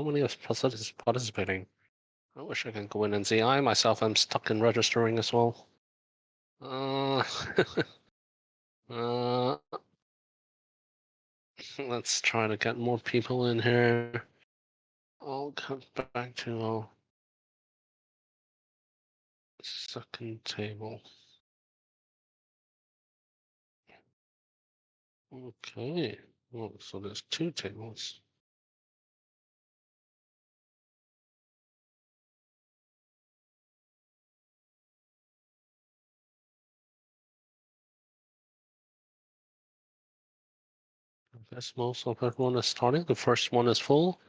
many of us participating? I wish I can go in and see. I myself am stuck in registering as well. Uh, uh, let's try to get more people in here. I'll come back to second table. Okay. Oh, so there's two tables. I guess most of everyone is starting. The first one is full.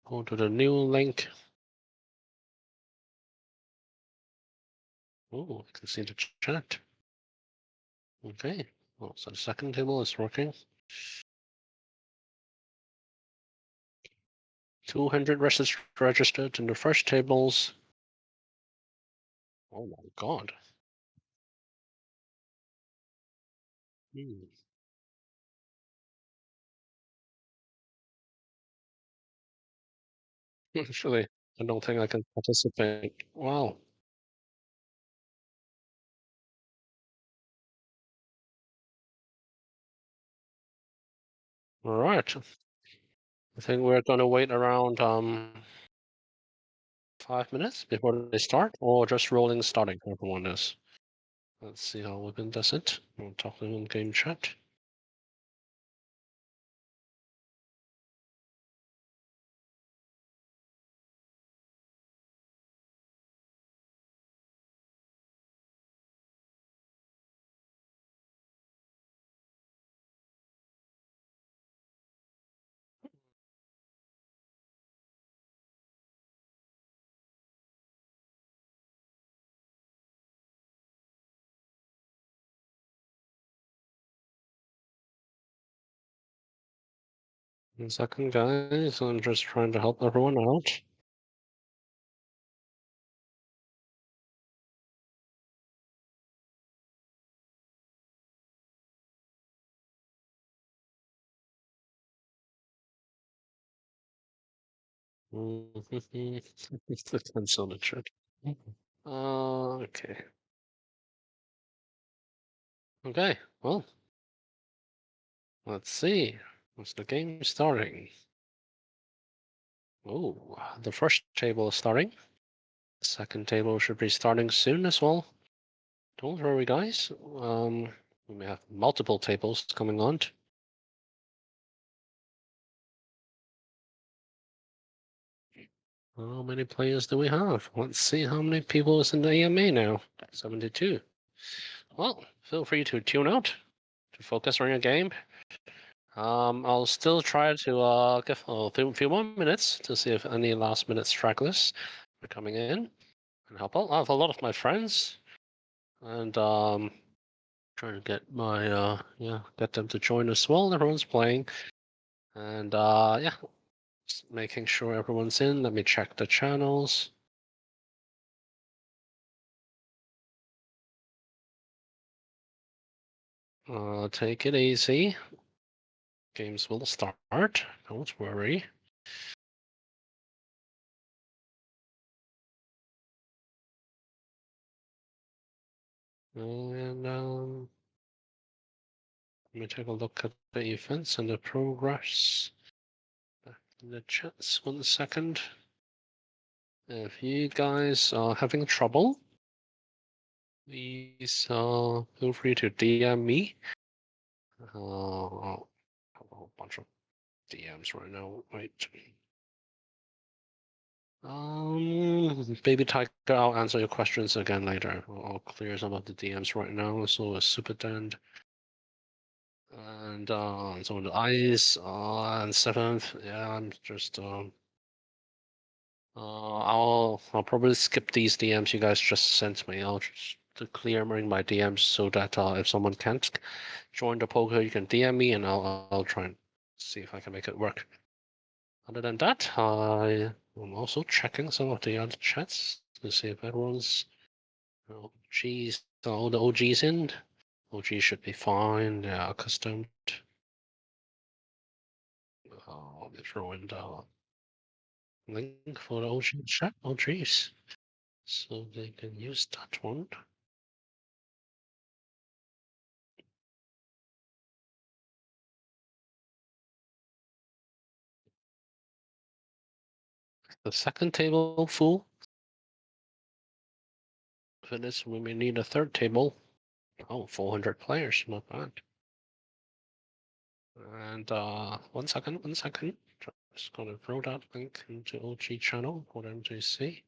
Go to the new link. Oh, I can see the chat. Okay. Well, so the second table is working. 200 registered in the first tables. Oh my god. Hmm. Actually, I don't think I can participate. Wow. All right. I think we're gonna wait around 5 minutes before they start, or just rolling starting for everyone is. Let's see how Webin does it. We'll talk to them in game chat. One second, guys. I'm just trying to help everyone out. It's the cancel the chat. Okay. Okay. Well, let's see. What's the game starting? Oh, the first table is starting. The second table should be starting soon as well. Don't worry, guys. We may have multiple tables coming on. How many players do we have? Let's see how many people is in the AMA now. 72. Well, feel free to tune out to focus on your game. I'll still try to give a few more minutes to see if any last minute stragglers are coming in and help out. I have a lot of my friends and trying to get my get them to join as well. Everyone's playing and yeah, just making sure everyone's in. Let me check the channels. Take it easy. Games will start. Don't worry. And let me take a look at the events and the progress. Back in the chats 1 second. If you guys are having trouble, please feel free to DM me. I have a whole bunch of DMs right now. Wait. Baby Tiger, I'll answer your questions again later. I'll clear some of the DMs right now. So a Super Dend and so on the ice and seventh. Yeah, I'm just I'll probably skip these DMs you guys just sent me. I'll just to clearing my DMs so that if someone can't join the poker, you can DM me and I'll try and see if I can make it work. Other than that, I'm also checking some of the other chats to see if everyone's OGs, all the OGs in. OGs should be fine. They're accustomed. Let me throw in the link for the ocean chat. Oh, jeez. So they can use that one. The second table full. For this, we may need a third table. Oh, 400 players, not bad. And 1 second, 1 second. Just gonna throw that link into OG channel for them to see.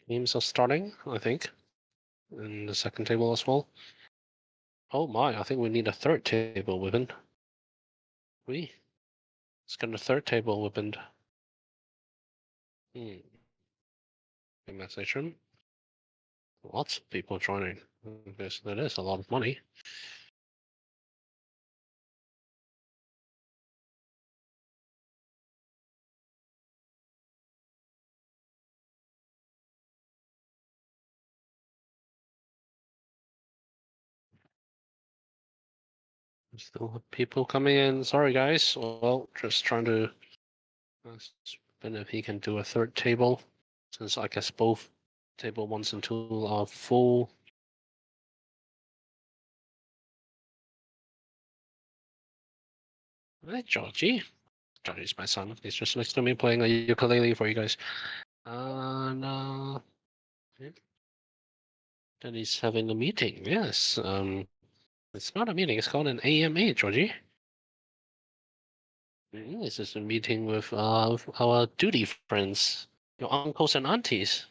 Games are starting, I think, in the second table as well. Oh my, I think we need a third table weapon. Let's get a third table weapon. Hmm. Message room. Lots of people joining. That is a lot of money. Still have people coming in. Sorry, guys. Well, just trying to ask Ben if he can do a third table, since I guess both table 1s and 2 are full. Hey, Georgie. Georgie's my son. He's just next to me playing a ukulele for you guys. And then he's having a meeting. Yes. It's not a meeting. It's called an AMA, Georgie. This is a meeting with our duty friends, your uncles and aunties.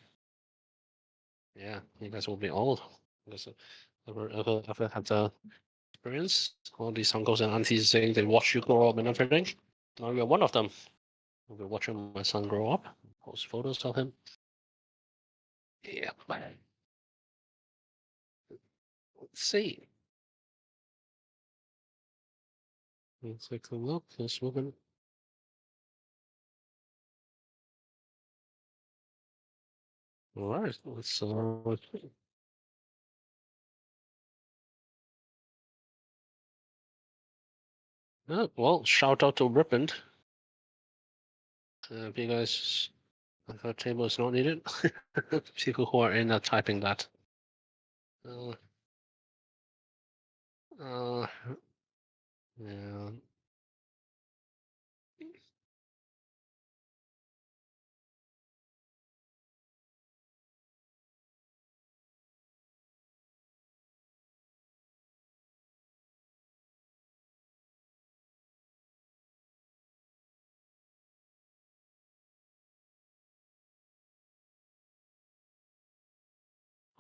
Yeah, you guys will be old. Because ever had the experience? All these uncles and aunties saying they watch you grow up and everything. Now you're one of them. I'll be watching my son grow up. Post photos of him. Yeah. Let's see. Let's take a look. This woman. All right. Let's. Well, shout out to Ripond. If you guys, if our table is not needed, people who are in are typing that. Uh, uh, yeah.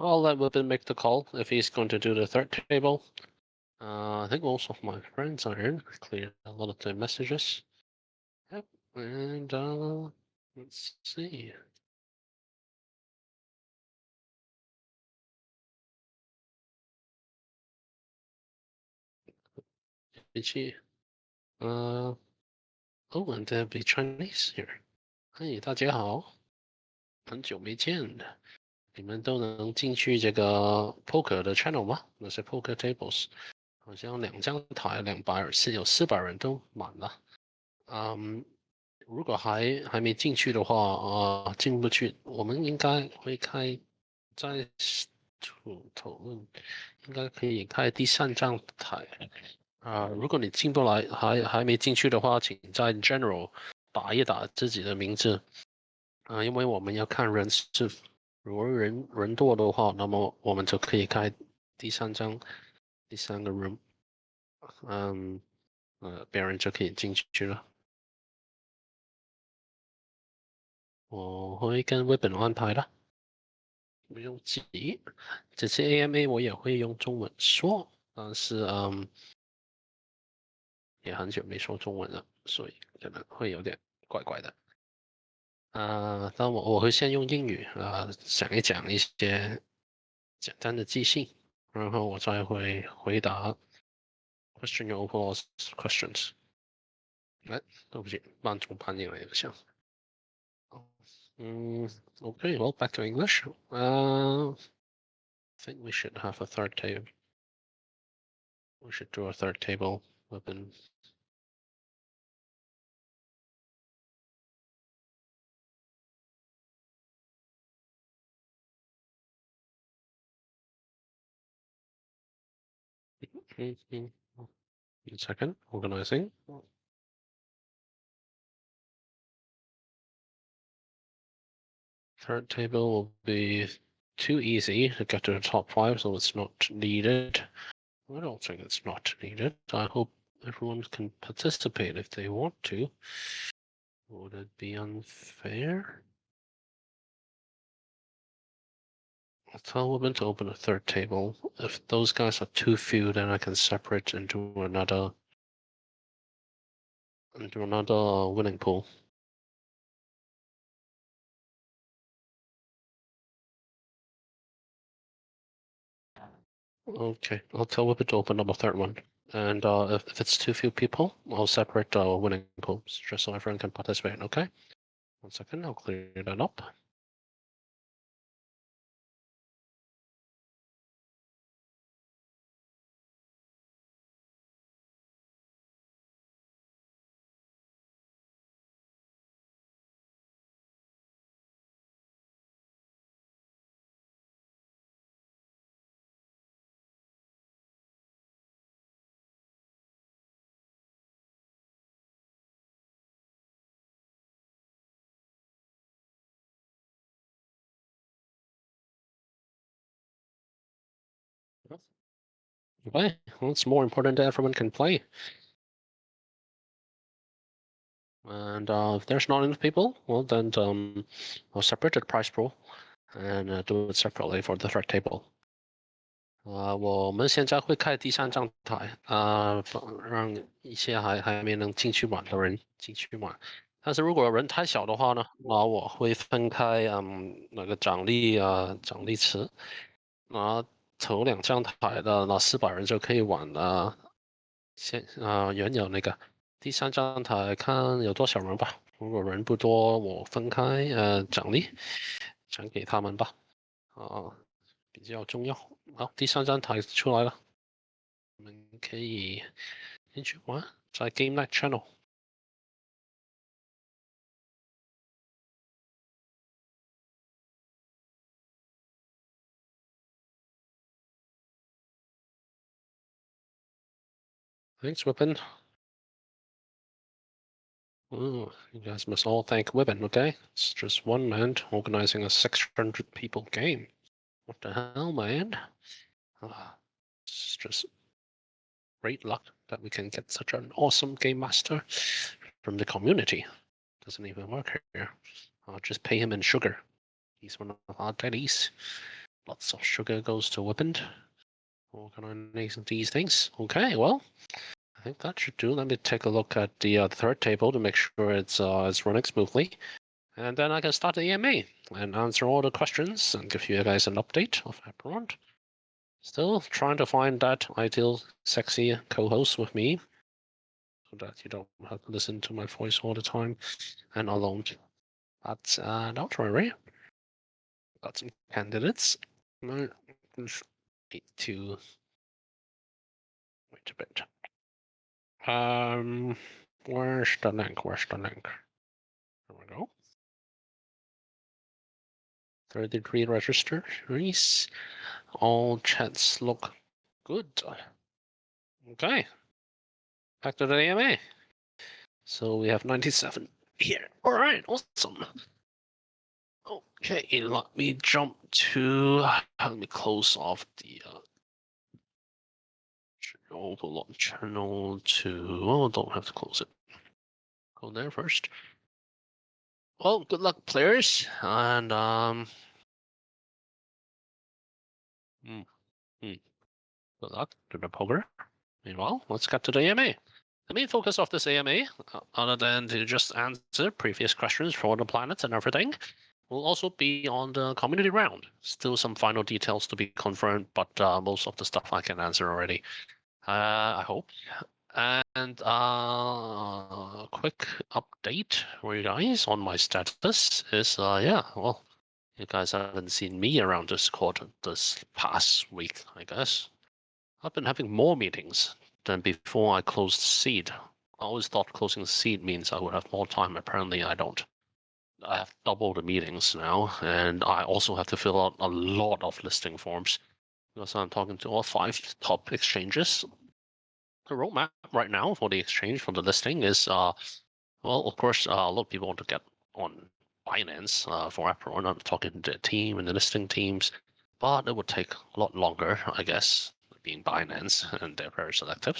I'll let Whippin make the call if he's going to do the third table. I think most of my friends are in. Clear a lot of the messages. Yep. And let's see. Did she? Oh, and there'll be Chinese here. 嘿，大家好，很久没见，你们都能进去这个 poker 的 channel 吗？那些 poker tables 好像2张台200，是有400人都满了。如果还没进去的话，进不去，我们应该会开在讨论，应该可以开第3张台。如果你进不来，还没进去的话，请在 General 打一打自己的名字。因为我们要看人数，如果人多的话，那么我们就可以开第三个 room，嗯，别人就可以进去了。我会跟 w e b 安排的，不用急。这次 AMA 我也会用中文说，但是也很久没说中文了，所以可能会有点怪怪的。但我会先用英语讲一讲一些简单的记性，然后我再会回答 question your overall questions。哎，对不起，慢中翻译了一个项。Okay, well, back to English. I think we should have a third table. We should do a third table weapon. Mhm. One second, organizing. Third table will be too easy to get to the top five, so it's not needed. I don't think it's not needed. I hope everyone can participate if they want to. Would it be unfair? I'll tell women to open a third table. If those guys are too few, then I can separate into another winning pool. Okay, I'll tell Whippet to open up a third one. And if it's too few people, I'll separate winning pools just so everyone can participate, okay? 1 second, I'll clear that up. Okay, well, it's more important that everyone can play. And if there's not enough people, well then I'll separate the prize pool and do it separately for the third table. 我们现在会开第三张台，让一些还没能进去玩的人进去玩。但是如果人太小的话呢，那我会分开那个奖励池，那头2张台的那400人就可以玩原有那个第三张台看有多少人吧。如果人不多，我分开奖给他们吧。啊、比较重要。好，第三张台出来了，我们可以进去玩，在 Game Night Channel。Thanks, Whippin. Oh, you guys must all thank Whippin, okay? It's just one man organizing a 600 people game. What the hell, man? It's just great luck that we can get such an awesome game master from the community. Doesn't even work here. I'll just pay him in sugar. He's one of our daddies. Lots of sugar goes to Whippin. Organizing these things. Okay, well, I think that should do. Let me take a look at the third table to make sure it's running smoothly. And then I can start the EMA and answer all the questions and give you guys an update of Apeiron. Still trying to find that ideal sexy co-host with me so that you don't have to listen to my voice all the time and alone. But don't worry. Got some candidates. Need to wait a bit. Where's the link? Where's the link? There we go. 33 registries. All chats look good. Okay. Back to the AMA. So we have 97 here. All right, awesome. Okay, let me jump to. Let me close off the overlord channel to. Oh, don't have to close it. Go there first. Well, good luck, players, and hmm, good luck to the poker. Meanwhile, let's get to the AMA. The main focus of this AMA, other than to just answer previous questions for the planets and everything, will also be on the community round. Still some final details to be confirmed, but most of the stuff I can answer already. I hope. And quick update for you guys on my status is yeah, well, you guys haven't seen me around Discord this past week, I guess. I've been having more meetings than before I closed Seed. I always thought closing Seed means I would have more time. Apparently, I don't. I have double the meetings now, and I also have to fill out a lot of listing forms because I'm talking to all 5 top exchanges. The roadmap right now for the exchange for the listing is well, of course, a lot of people want to get on Binance for Apeiron. I'm talking to the team and the listing teams, but it would take a lot longer, I guess, being Binance, and they're very selective,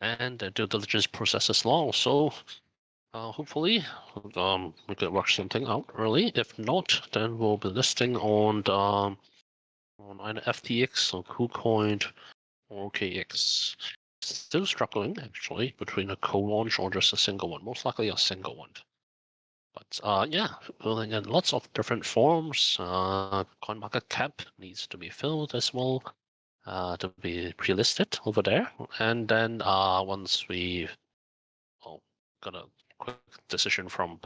and their due diligence process is long. So hopefully, we could work something out early. If not, then we'll be listing on either FTX or KuCoin or OKX. Still struggling actually between a co-launch or just a single one. Most likely a single one. But yeah, filling in lots of different forms. CoinMarketCap needs to be filled as well to be pre-listed over there. And then once we got a quick decision from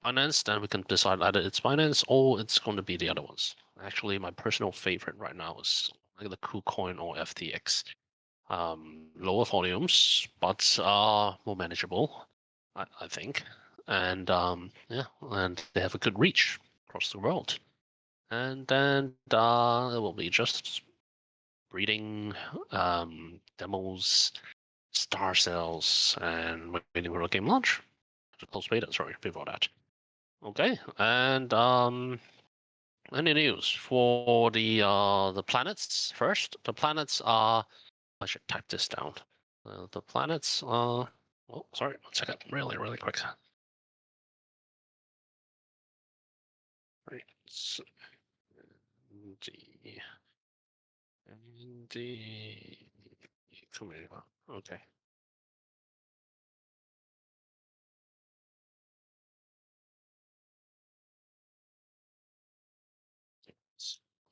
Binance, then we can decide either it's Binance or it's going to be the other ones. Actually, my personal favorite right now is like the KuCoin or FTX. Lower volumes, but more manageable, I think. And yeah, and they have a good reach across the world. And then it will be just breeding, demos, star sales, and waiting for a game launch. Post beta, sorry, before that. Okay, and any news for the planets first? The planets are. I should type this down. The planets. Oh, sorry. One second. Really, really quick. Right. So, D. D. Come here. Okay.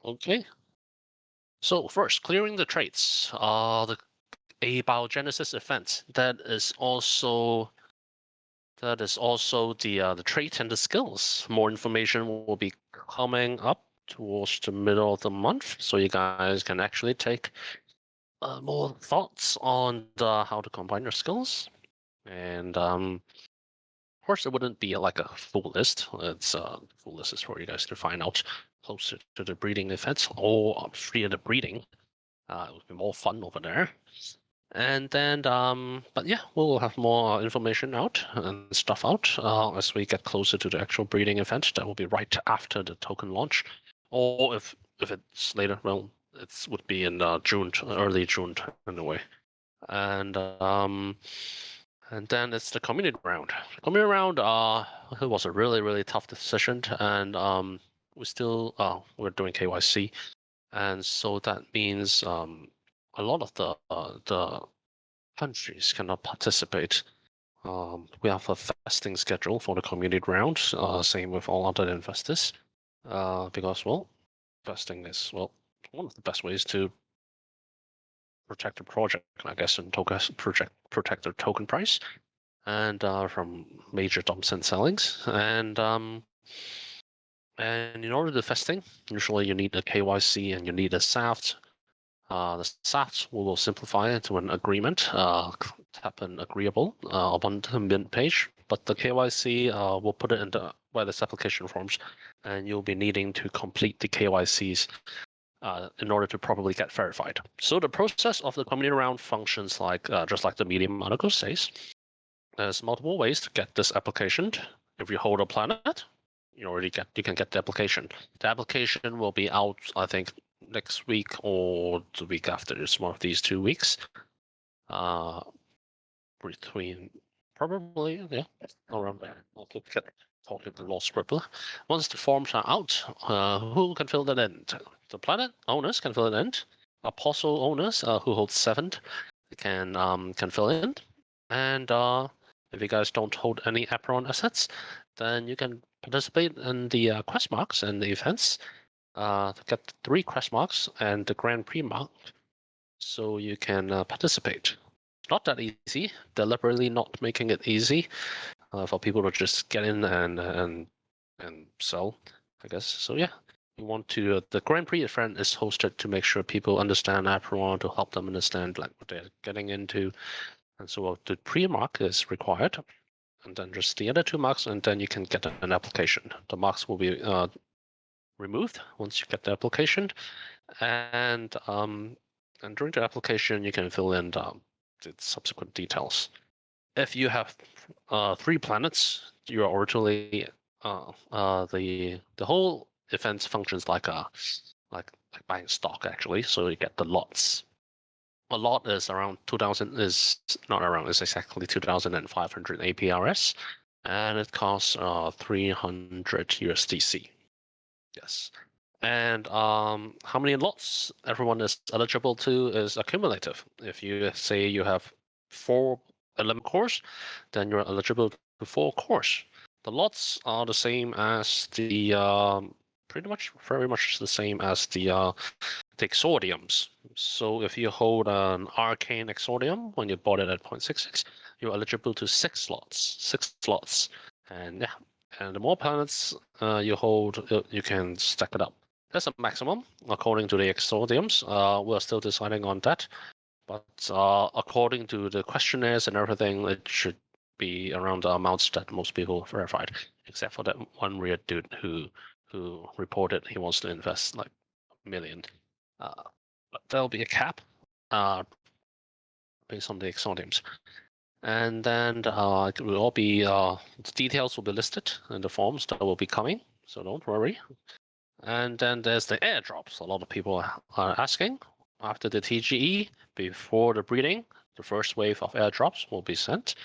Okay. So first, clearing the traits. The abiogenesis event. That is also the trait and the skills. More information will be coming up towards the middle of the month, so you guys can actually take more thoughts on how to combine your skills. And of course, it wouldn't be like a full list. It's full list is for you guys to find out closer to the breeding events or free of the breeding. It would be more fun over there. And then, but yeah, we'll have more information out and stuff out as we get closer to the actual breeding event. That will be right after the token launch, or if it's later, well, it would be in June, early June anyway. And then it's the community round. Community round, it was a really tough decision, and we're doing KYC, and so that means a lot of the countries cannot participate. We have a vesting schedule for the community round, same with all other investors, because, well, vesting is, well, one of the best ways to protect the project, I guess, and protect the token price, and from major dumps and sellings. And in order to vesting, usually you need a KYC and you need a SAFT. The SAFT will simplify it to an agreement, tap an agreeable upon the mint page, but the KYC will put it into this application forms, and you'll be needing to complete the KYCs in order to properly get verified. So the process of the community round functions like just like the Medium article says. There's multiple ways to get this application. If you hold a planet, you can get the application. The application will be out, I think, next week or the week after. It's one of these 2 weeks. Between probably around there. I'll get talking to the law scribbler. Once the forms are out, who can fill that in? The planet owners can fill it in. Apostle owners who hold 7 can fill in. And if you guys don't hold any Apeiron assets, then you can participate in the quest marks and the events to get 3 quest marks and the Grand Prix mark, so you can participate. not that easy. Deliberately not making it easy for people to just get in and sell, I guess. So yeah, we want to the Grand Prix event is hosted to make sure people understand Apeiron, to help them understand like what they're getting into, and so the pre-mark is required, and then just the other two marks, and then you can get an application. The marks will be removed once you get the application, and during the application you can fill in the subsequent details. If you have 3 planets, you're originally the whole event functions like like buying stock actually. So you get the lots. A lot is around 2,000 is not around. It's exactly 2,500 APRS, and it costs 300 USDC. Yes. And how many lots everyone is eligible to is accumulative. If you say you have 4 cores, then you're eligible to 4 cores. The lots are the same as the pretty much very much the same as the exordiums. So if you hold an arcane exordium when you bought it at 0.66, you're eligible to 6 slots. 6 slots. And yeah, and the more planets you hold, you can stack it up. That's a maximum according to the exordiums. We're still deciding on that, but according to the questionnaires and everything, it should be around the amounts that most people verified, except for that one weird dude who reported he wants to invest like a million. But there'll be a cap based on the exordiums. And then it will all be the details will be listed in the forms that will be coming, so don't worry. And then there's the airdrops. A lot of people are asking after the TGE, before the breeding, the first wave of airdrops will be sent,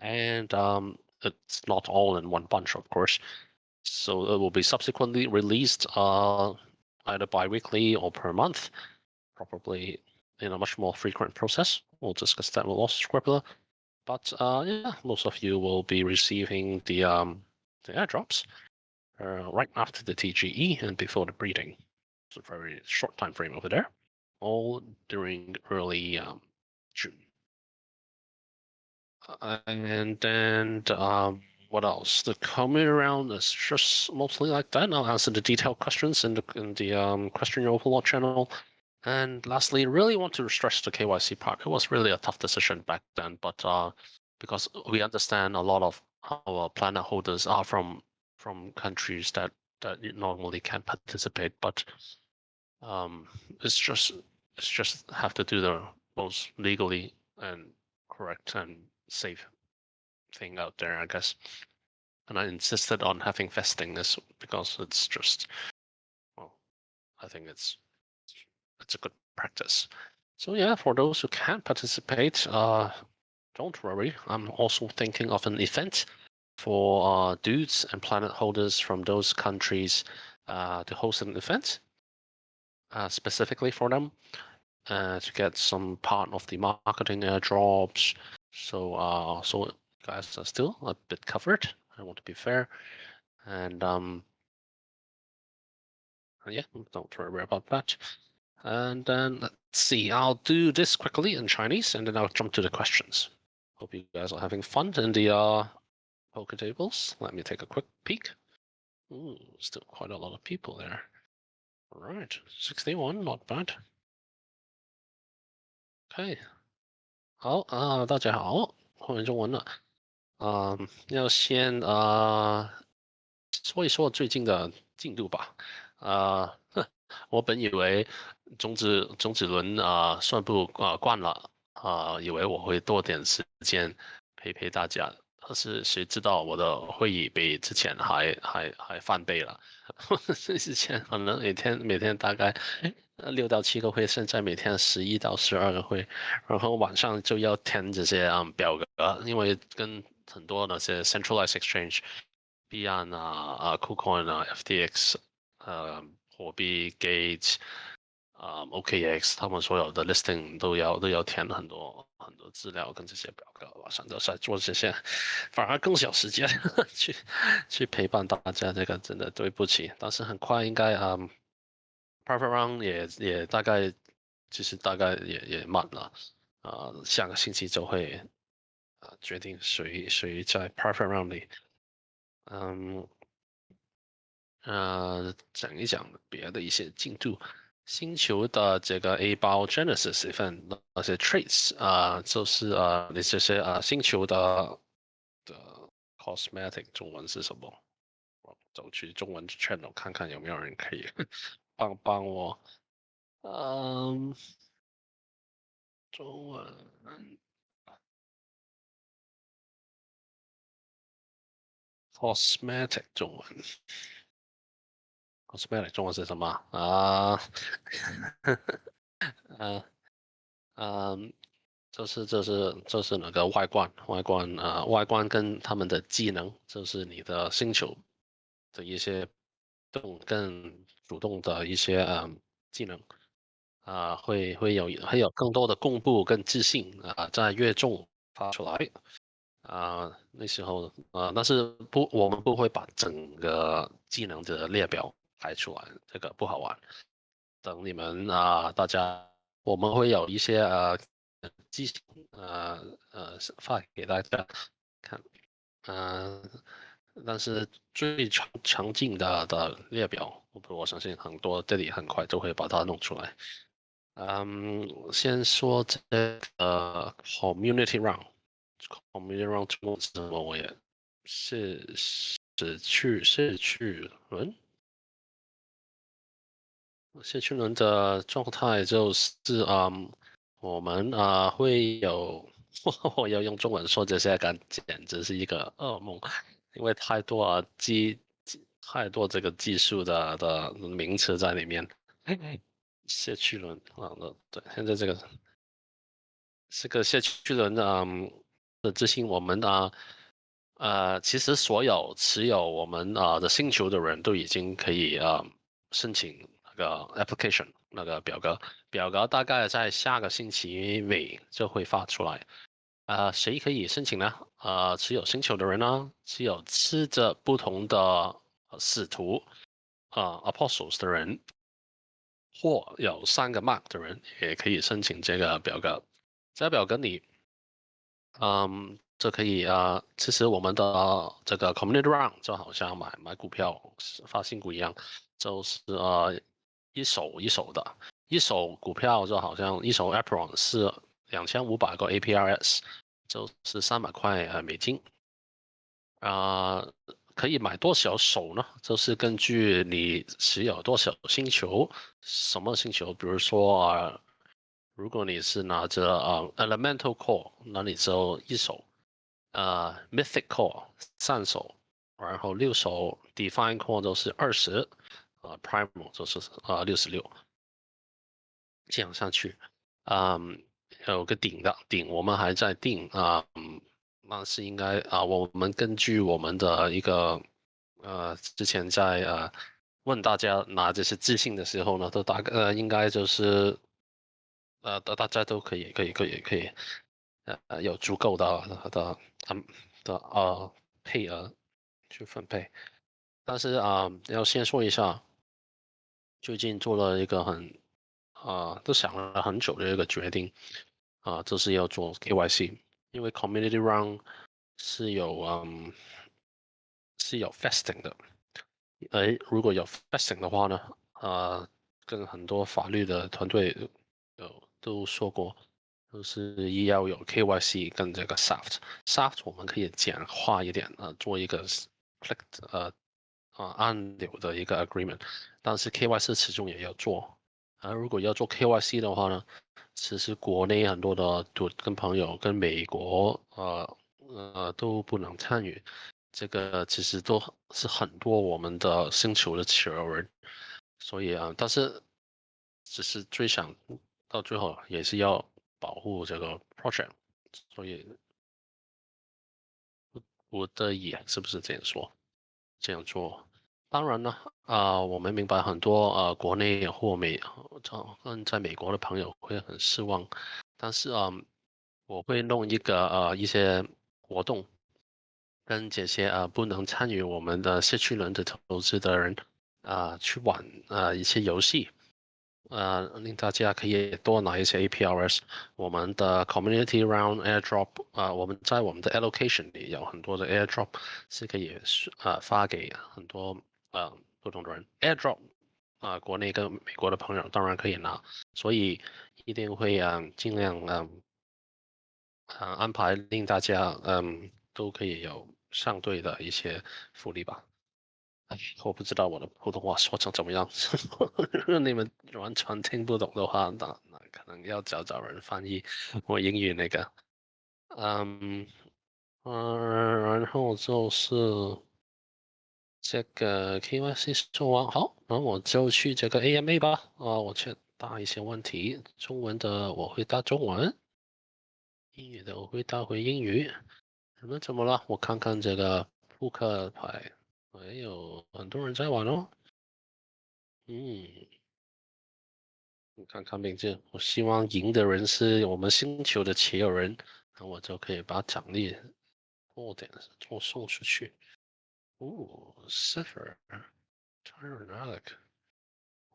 and it's not all in one bunch, of course. So it will be subsequently released either bi-weekly or per month, probably in a much more frequent process. We'll discuss that with Lost Scribbler. But yeah, most of you will be receiving the airdrops right after the TGE and before the breeding. It's a very short time frame over there, all during early June. And then what else? The coming around is just mostly like that. I'll answer the detailed questions in the Question Your Overlord channel. And lastly, really want to stress the KYC part. It was really a tough decision back then, but because we understand a lot of our planet holders are from countries that you normally can't participate, but um, it's just have to do the most legally and correct and safe thing out there, I guess. And I insisted on having vesting this because it's just, well, I think it's a good practice. So yeah, for those who can't participate, don't worry. I'm also thinking of an event for dudes and planet holders from those countries to host an event specifically for them to get some part of the marketing airdrops. So you guys are still a bit covered. I want to be fair, and yeah, don't worry about that. And then let's see, I'll do this quickly in Chinese, and then I'll jump to the questions. Hope you guys are having fun in the poker tables. Let me take a quick peek. Ooh, still quite a lot of people there. All right, 61, not bad. Okay. 好大家好，换成中文了。要先说一说最近的进度吧。我本以为种子轮算不惯了以为我会多点时间陪大家，可是谁知道我的会议比之前还翻倍了。之前可能每天大概6到7个会，现在每天11到12个会，然后晚上就要填这些表格，因为跟很多那些 centralized exchange。币安KuCoin FTX 火币 Gate OKX 他们所有的 listing 都要填很多资料跟这些表格，晚上都在做这些，反而更小时间去陪伴大家，这个真的对不起。但是很快应该Private Round 也大概其实大概也满了，下个星期就会决定谁在 Private Round 里。嗯，讲一讲别的一些进度。星球的这个 A 包 Genesis 份那些 traits 就是你这些星球的 cosmetic 中文是什么？我走去中文 channel 看看有没有人可以帮我。嗯，中文 cosmetic 中文 cosmetic 中文是什么呃嗯，就是那个外观跟他们的技能，就是你的星球的一些更主动的一些技能会有更多的公布跟自信在月中发出来那时候但是我们不会把整个技能的列表排出来，这个不好玩。等你们大家我们会有一些机型发给大家看，呃，但是最常见的列表，我相信很多这里很快就会把它弄出来。先说这个community round，community round 中文是什么我也是去谢群伦的状态就是我们会有，我要用中文说这些，简直是一个噩梦，因为太多这个技术的名词在里面。谢趣伦对，现在这个谢趣伦的执行，我们其实所有持有我们的星球的人都已经可以申请那个 application 那个表格大概在下个星期尾就会发出来。谁可以申请呢？持有星球的人呢，持有吃着不同的使徒apostles 的人，或有3个 mark 的人也可以申请这个表格。这个表格里这可以其实我们的这个 community round 就好像买股票发新股一样，就是一手一手的，一手股票就好像一手 Apeiron 是2500个 APRS，就是300块美金啊、可以买多少手呢？就是根据你持有多少星球，什么星球，比如说如果你是拿着Elemental Core，那你就一手。Mythic Core 3手，然后6手 Divine Core 都是20，Primal 就是66，这样上去，嗯，有个顶，我们还在定那是应该我们根据我们的一个之前在问大家拿这些自信的时候呢，都大概应该就是大家都可以有足够的嗯配额去分配，但是要先说一下，最近做了一个都想了很久的一个决定就是要做 KYC，因为 Community Run 是有是有 fasting 的，如果有 fasting 的话呢，跟很多法律的团队都说过，就是要有 KYC 跟这个 SAFT，SAFT 我们可以简化一点做一个 click 按钮的一个 agreement，但是 KYC 始终也要做。如果要做 KYC 的话呢，其实国内很多的跟朋友跟美国都不能参与，这个其实都是很多我们的星球的持有人，所以但是只是最想到最后也是要保护这个 project，所以不得已是不是这样说？这样做。当然呢，我们明白很多国内或在美国的朋友会很失望，但是我会弄一些活动，跟这些不能参与我们的社区轮的投资的人去玩一些游戏，令大家可以多拿一些 APRS。我们的 Community Round Airdrop，我们在我们的 Allocation 里有很多的 Airdrop 是可以发给很多不同的人。Airdrop 国内跟美国的朋友当然可以拿，所以一定会尽量安排令大家都可以有相对的一些福利吧。哎，我不知道我的普通话说成怎么样，如果你们完全听不懂的话，那可能要找人翻译我英语那个。嗯然后就是这个 KYC 说完，好，那我就去这个 AMA 吧。我去答一些问题，中文的我会答中文，英语的我会答回英语。你们怎么了？我看看这个扑克牌，还有很多人在玩哦。嗯，你看看名字，我希望赢的人是我们星球的持有人，那我就可以把奖励多点多送出去。哦 s i f e r Tyron Alec，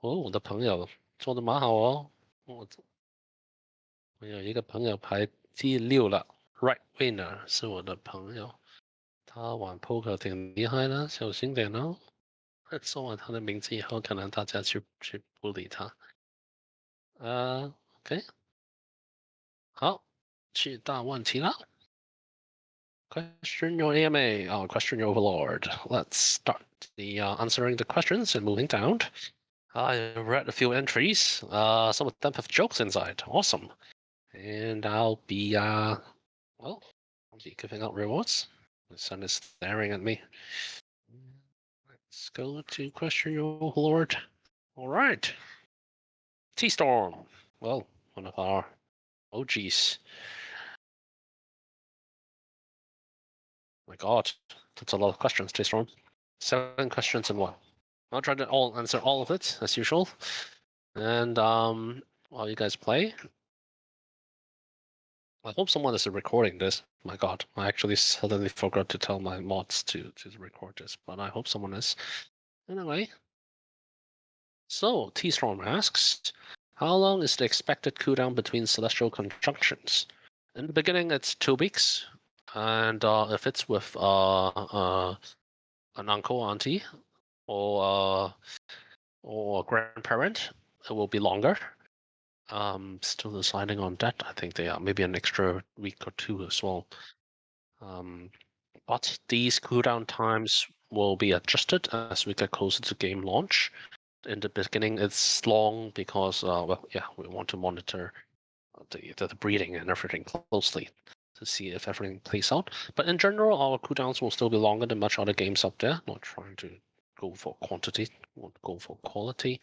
哦，我的朋友做的蛮好哦。我有一个朋友排第6了，Right Winner 是我的朋友，他玩 poker 挺厉害的，小心点哦。说完他的名字以后，可能大家去不理他。OK，好，去大问题了。Question your AMA, question your overlord. Let's start the answering the questions and moving down. I read a few entries. Some of them have jokes inside. Awesome. And well, I'll be giving out rewards. The sun is staring at me. Let's go to question your overlord. All right. T-Storm. Well, one of our OGs. My God, that's a lot of questions, T-Storm. 7 questions in one. I'll try to answer all of it as usual. And while you guys play, I hope someone is recording this. My God, I actually suddenly forgot to tell my mods to record this, but I hope someone is. Anyway, so T-Storm asks, how long is the expected cooldown between celestial conjunctions? In the beginning, it's 2 weeks, and if it's with an uncle, auntie, or grandparent, it will be longer. Still deciding on that. I think they are maybe an extra week or 2 as well. But these cooldown times will be adjusted as we get closer to game launch. In the beginning, it's long because, well, yeah, we want to monitor the breeding and everything closely to see if everything plays out. But in general, our cooldowns will still be longer than much other games out there. Not trying to go for quantity, want to go for quality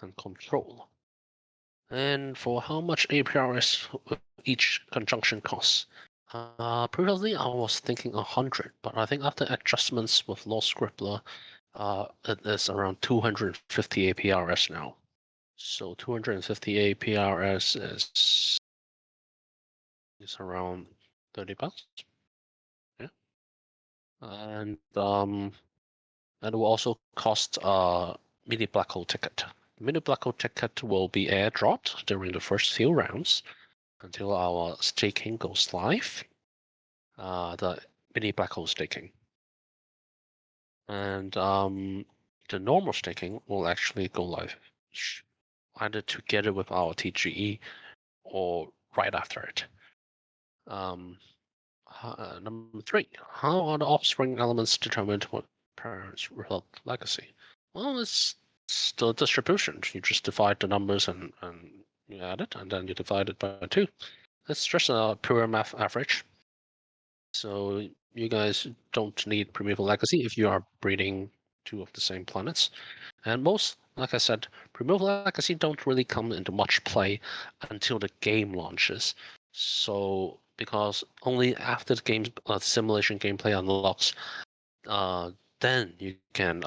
and control. And for how much APRS each conjunction costs? Previously I was thinking 100, but I think after adjustments with Lost Scribbler, it is around 250 APRS now. So 250 APRS is around 30 bucks. Yeah. And it will also cost a mini black hole ticket. The mini black hole ticket will be airdropped during the first few rounds until our staking goes live. The mini black hole staking. And the normal staking will actually go live either together with our TGE or right after it. Number 3, how are the offspring elements determined what parents result legacy? Well, it's the distribution. You just divide the numbers and you add it, and then you divide it by 2. It's just a pure math average. So you guys don't need Primeval Legacy if you are breeding 2 of the same planets. And most, like I said, Primeval Legacy don't really come into much play until the game launches. So because only after the game simulation gameplay unlocks, then you can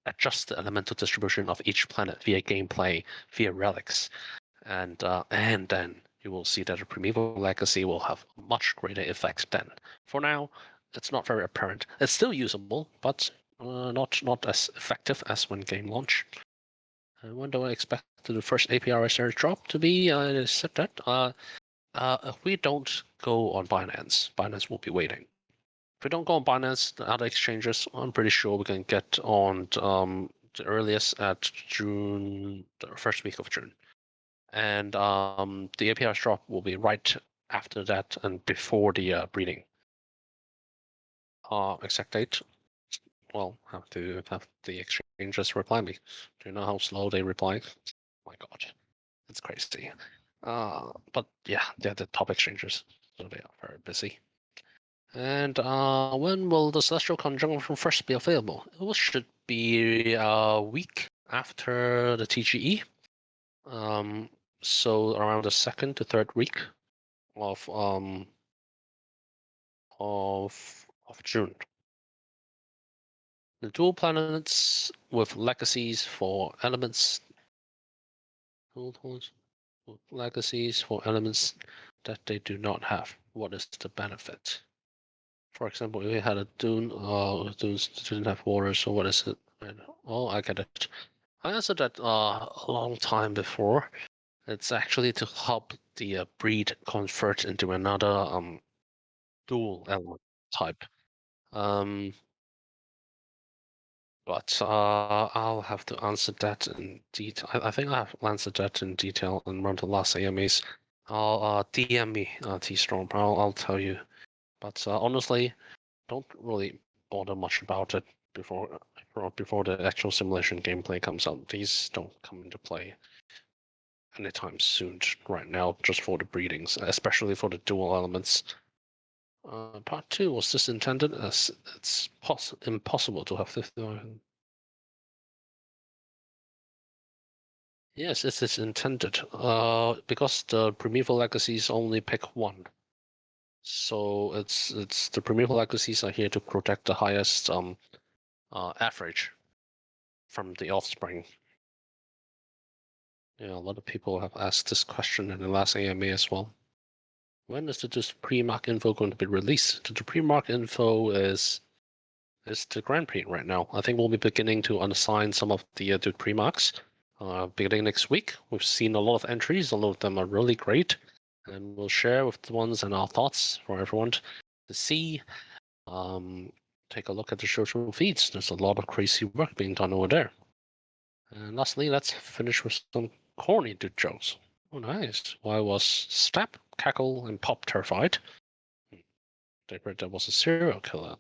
adjust the elemental distribution of each planet via gameplay, via relics, and then you will see that a Primeval Legacy will have much greater effect then. For now, it's not very apparent. It's still usable, but not as effective as when game launch. And when do I expect the first APR share drop to be? I said that. If we don't go on Binance, Binance will be waiting. If we don't go on Binance, the other exchanges, I'm pretty sure we can get on the earliest at June, the first week of June. And the APR drop will be right after that and before the breeding. Exact date. Well, have to have the exchanges reply me. Do you know how slow they reply? My God, it's crazy. But yeah, they're the top exchanges, so they are very busy. And when will the Celestial Conjunction first be available? It should be a week after the TGE. Um, so around the second to third week of June. The dual planets with legacies for elements. Legacies for elements that they do not have. What is the benefit? For example, if we had a dune, dunes didn't have water, so what is it? Oh, I get it. I answered that a long time before. It's actually to help the breed convert into another dual element type. Um, but I'll have to answer that in detail. I think I've answered that in detail in one of the last AMAs. I'll DM me, T-Storm. I'll tell you. But honestly, don't really bother much about it before the actual simulation gameplay comes out. These don't come into play anytime soon right now, just for the breedings, especially for the dual elements. Part 2, was this intended as it's impossible to have 50? Yes, it is intended. Because the primeval legacies only pick one. So it's the primeval legacies are here to protect the highest average from the offspring. Yeah, a lot of people have asked this question in the last AMA as well. When is this pre-mark info going to be released? The pre-mark info is the Grand Prix right now. I think we'll be beginning to unassign some of the pre-marks beginning next week. We've seen a lot of entries. A lot of them are really great, and we'll share with the ones and our thoughts for everyone to see. Take a look at the social feeds. There's a lot of crazy work being done over there. And lastly, let's finish with some corny dude jokes. Oh, nice. Why was Snap, Cackle, and Pop terrified? They heard there was a serial killer.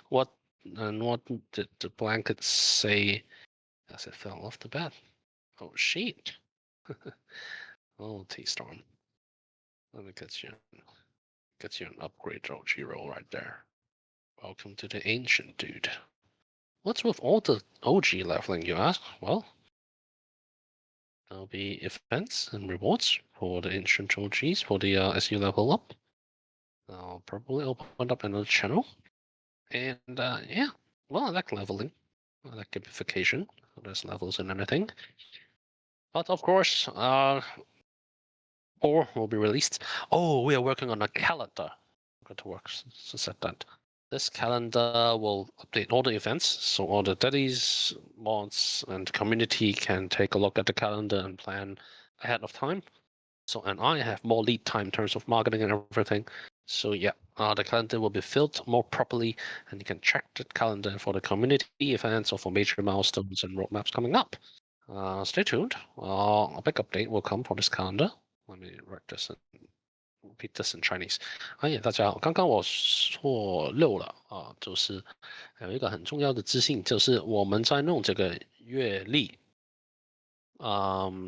What what did the blanket say as it fell off the bed? Oh, sheet. Oh, T-Storm. Let me get you an upgrade roll right there. Welcome to the ancient dude. What's with all the OG leveling, you ask? Well, there'll be events and rewards for the ancient OGs for the as you level up. I'll probably open up another channel. And yeah, well, I like leveling. I like gamification. There's levels and everything. But of course, or will be released. Oh, we are working on a calendar. Got to work to set that. This calendar will update all the events, so all the daddies, mods, and community can take a look at the calendar and plan ahead of time. So, and I have more lead time in terms of marketing and everything. So yeah, the calendar will be filled more properly, and you can check the calendar for the community events or for major milestones and roadmaps coming up. Stay tuned. A big update will come for this calendar. Let me write this and repeat this in Chinese. 哎呀，大家好，刚刚我错漏了啊，就是有一个很重要的资讯，就是我们在弄这个月历，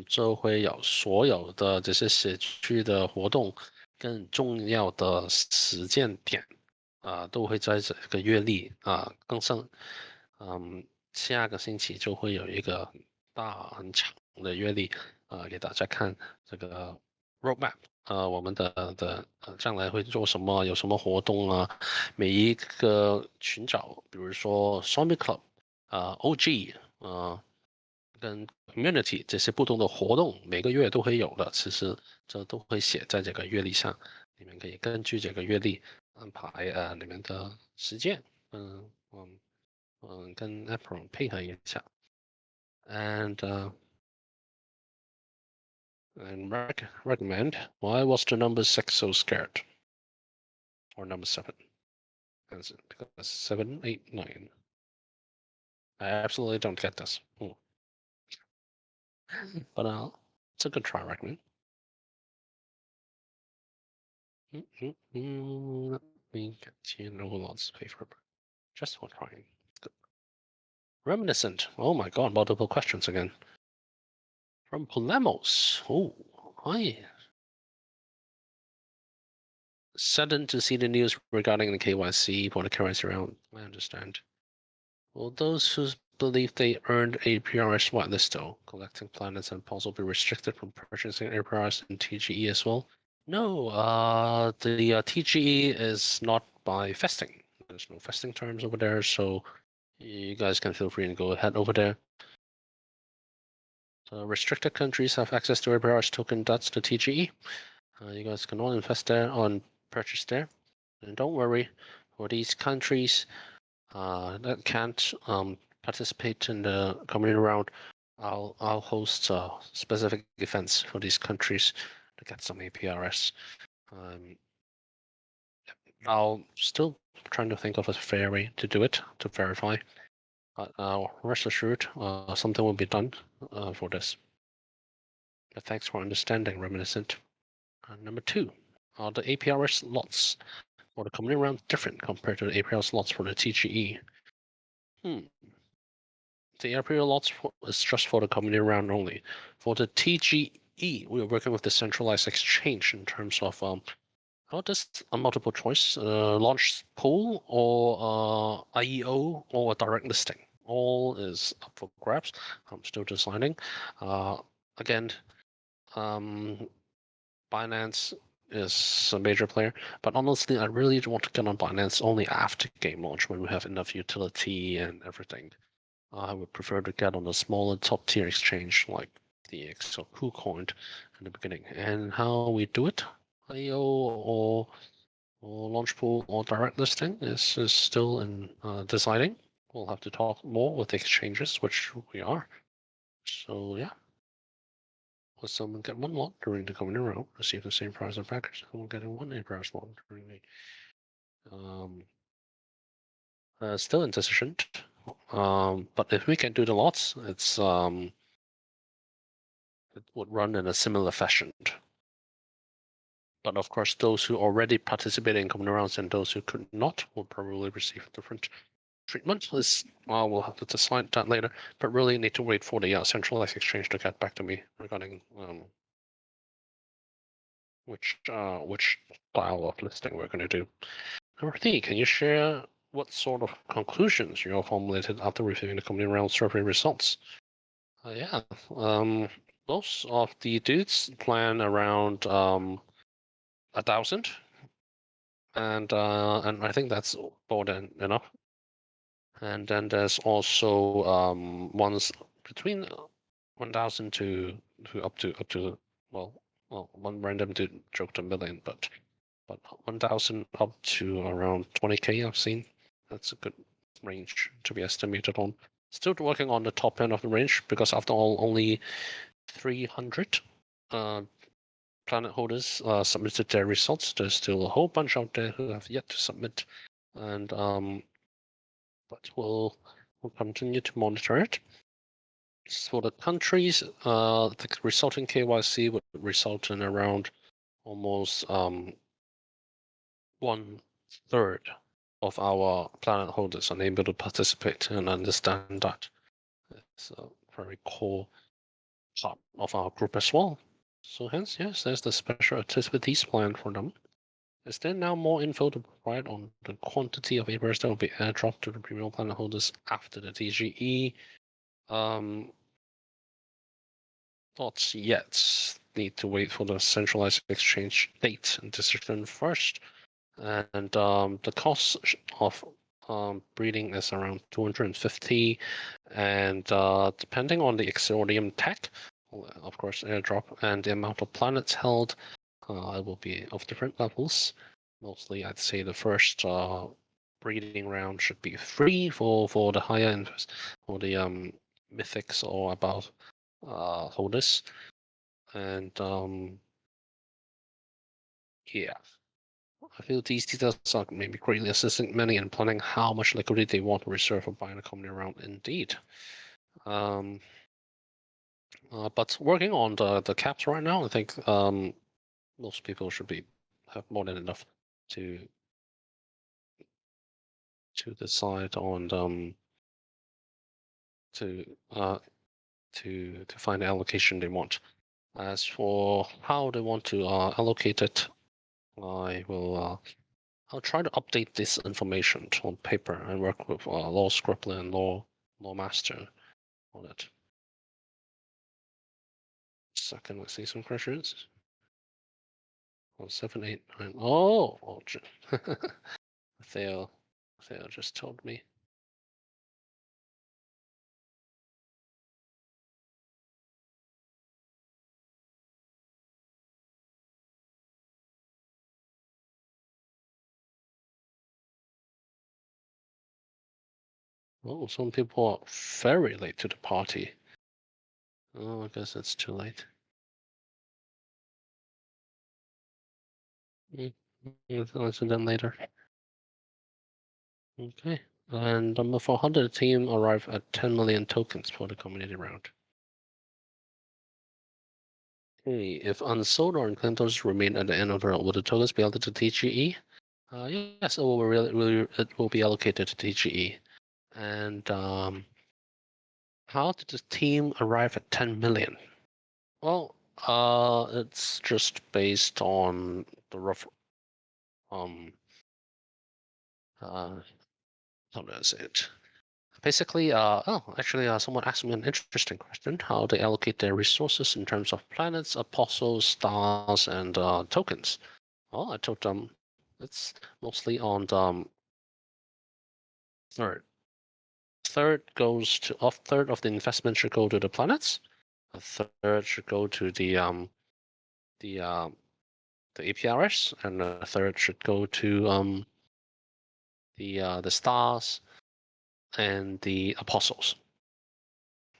就会有所有的这些社区的活动，更重要的时间点都会在这个月历更新。下个星期就会有一个很长的月历给大家看这个 roadmap。我们将来会做什么，有什么活动啊？每一个寻找，比如说 Zombie Club OG跟 Community 这些不同的活动，每个月都会有的。其实这都会写在这个月历上，你们可以根据这个月历安排你们的时间。跟 Apeiron 配合一下。And recommend. Why was the number 6 so scared? Or number 7? Because 7, 8, 9. I absolutely don't get this. But it's a good try, recommend. Let me get you know lots of paper. Just for trying. Good. Reminiscent. Oh my god, multiple questions again. From Polemos. Oh, hi. Saddened to see the news regarding the KYC for the KYC round. I understand. Will those who believe they earned a PRS whitelist though, collecting planets and possibly restricted from purchasing APRs in TGE as well? No, the TGE is not by festing. There's no festing terms over there, so you guys can feel free and go ahead over there. The restricted countries have access to APRs token. That's the TGE. You guys can all invest there on purchase there. And don't worry, for these countries that can't participate in the community round, I'll host specific events for these countries to get some APRS. I'll still trying to think of a fair way to do it to verify. But rest assured, something will be done for this. But thanks for understanding, Reminiscent. Number 2, are the APRS lots for the community round different compared to the APRS lots for the TGE? The APRS lots is just for the community round only. For the TGE, we are working with the centralized exchange in terms of how does a multiple choice launch pool or IEO or a direct listing? All is up for grabs. I'm still deciding. Again, Binance is a major player, but honestly, I really want to get on Binance only after game launch when we have enough utility and everything. I would prefer to get on a smaller top tier exchange like the X or KuCoin in the beginning. And how we do it, IEO or launch pool or direct listing is still in deciding. We'll have to talk more with the exchanges, which we are. So yeah. Will someone get one lot during the coming round, receive the same price of package, and will get one APRS lot during the still indecision. But if we can do the lots, it would run in a similar fashion. But of course, those who already participated in coming rounds and those who could not will probably receive different treatment. This we'll have to decide that later. But really need to wait for the centralized exchange to get back to me regarding which style of listing we're going to do. Number 3, can you share what sort of conclusions you have formulated after reviewing the community round survey results? Yeah, most of the dudes plan around 1,000, and I think that's more than enough. And then there's also ones between 1,000 to up to well one random dude joked a million, but 1,000 up to around 20k I've seen. That's a good range to be estimated on. Still working on the top end of the range because after all, only 300 planet holders submitted their results. There's still a whole bunch out there who have yet to submit, and but we'll continue to monitor it. For the countries, the resulting KYC would result in around almost 1/3 of our planet holders unable to participate and understand that. It's a very core part of our group as well. So hence, yes, there's the special activities plan for them. Is there now more info to provide on the quantity of papers that will be airdropped to the premium planet holders after the TGE? Not yet. Need to wait for the centralized exchange date and decision first. And the cost of breeding is around 250, and depending on the Exordium tech, of course, airdrop and the amount of planets held, it will be of different levels. Mostly, I'd say the first breeding round should be free for the higher for the mythics or above holders. And yeah, I feel these details are maybe greatly assisting many in planning how much liquidity they want to reserve for buying the company around. Indeed. Um, but working on the caps right now, I think most people should be have more than enough to decide on to uh to find the allocation they want. As for how they want to allocate it, I will I'll try to update this information on paper and work with Law Scribbler and Law Master on it. Second, let's see some questions. Oh, 7, 8, 9. Oh, Theo, Theo just told me. Oh, some people are very late to the party. Oh, I guess it's too late. Mm, I'll answer them later. Okay. And number 400, the team arrived at 10 million tokens for the community round. Okay, if unsold or encounters remain at the end of the round, will the tokens be allocated to TGE? Yes, it will be allocated to TGE. And how did the team arrive at 10 million? Well, it's just based on the rough um uh how do I say it? Basically, someone asked me an interesting question: how they allocate their resources in terms of planets, apostles, stars, and tokens. Well, I told them it's mostly on the third. A third of the investment should go to the planets. A third should go to the APRS, and a third should go to the stars and the apostles.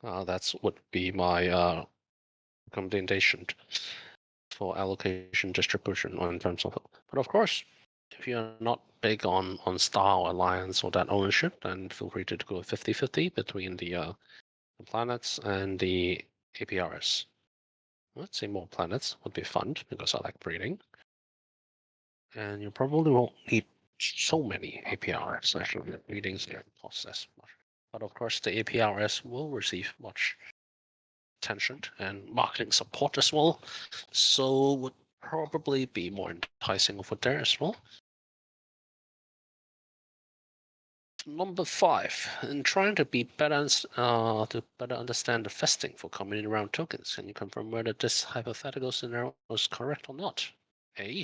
That's would be my recommendation for allocation distribution in terms of. But of course, if you're not big on Star Alliance or that ownership, then feel free to go 50-50 between the planets and the APRS. I'd say more planets would be fun because I like breeding. And you probably won't need so many APRs. Actually, the readings don't cost as much. But of course, the APRS will receive much attention and marketing support as well. So would probably be more enticing of it there as well. Number 5, in trying to be better to better understand the vesting for community round tokens, can you confirm whether this hypothetical scenario was correct or not? A,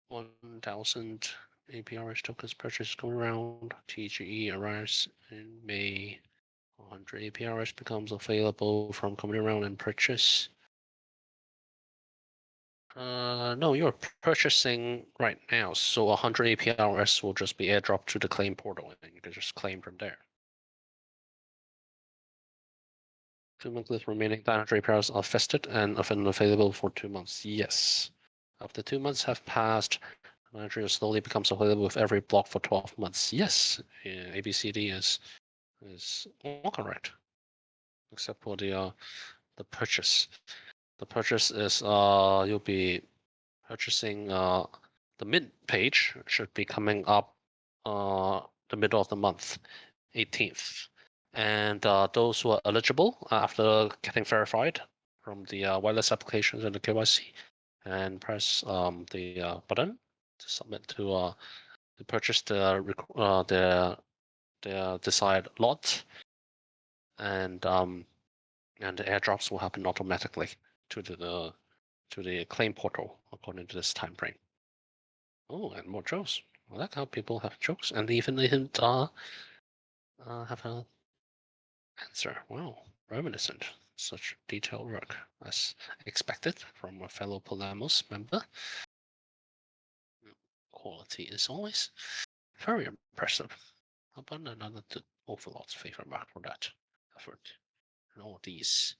1,000 APRS tokens purchased going around. TGE arrives in May. 100 APRS becomes available from coming around and purchase. No, you're purchasing right now, so 100 APRS will just be airdropped to the claim portal, and you can just claim from there. 2 months with remaining 900 APRS are vested and often available for 2 months. Yes. After 2 months have passed, Nigeria slowly becomes available with every block for 12 months. Yes, yeah, ABCD is all correct, except for the purchase. The purchase is you'll be purchasing the mint page should be coming up the middle of the month, 18th, and those who are eligible after getting verified from the wireless applications and the KYC, and press the button to submit to purchase the desired lot, and the airdrops will happen automatically to the claim portal according to this time frame. Oh, and more jokes. I like how people have jokes and even they didn't have an answer. Wow, reminiscent. Such detailed work as expected from a fellow Polemos member. Quality is always very impressive. How about another Overlord's favor mark for that? effort, and all these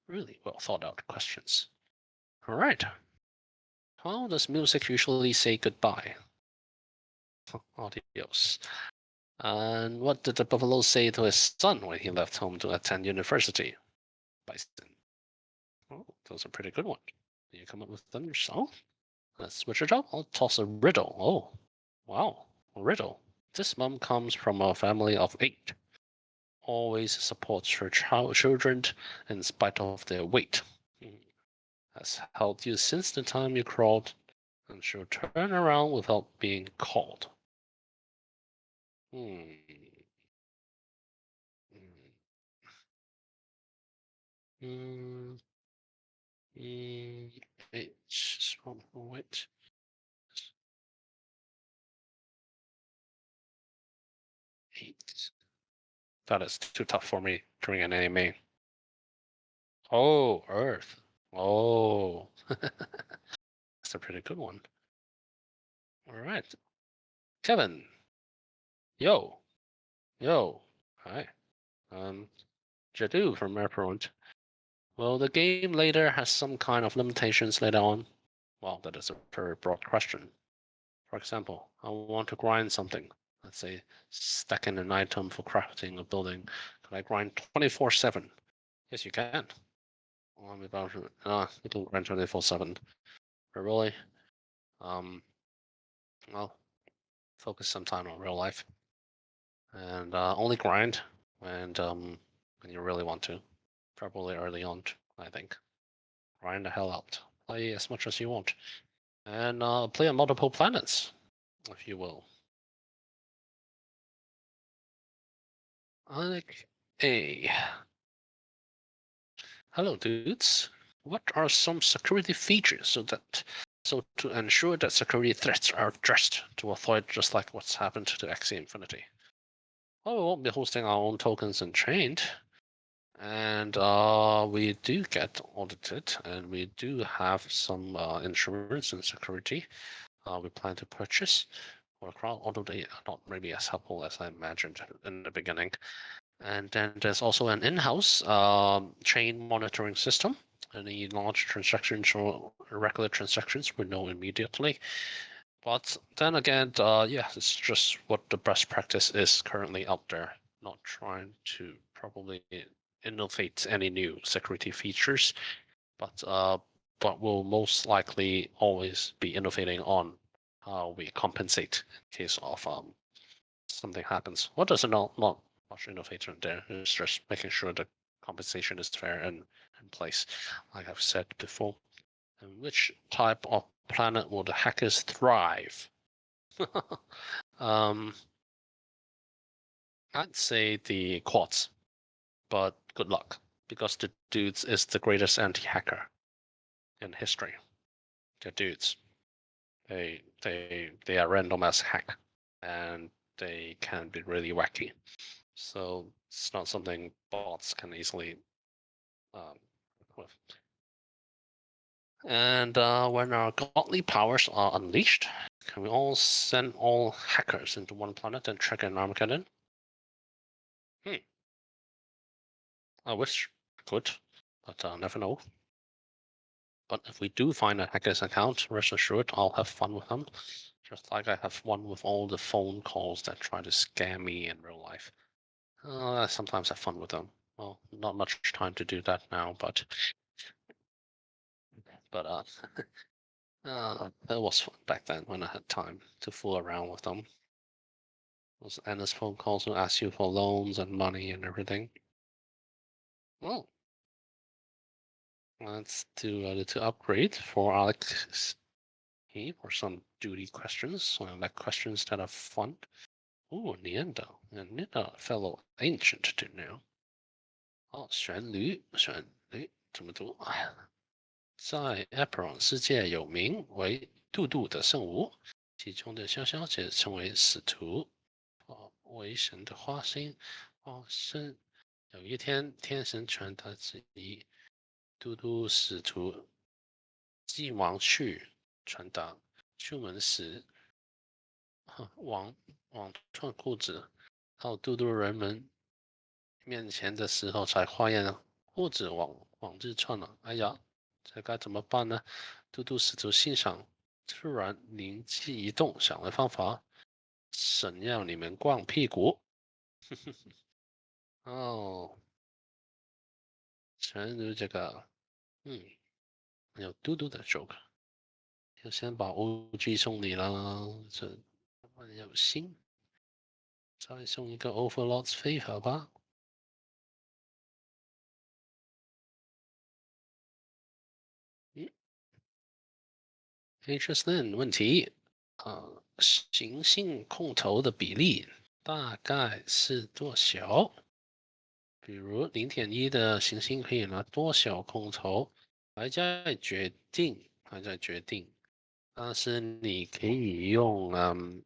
really well thought out questions. All right. How does music usually say goodbye? Adios. And what did the buffalo say to his son when he left home to attend university? Bison. Oh, those are pretty good ones. Do you come up with them yourself? Let's switch it up. I'll toss a riddle. Oh, wow, a riddle. This mom comes from a family of 8. Always supports her children in spite of their weight. Has held you since the time you crawled, and she'll turn around without being called. Hmm. Hmm. Hmm. H. Wait. Eight. That is too tough for me during an anime. Oh, Earth. Oh, that's a pretty good one. All right, Kevin. Yo, yo. Hi. Jadu from Apeiron. Well, the game later has some kind of limitations later on. Well, that is a very broad question. For example, I want to grind something. Let's say stacking an item for crafting a building. Can I grind 24/7? Yes, you can. I'm about to, you can grind 24/7. But really, um, well, focus some time on real life and only grind when you really want to. Probably early on, I think. Grind the hell out. Play as much as you want. And play on multiple planets, if you will. Like a hello, dudes. What are some security features so to ensure that security threats are addressed to avoid just like what's happened to Axie Infinity? Well, we won't be hosting our own tokens and chained, and we do get audited, and we do have some insurance and security we plan to purchase for the crowd, although they are not maybe as helpful as I imagined in the beginning. And then there's also an in-house chain monitoring system. Any large transactions or irregular transactions we know immediately. But then again, yeah, it's just what the best practice is currently out there. Not trying to probably innovate any new security features, but will most likely always be innovating on how we compensate in case of something happens. What does it not much innovation there? It's just making sure the compensation is fair and in place, like I've said before. And which type of planet will the hackers thrive? um, I'd say the quartz, but good luck because the dudes is the greatest anti-hacker in history. They're dudes. They are random as heck, and they can be really wacky. So it's not something bots can easily um, with. And when our godly powers are unleashed, can we all send all hackers into one planet and trigger an Armageddon? Hmm. I wish I could, but never know. But if we do find a hacker's account, rest assured I'll have fun with them. Just like I have fun with all the phone calls that try to scam me in real life. I sometimes have fun with them. Well, not much time to do that now, but it was fun back then when I had time to fool around with them. Those endless phone calls will ask you for loans and money and everything. Well, let's do to upgrade for Alex for some duty questions. So I like questions that are fun. Ooh, Neander, and a fellow ancient to know. 哦，旋驴怎么读？在 Apeiron 世界有名为杜杜的圣物，其中的潇潇姐称为使徒，为神的化身。生有一天，天神传达旨意，嘟嘟使徒继王去传达，出门时，王穿裤子，到嘟嘟人们面前的时候才发现或者往日串了。哎呀，这该怎么办呢？嘟嘟使出欣赏，突然灵机一动，想了方法，想让你们光屁股。哦，诚如这个，嗯，有嘟嘟的 joke，就先把 OG 送你了，这很有心，再送一个 Overlord's Favor 吧。嗯，Interesting 问题，行星空投的比例大概是多少？比如0.1的行星可以拿多少空投，还在决定。但是你可以用，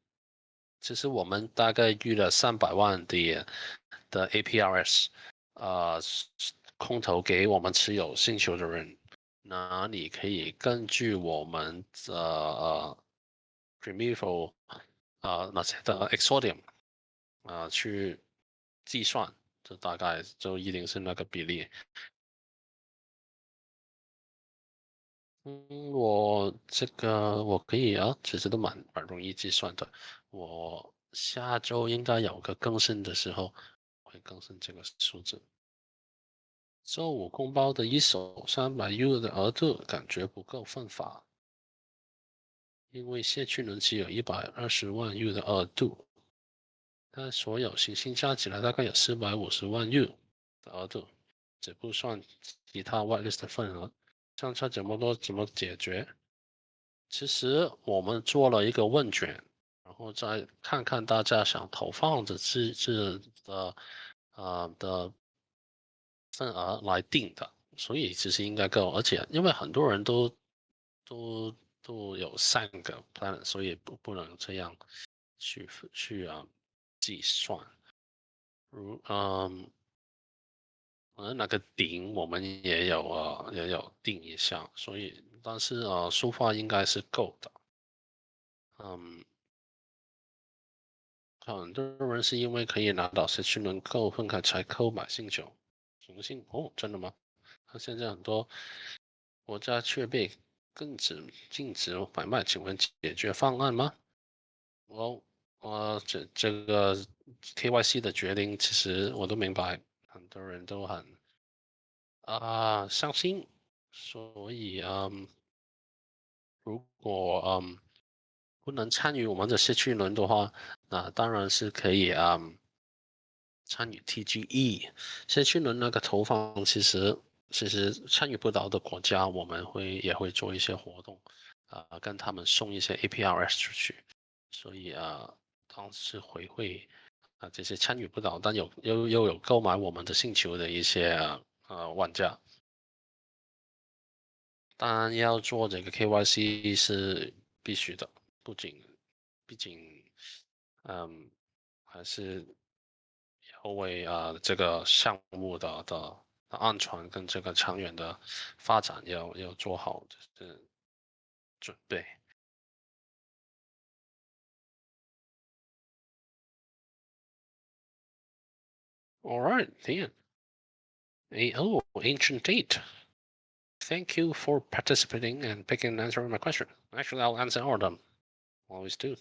其实我们大概预了300万的 APRS，呃，空投给我们持有星球的人。那你可以根据我们的Primeval 那些的 Exodium 去计算，这大概就一定是那个比例。我这个我可以啊，其实都蛮容易计算的。我下周应该有个更新的时候，会更新这个数字。周五公包的一手300U 的额度感觉不够分发，因为谢去伦只有120万 U 的额度，但所有行星加起来大概有450万 U 的额度，这不算其他 whitelist 的份额。相差这么多，怎么解决？其实我们做了一个问卷，然后再看看大家想投放的的的份额来定的，所以其实应该够。而且因为很多人都都有3个 planet，所以不能这样去计算。可能那个顶我们也有定一下，所以但是出发应该是够的。嗯，很多人是因为可以拿到社区能够分开才购买星球。雄性哦，真的吗？那现在很多国家却被禁止买卖，请问解决方案吗？我这个 KYC 的决定，其实我都明白，很多人都很伤心，所以如果不能参与我们的社区轮的话，那当然是可以参与 TGE 社区轮那个投放，其实参与不到的国家，我们也会做一些活动，跟他们送一些 APRS 出去，所以当时回馈这些参与不到但又有购买我们的星球的一些玩家，当然要做这个 KYC 是必须的，不仅毕竟嗯还是要为这个项目的安全跟这个长远的发展要做好的准备。All right, then. Ancient date. Thank you for participating and picking and answering my question. Actually, I'll answer all of them. Always do.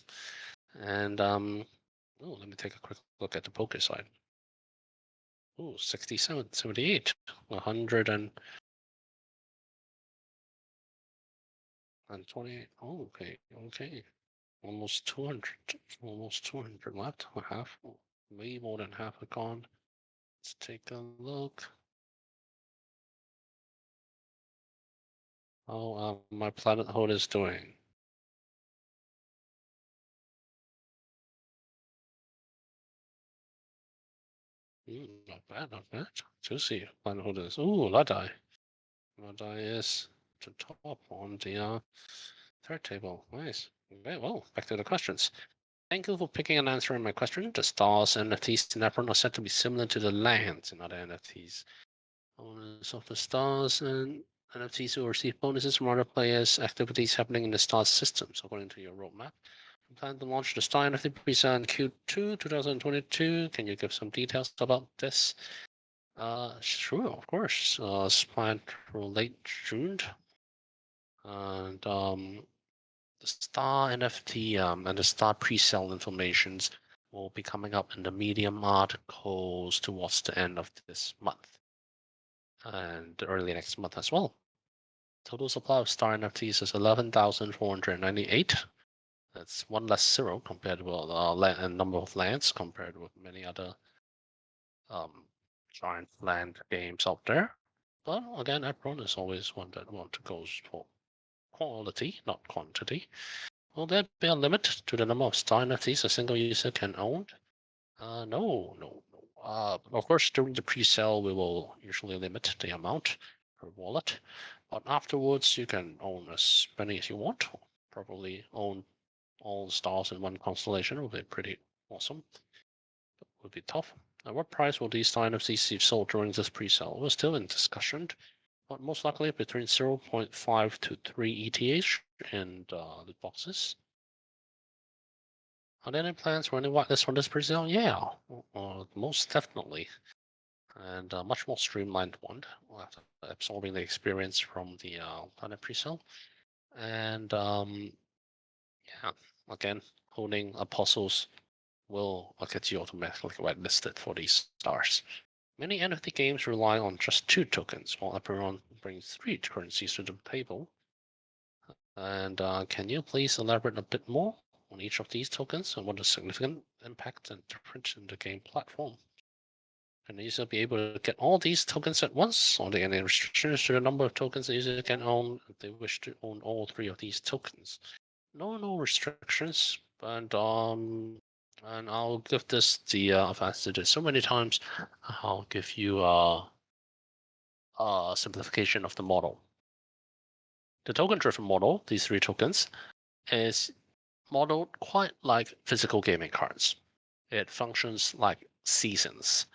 And let me take a quick look at the poker side. 67, 78, 100 and 28. Oh, okay, okay. Almost 200. Almost 200 left. Half, way more than half are gone. Let's take a look. How my planet hold is doing. Not bad, not bad. Juicy. Planet hold is. Ooh, Ladai. Ladai is the top on the third table. Nice. Okay, well, back to the questions. Thank you for picking and answering my question. The stars NFTs in Apeiron are said to be similar to the lands in other NFTs. Owners of the stars and NFTs will receive bonuses from other players' activities happening in the stars systems, according to your roadmap. You plan to launch the Star NFT pre-sale in Q2 2022. Can you give some details about this? Sure, of course. It's planned for late June, and the Star NFT and the Star pre-sale informations will be coming up in the Medium articles towards the end of this month and early next month as well. Total supply of Star NFTs is 11,498. That's one less zero compared with number of lands compared with many other um, giant land games out there. But again, Apron is always one that want to go for quality, not quantity. Will there be a limit to the number of Star NFTs a single user can own? No. Of course, during the pre-sale, we will usually limit the amount per wallet, but afterwards, you can own as many as you want. Probably own all stars in one constellation would be pretty awesome. Would be tough. At what price will these Star NFTs be sold during this pre-sale? We're still in discussion, but most likely between 0.5 to 3 ETH in the boxes. Are there any plans for any whitelist for this pre-sale? Yeah, most definitely. And a much more streamlined one, after absorbing the experience from the Planet pre-sale. And yeah, again, holding apostles will get you automatically whitelisted for these stars. Many NFT games rely on just 2 tokens, while Apeiron brings 3 currencies to the table. And can you please elaborate a bit more on each of these tokens and what the significant impact and difference in the game platform? Can the user be able to get all these tokens at once? Or are there any restrictions to the number of tokens the user can own if they wish to own all 3 of these tokens? No restrictions. And I'll give this the I've answered it so many times. I'll give you a simplification of the model. The token-driven model, these 3 tokens, is modeled quite like physical gaming cards. It functions like seasons.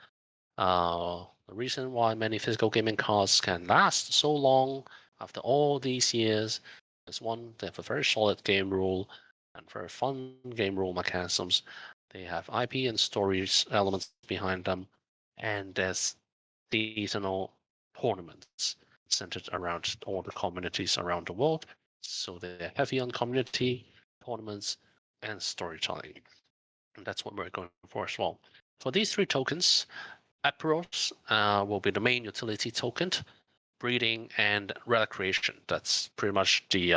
The reason why many physical gaming cards can last so long after all these years is one, they have a very solid game rule and very fun game rule mechanisms. They have IP and stories elements behind them, and there's seasonal tournaments centered around all the communities around the world. So they're heavy on community tournaments and storytelling. And that's what we're going for as well. For these 3 tokens, Apeiros will be the main utility token, breeding and relic creation. That's pretty much the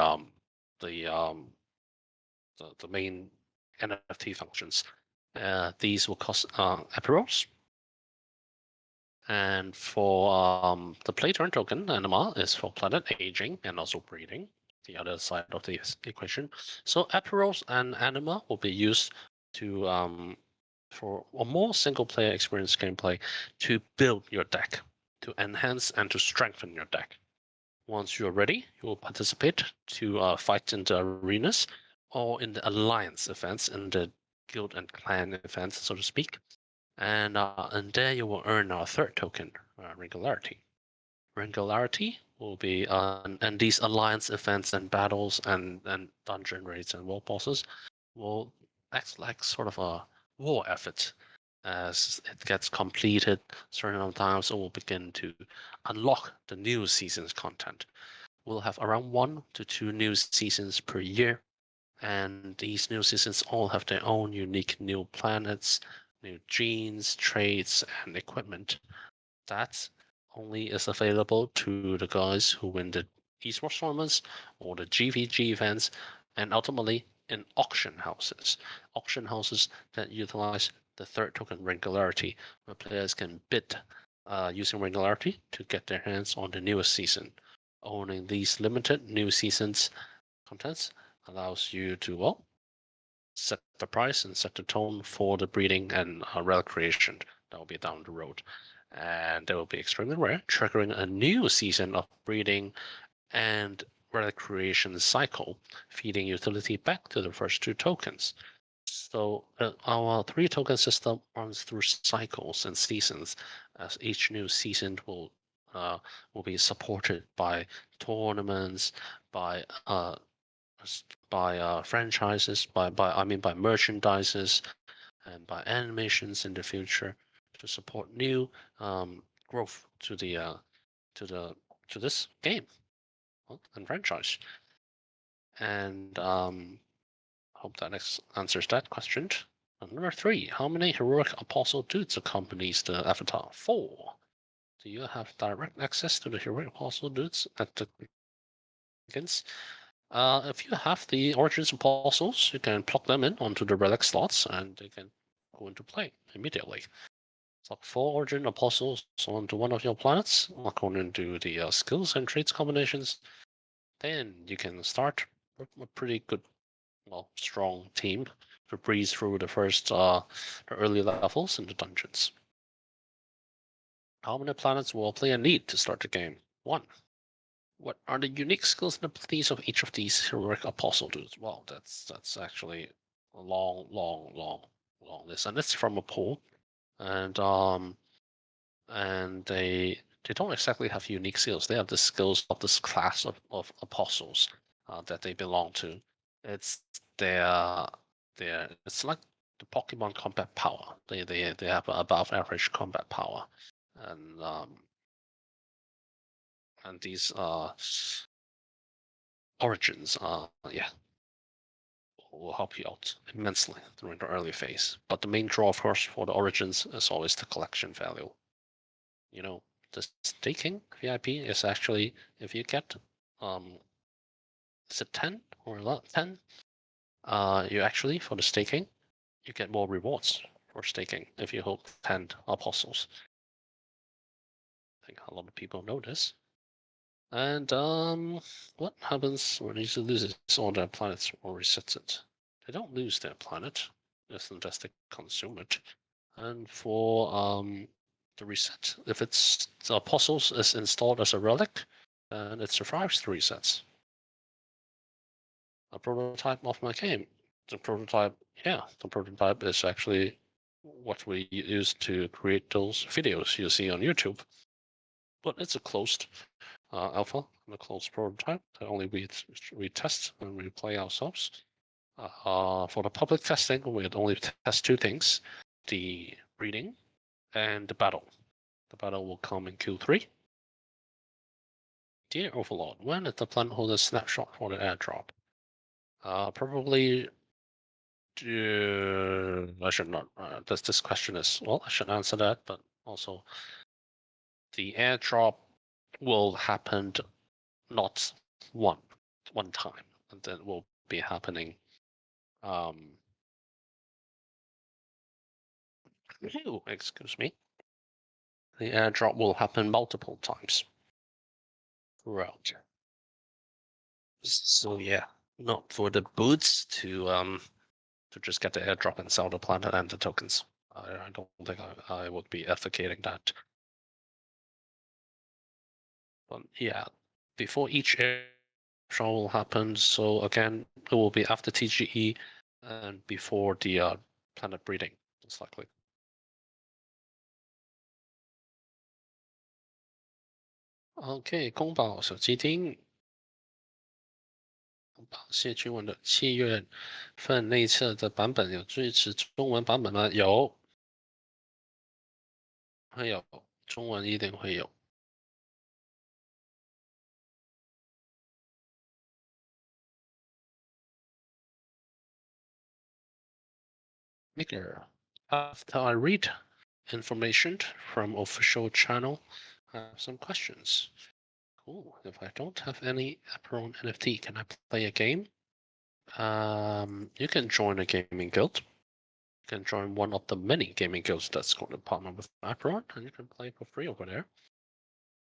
the main NFT functions. These will cost Apeiros. And for the play turn token, Anima is for planet aging and also breeding, the other side of the equation. So Apeiros and Anima will be used to for a more single player experience gameplay to build your deck, to enhance and to strengthen your deck. Once you're ready, you will participate to fight in the arenas or in the alliance events, in the guild and clan events, so to speak. And there you will earn our 3rd token, Regularity. Regularity will be and these alliance events and battles and dungeon raids and world bosses will act like sort of a war effort. As it gets completed, certain amount of times it will begin to unlock the new season's content. We'll have around 1 to 2 new seasons per year, and these new seasons all have their own unique new planets, new genes, traits, and equipment. That only is available to the guys who win the esports tournaments or the GVG events, and ultimately in auction houses. Auction houses that utilize the 3rd token Regularity, where players can bid using Regularity to get their hands on the newest season. Owning these limited new seasons contents allows you to, well, set the price and set the tone for the breeding and relic creation that will be down the road. And they will be extremely rare, triggering a new season of breeding and relic creation cycle, feeding utility back to the first 2 tokens. So our 3 token system runs through cycles and seasons, as each new season will be supported by tournaments, by franchises, by merchandises, and by animations in the future to support new growth to the to the to this game and franchise. And hope that answers that question. And number 3, how many heroic apostle dudes accompanies the avatar? 4. Do you have direct access to the heroic apostle dudes at the begins? If you have the Origins apostles, you can plug them in onto the relic slots and they can go into play immediately. So 4 Origin apostles onto one of your planets, according to the skills and traits combinations. Then you can start a pretty good, well, strong team to breeze through the first the early levels in the dungeons. How many planets will a player need to start the game? 1. What are the unique skills and abilities of each of these heroic apostle dudes? Well, that's actually a long list, and it's from a pool, and they don't exactly have unique skills. They have the skills of this class of apostles that they belong to. It's their it's like the Pokemon combat power. They have above average combat power, and um, and these origins yeah will help you out immensely during the early phase. But the main draw, of course, for the origins is always the collection value. You know, the staking VIP is actually if you get is it 10 or 10? You actually for the staking you get more rewards for staking if you hold 10 apostles. I think a lot of people know this. And what happens when user loses all their planets or resets it? They don't lose their planet, unless they consume it. And for the reset, if it's the apostles is installed as a relic, then it survives the resets. A prototype of my game. The prototype, yeah, the prototype is actually what we use to create those videos you see on YouTube. But it's a closed alpha and a closed prototype that only we test and we play ourselves. For the public testing, we'd only test 2 things: the breeding and the battle. The battle will come in Q3. Dear Overlord, when is the planet holder snapshot for the airdrop? Probably. I should not. This question is well. I should answer that, but also the airdrop will happen not one time, and then will be happening. Excuse me. The airdrop will happen multiple times throughout. So yeah, not for the boots to just get the airdrop and sell the planet and the tokens. I don't think I would be advocating that. But yeah, before each airdrop will happen, so again, it will be after TGE and before the planet breeding, most likely. OK，公保手机听。谢君文的7月份内测的版本有支持中文版本吗？有，会有，中文一定会有。Nigger, after I read information from official channel, I have some questions. Cool. If I don't have any Apeiron NFT, can I play a game? You can join a gaming guild. You can join one of the many gaming guilds that's going to partner with Apeiron, and you can play for free over there.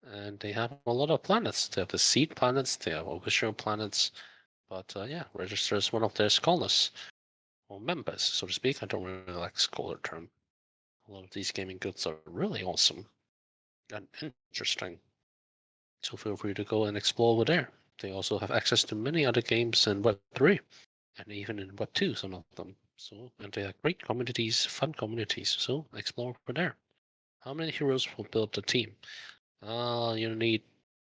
And they have a lot of planets. They have the seed planets, they have official planets, but yeah, register as one of their scholars or members, so to speak. I don't really like scholar term. A lot of these gaming guilds are really awesome and interesting. So feel free to go and explore over there. They also have access to many other games in Web3 and even in Web2, some of them. So, and they are great communities, fun communities. So explore over there. How many heroes will build the team? You need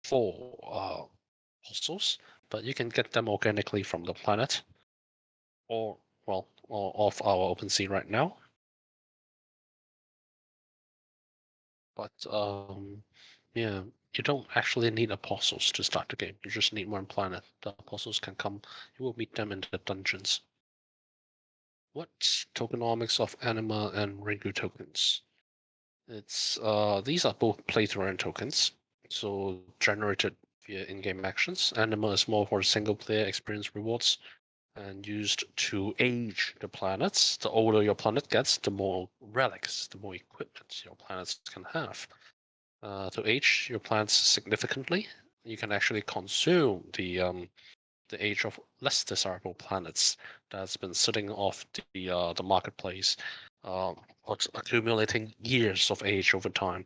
4 apostles, but you can get them organically from the planet, or well, or off our OpenSea right now. But yeah, you don't actually need apostles to start the game. You just need one planet. The apostles can come. You will meet them in the dungeons. What tokenomics of anima and Ringu tokens? It's these are both play to earn tokens, so generated via in-game actions. Anima is more for single player experience rewards and used to age the planets. The older your planet gets, the more relics, the more equipment your planets can have. To age your planets significantly, you can actually consume the age of less desirable planets that's been sitting off the marketplace, accumulating years of age over time.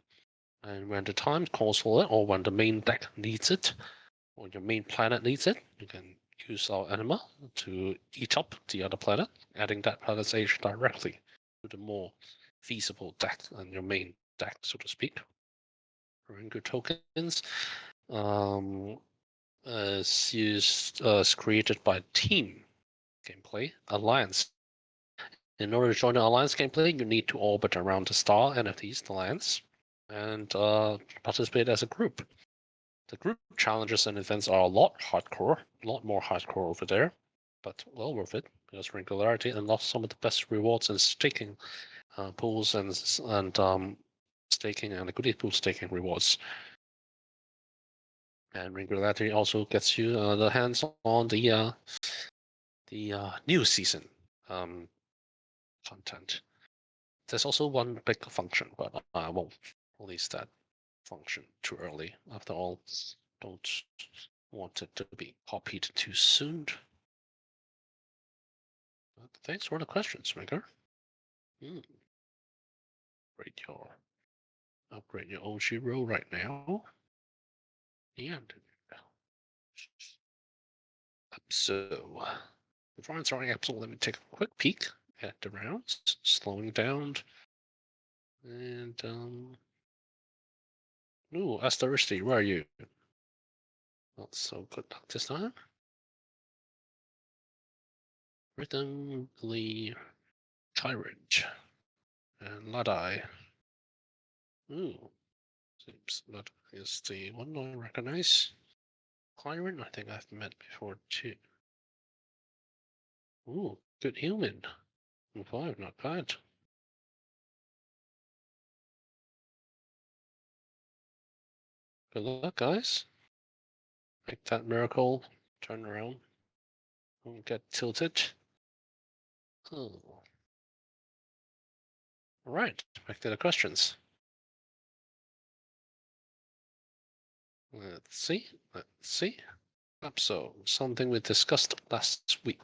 And when the time calls for it, or when the main deck needs it, or your main planet needs it, you can use our anima to eat up the other planet, adding that planet's age directly to the more feasible deck and your main deck, so to speak. Ringu tokens is used is created by team gameplay alliance. In order to join the alliance gameplay, you need to orbit around the star NFTs, the lands, and participate as a group. The group challenges and events are a lot hardcore, a lot more hardcore over there, but well worth it because regularity unlocks some of the best rewards in staking pools and staking and liquidity pool staking rewards. And regularity also gets you the hands on the new season content. There's also one big function, but I won't release that function too early. After all, don't want it to be copied too soon. But thanks for the questions, Maker. Hmm. Upgrade upgrade your Oshiro right now. And so before I'm starting episode, let me take a quick peek at the rounds, slowing down. And ooh, Asteristy, where are you? Not so good luck this time. Rhythm, Lee, Tyrant, and Ladai. Ooh, seems that is the one I recognize. Tyrant, I think I've met before too. Ooh, good human. 5, not bad. Good luck, guys. Make that miracle turn around. Don't get tilted. Oh. All right, back to the questions. Let's see. Let's see. So, something we discussed last week.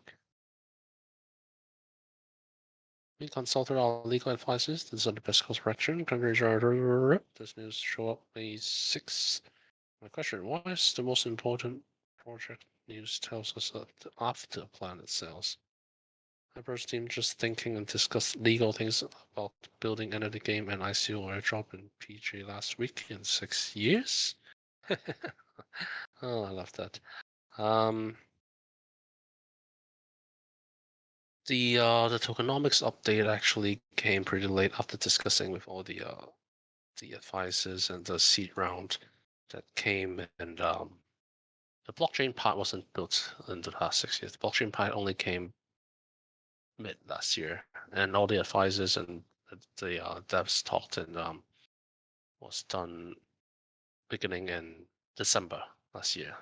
We consulted our legal advisors. This is the best course correction. Congratulations. This news show up May 6th. My question: what is the most important project news tells us that after Planet Sales? Hyper's team just thinking and discussed legal things about building another game and ICO airdrop in PG last week in 6 years. Oh, I love that. The tokenomics update actually came pretty late after discussing with all the advisors and the seed round that came, and the blockchain part wasn't built in the past 6 years. The blockchain part only came mid last year, and all the advisors and the devs talked and was done beginning in December last year.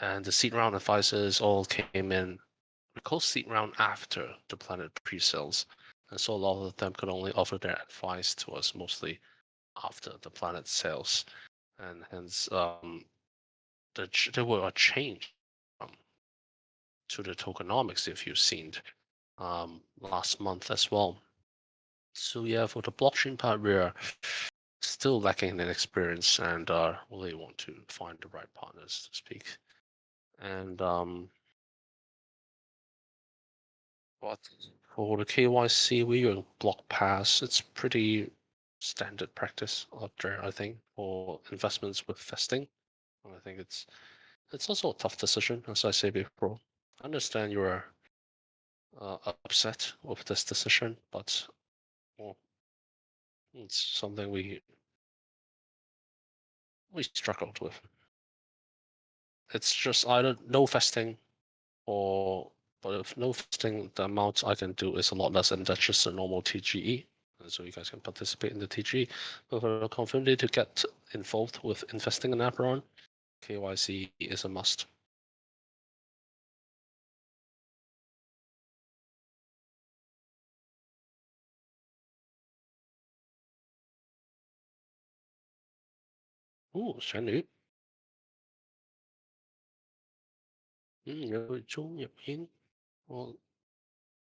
And the seed round advisors all came in. We call seed round after the Planet pre-sales, and so a lot of them could only offer their advice to us mostly after the Planet sales, and hence there were a change to the tokenomics if you've seen last month as well. So yeah, for the blockchain part, we're still lacking in experience and really want to find the right partners to speak. And but for the KYC, we use block pass. It's pretty standard practice out there, I think, for investments with vesting. And I think it's also a tough decision, as I say before. I understand you're upset with this decision, but well, it's something we we struggled with. It's just either no fasting or, but if no fasting, the amount I can do is a lot less, and that's just a normal TGE. And so you guys can participate in the TGE. But for a community to get involved with investing in Apeiron, KYC is a must.玄女，有中有英，我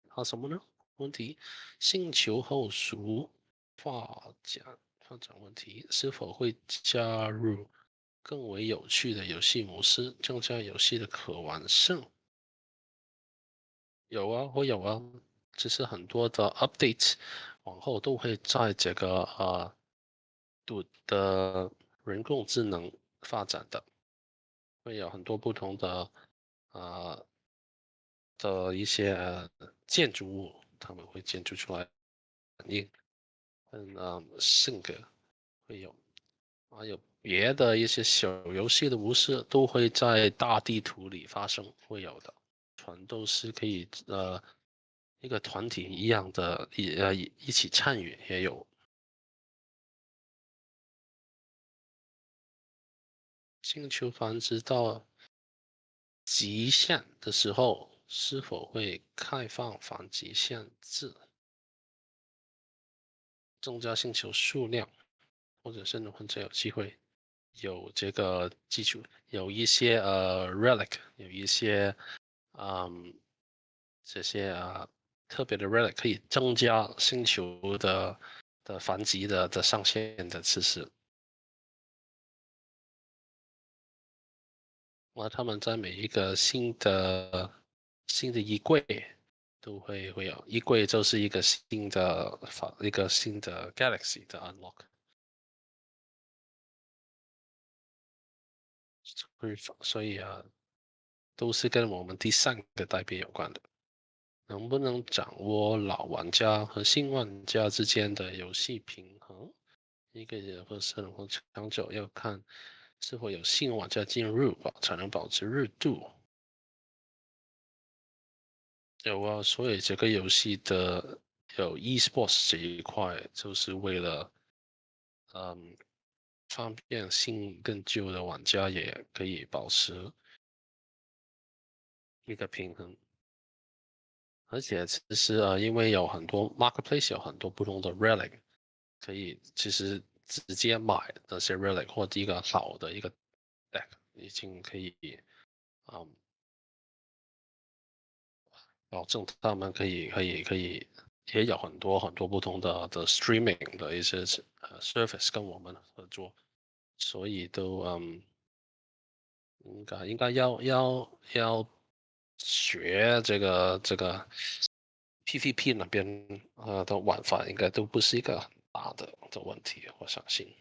还有什么呢？问题，星球后熟发展问题，是否会加入更为有趣的游戏模式，增加游戏的可玩性？有啊，会有啊。其实很多的 update 往后都会在这个的人工智能发展的，会有很多不同的呃一些建筑物，他们会建筑出来性格会有，还有别的一些小游戏的模式都会在大地图里发生，会有的，全都是可以一个团体一样的一起参与，也有星球繁殖到极限的时候，是否会开放反极限制，增加星球数量，或者是或者有机会有这个基础，有一些relic，有一些嗯这些特别的 relic 可以增加星球的繁殖的上限的知识。那他们在每一个新的衣柜会有衣柜，就是一个新的 galaxy 的 unlock，所以都是跟我们第三个代币有关的。能不能掌握老玩家和新玩家之间的游戏平衡？一个人或是能否长久，要看是否有新玩家进入吧，才能保持热度。有啊，所以这个游戏的有 esports 这一块，就是为了嗯方便新更旧的玩家也可以保持一个平衡。而且其实因为有很多 marketplace 有很多不同的 relic，可以其实直接买那些 relic 或者一个好的一个 deck，已经可以嗯保证他们可以也有很多很多不同的 streaming 的一些service 跟我们合作，所以都应该要学这个 PVP 那边的玩法，应该都不是一个很大的问题，我相信。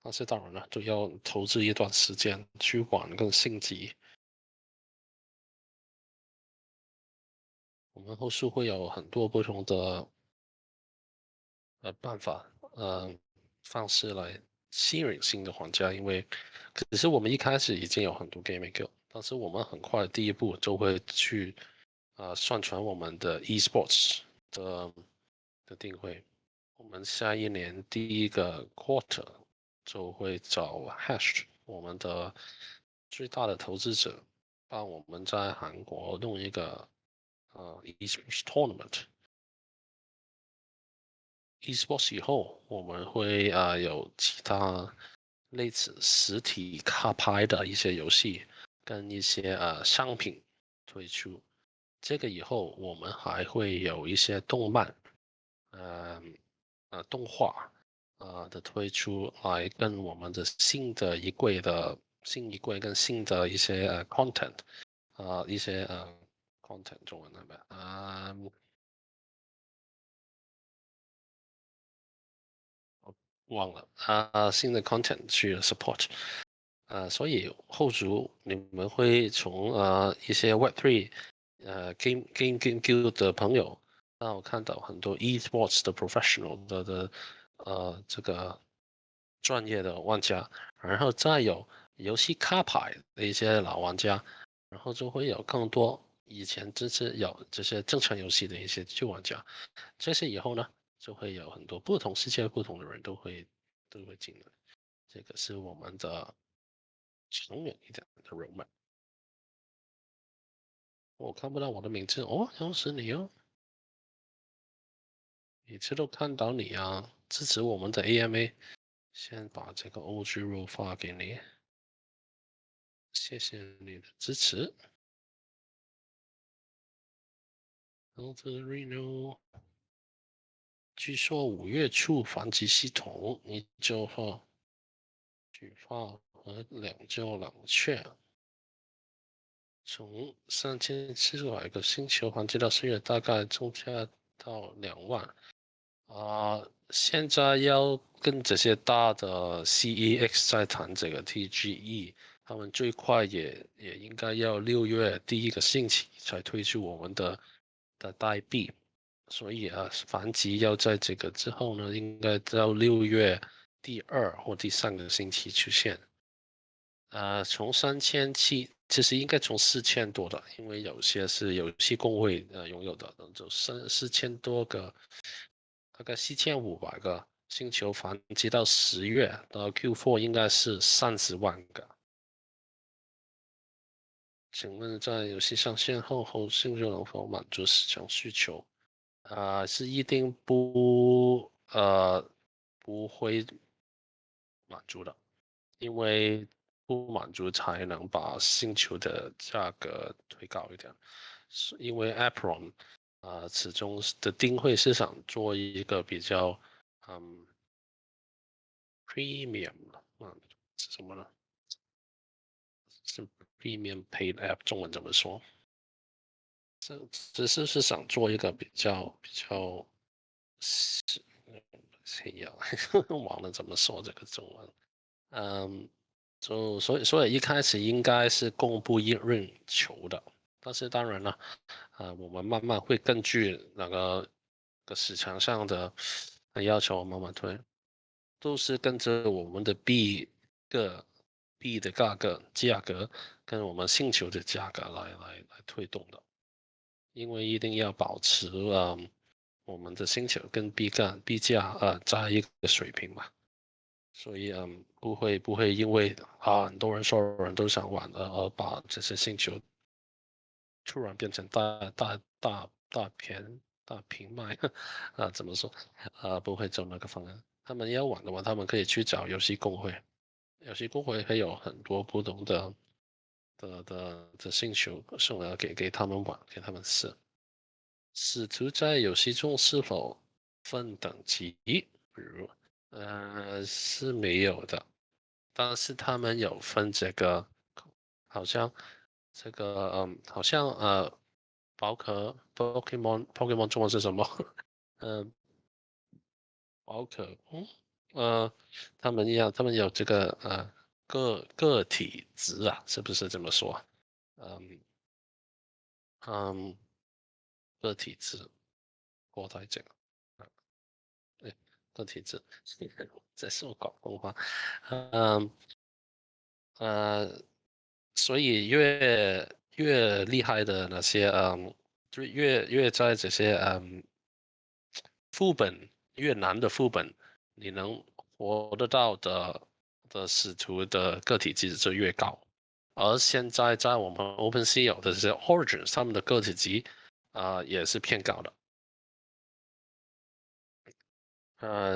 但是当然了，都要投资一段时间去玩跟升级。我们后续会有很多不同的办法方式来吸引新的玩家，因为可是我们一开始已经有很多 game maker，但是我们很快第一步就会去上传我们的 esports 的定位。我们下一年第一个 quarter 就会找 Hash 我们的最大的投资者，帮我们在韩国弄一个esports tournament。esports 以后，我们会有其他类似实体卡牌的一些游戏跟一些商品推出。这个以后我们还会有一些动漫，呃动画的推出来跟我们的新一柜跟新的一些content 一些content 中文那边忘了新的 content 去 support 所以后续你们会从一些 Web3 Game Guild 的朋友，让我看到很多 esports 的 professional 这个专业的玩家，然后再有游戏卡牌的一些老玩家，然后就会有更多以前就是有这些正常游戏的一些旧玩家。这些以后呢，就会有很多不同世界、不同的人都会进来。这个是我们的长远一点的 roadmap。我看不到我的名字哦，又是你哦，每次都看到你啊，支持我们的 AMA。先把这个 OG roll 发给你，谢谢你的支持。Reno，据说5月初反击系统，你就和举报和两就冷却，从3700个星球反击到4月，大概增加到2万。现在要跟这些大的 CEX 在谈这个 TGE，他们最快也应该要6月第一个星期才推出我们的代币，所以反击要在这个之后呢，应该到6月第2或第3个星期出现。从3700，其实应该从4000多的，因为有些是游戏公会拥有的，就4000多个，大概4500个星球繁殖到10月，到 Q4 应该是30万个。请问在游戏上线后星球能否满足市场需求？是一定不会满足的。因为不满足才能把星球的价格推高一点。是因为 Apeiron 始终的定位是想做一个比较嗯 premium 是什么呢？是 premium paid app，中文怎么说？只是想做一个比较谁呀？忘了怎么说这个中文。嗯，所以一开始应该是供不应求的，但是当然了，我们慢慢会根据那个市场上的要求慢慢推，都是跟着我们的个币的价格跟我们星球的价格来推动的，因为一定要保持我们的星球跟币价在一个水平嘛。所以不会因为很多人所有人都想玩而把这些星球突然变成大平卖怎么说不会走那个方案。他们要玩的话，他们可以去找游戏公会，游戏公会会有很多不同的星球送来给他们玩，给他们试。使徒在游戏中是否分等级？比如是没有的。但是他们有分这个，好像好像宝可 Pokemon 中文是什么？嗯，宝可呃，他们一样，他们有这个个体值啊，是不是这么说？嗯嗯，个体值，我在讲，对，个体值，这是我广东话，嗯呃，所以越厉害的那些，就越在这些副本越难的副本，你能活得到的使徒的个体值就越高。而现在在我们 OpenSea 有的这些 Origins，他们的个体值也是偏高的。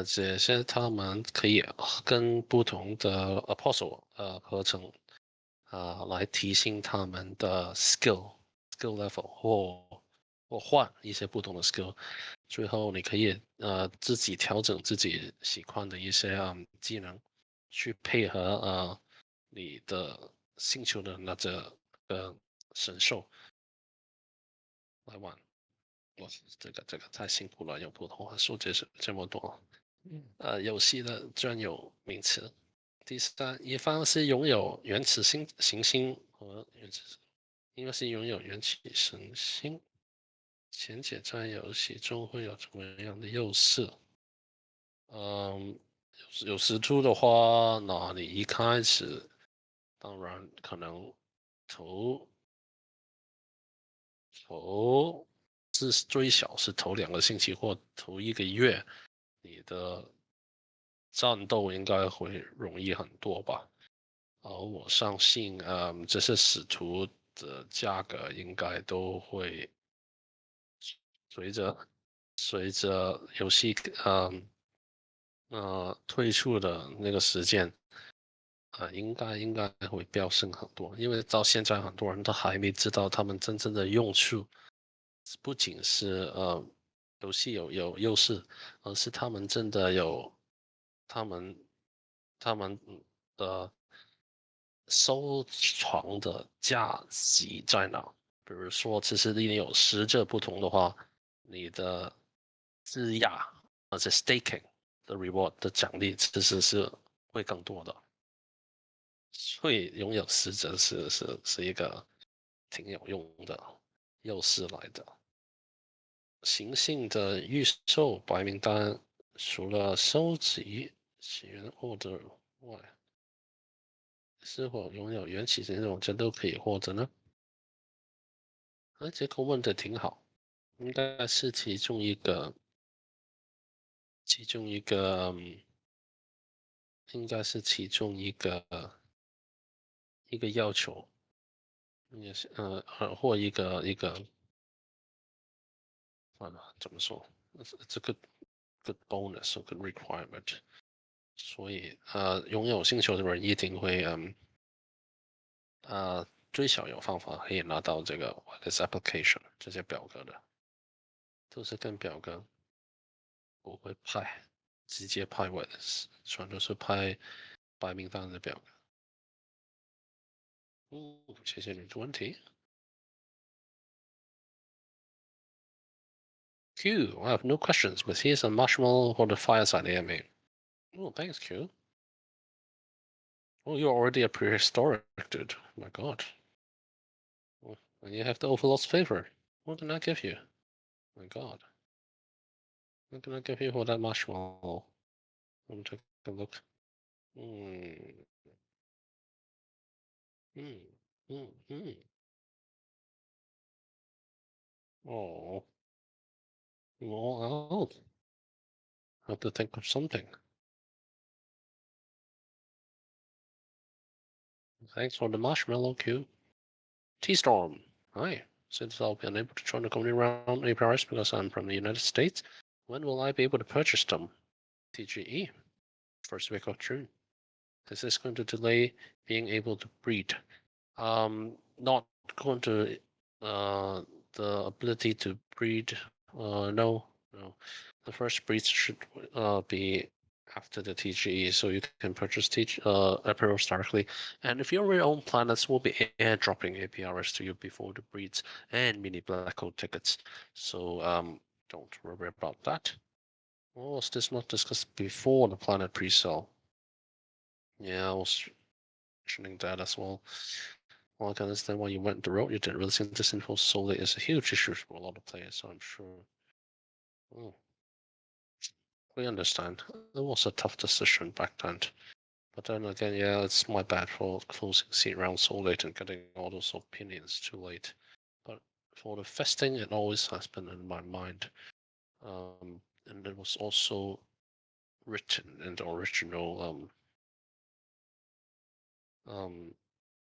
这些他们可以跟不同的 Apostle 合成来提升他们的 skill level 或换一些不同的 skill，最后你可以自己调整自己喜欢的一些技能，去配合你的星球的个神兽来玩。哇，这个太辛苦了，用普通话说这么多。游戏的专有名词。第三，一方是拥有原始行星和原始，应该是拥有原始行星。前者在游戏中会有什么样的优势？嗯，有时出的话，那你一开始当然可能头头是最小是头2个星期或头1个月，你的战斗应该会容易很多吧。我相信，这些使徒的价格应该都会随着游戏推出的那个时间，应该会飙升很多，因为到现在很多人都还没知道他们真正的用处，不仅是游戏有优势，而是他们真的有他们他们的收藏的价值在哪？比如说，其实你有10只不同的话，你的质押而且 staking 的 reward 的奖励其实是会更多的。所以拥有10只是一个挺有用的优势来的。行性的预售白名单，除了收集起源获得外，是否拥有缘起这种这都可以获得呢？这个问的挺好，应该是其中一个，应该是其中一个要求，也是或一个怎么说？这个 good bonus or good requirement。所以拥有星球的人一定会最少有方法可以拿到这个 this application 这些表格的，都是跟表格不会派，直接派我的，全都是派白名单的表格。谢谢你的问题。Q, I have no questions, but here's a marshmallow for the fireside AMA. Oh, thanks, Q. Oh, you're already a prehistoric dude. Oh my god. Oh, and you have the Overlord's favor. What can I give you? Oh my god. What can I give you for that marshmallow? Let me take a look. Hmm. Hmm. Hmm. Hmm. Oh. Well, I'll have to think of something. Thanks for the marshmallow, Q. T-Storm. Hi. Since I'll be unable to join the company around APRs because I'm from the United States, when will I be able to purchase them? TGE. First week of June. Is this going to delay being able to breed? Not going to uh the ability to breed. No, no. The first breeds should be after the TGE, so you can purchase Apeiron directly. And if you're your own planets, we'll be airdropping APRs to you before the breeds and mini black hole tickets. So don't worry about that. Or was this not discussed before the planet pre-sale? Yeah, I was mentioning that as well. Well, I can understand why you went the road you did. Releasing this info solely is a huge issue for a lot of players, so I'm sure. Oh, we understand. It was a tough decision back then. But then again, yeah, it's my bad for closing seat round so late and getting all those opinions too late. But for the festing, it always has been in my mind. And it was also written in the original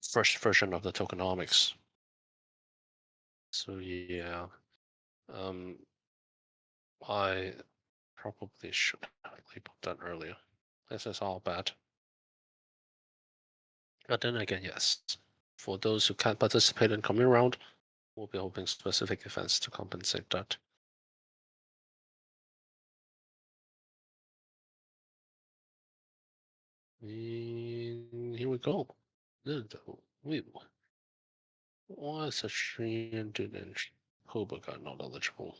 first version of the tokenomics. So yeah, um, I probably should have labeled that earlier. This is all bad. But then again, yes. For those who can't participate in coming round, we'll be hoping specific events to compensate that. And here we go. Why is a Shandon and Hoboken not eligible?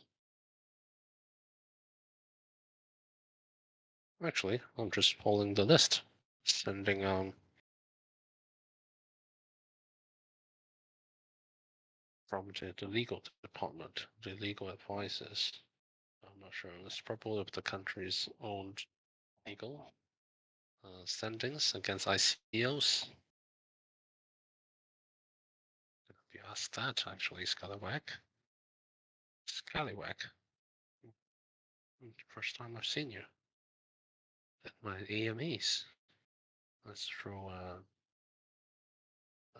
Actually, I'm just pulling the list. Sending from the legal department, the legal advisors. I'm not sure. It's probably of the country's own legal. standings against ICOs. If you ask that, actually, Scallywag. Scallywag. First time I've seen you at my AMEs. Let's throw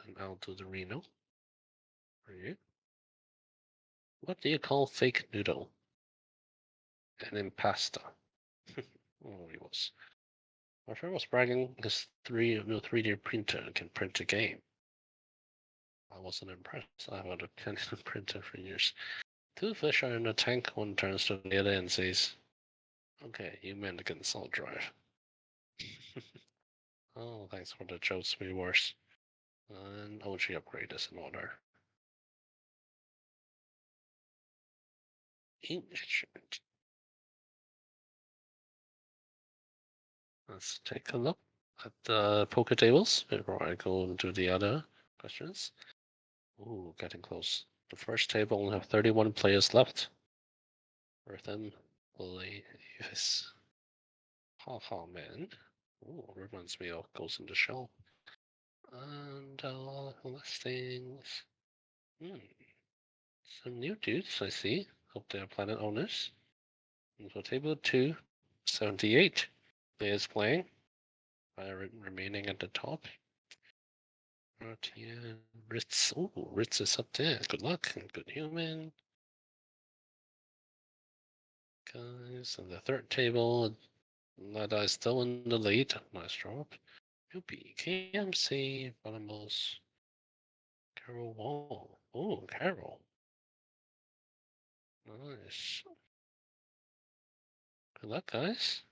an out to the Reno for you. What do you call fake noodle? An impasta. Oh, he was. My friend was bragging his 3D printer can print a game. I wasn't impressed. I've had a Canon printer for years. Two fish are in a tank. One turns to the other and says, "Okay, you meant the console drive." Oh, thanks for the jokes, me worse. And OG upgrade is in order. Ancient. Let's take a look at the poker tables before I go into the other questions. Ooh, getting close. The first table only have 31 players left. Earthen, Lily, Avis. Haha, man. Ooh, reminds me of Ghost in the Shell. And listings. Hmm. Some new dudes, I see. Hope they're planet owners. And for table 2, 78 players playing. Remaining at the top. Artian, Ritz. Ooh, Ritz is up there. Good luck. Good human. Guys, and the third table, Lada is still in the lead. Nice drop. Yuppie, KMC, Bottomless, Carol Wall. Oh, Carol. Nice. Good luck, guys.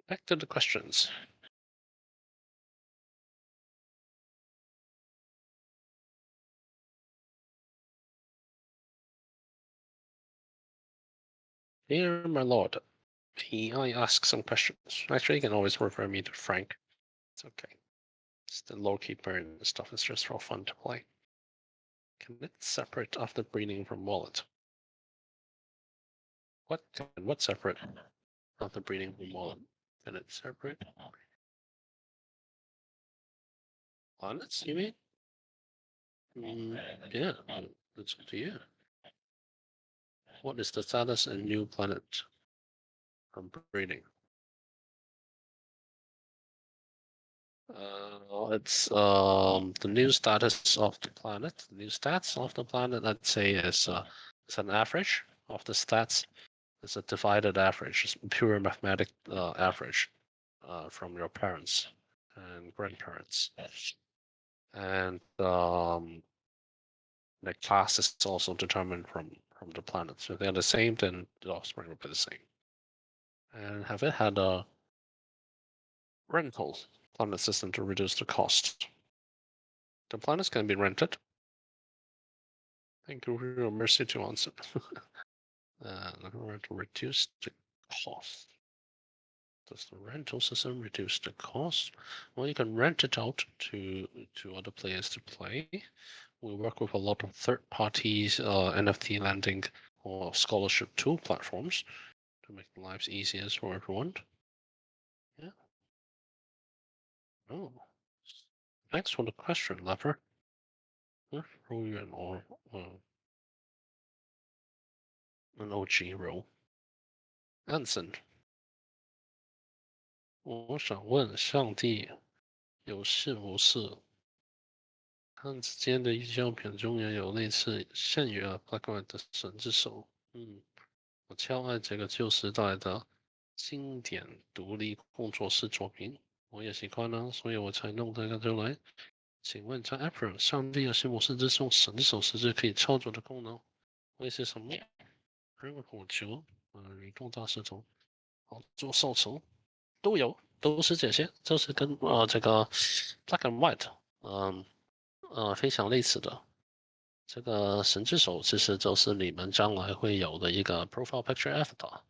Back to the questions. Dear my lord, I ask some questions. Actually, you can always refer me to Frank. It's okay. It's the lore keeper and stuff is just for fun to play. Can it separate after breeding from wallet? What separate after breeding from wallet? Can it separate? Planets, you mean? Yeah, it's up to you. What is the status in new planet from breeding? It's the new status of the planet. The new stats of the planet, let's say, is it's an average of the stats. It's a divided average, it's pure mathematic average from your parents and grandparents. And the class is also determined from the planet. So if they're the same, then the offspring will be the same. And have it had a rental planet system to reduce the cost? The planets can be rented. Thank you for your mercy to answer. In order to reduce the cost. Does the rental system reduce the cost? Well, you can rent it out to other players to play. We work with a lot of third parties, NFT lending or scholarship tool platforms to make lives easier for everyone. Yeah. Oh. Thanks for the question, Leper. Throw you an OG role. Anson，我想问上帝有事无事？看之间的异教片中也有类似圣女儿 Black White 的神之手。我超爱这个旧时代的经典独立工作室作品，我也喜欢呢，所以我才弄这个出来。请问在 Apeiron 上帝的新模式之中，神手实质可以操作的功能会是什么？人火球，移动大师中，好做受筹都有，都是这些，就是跟这个 Black and White，非常类似的。这个神之手其实就是你们将来会有的一个 profile picture avatar。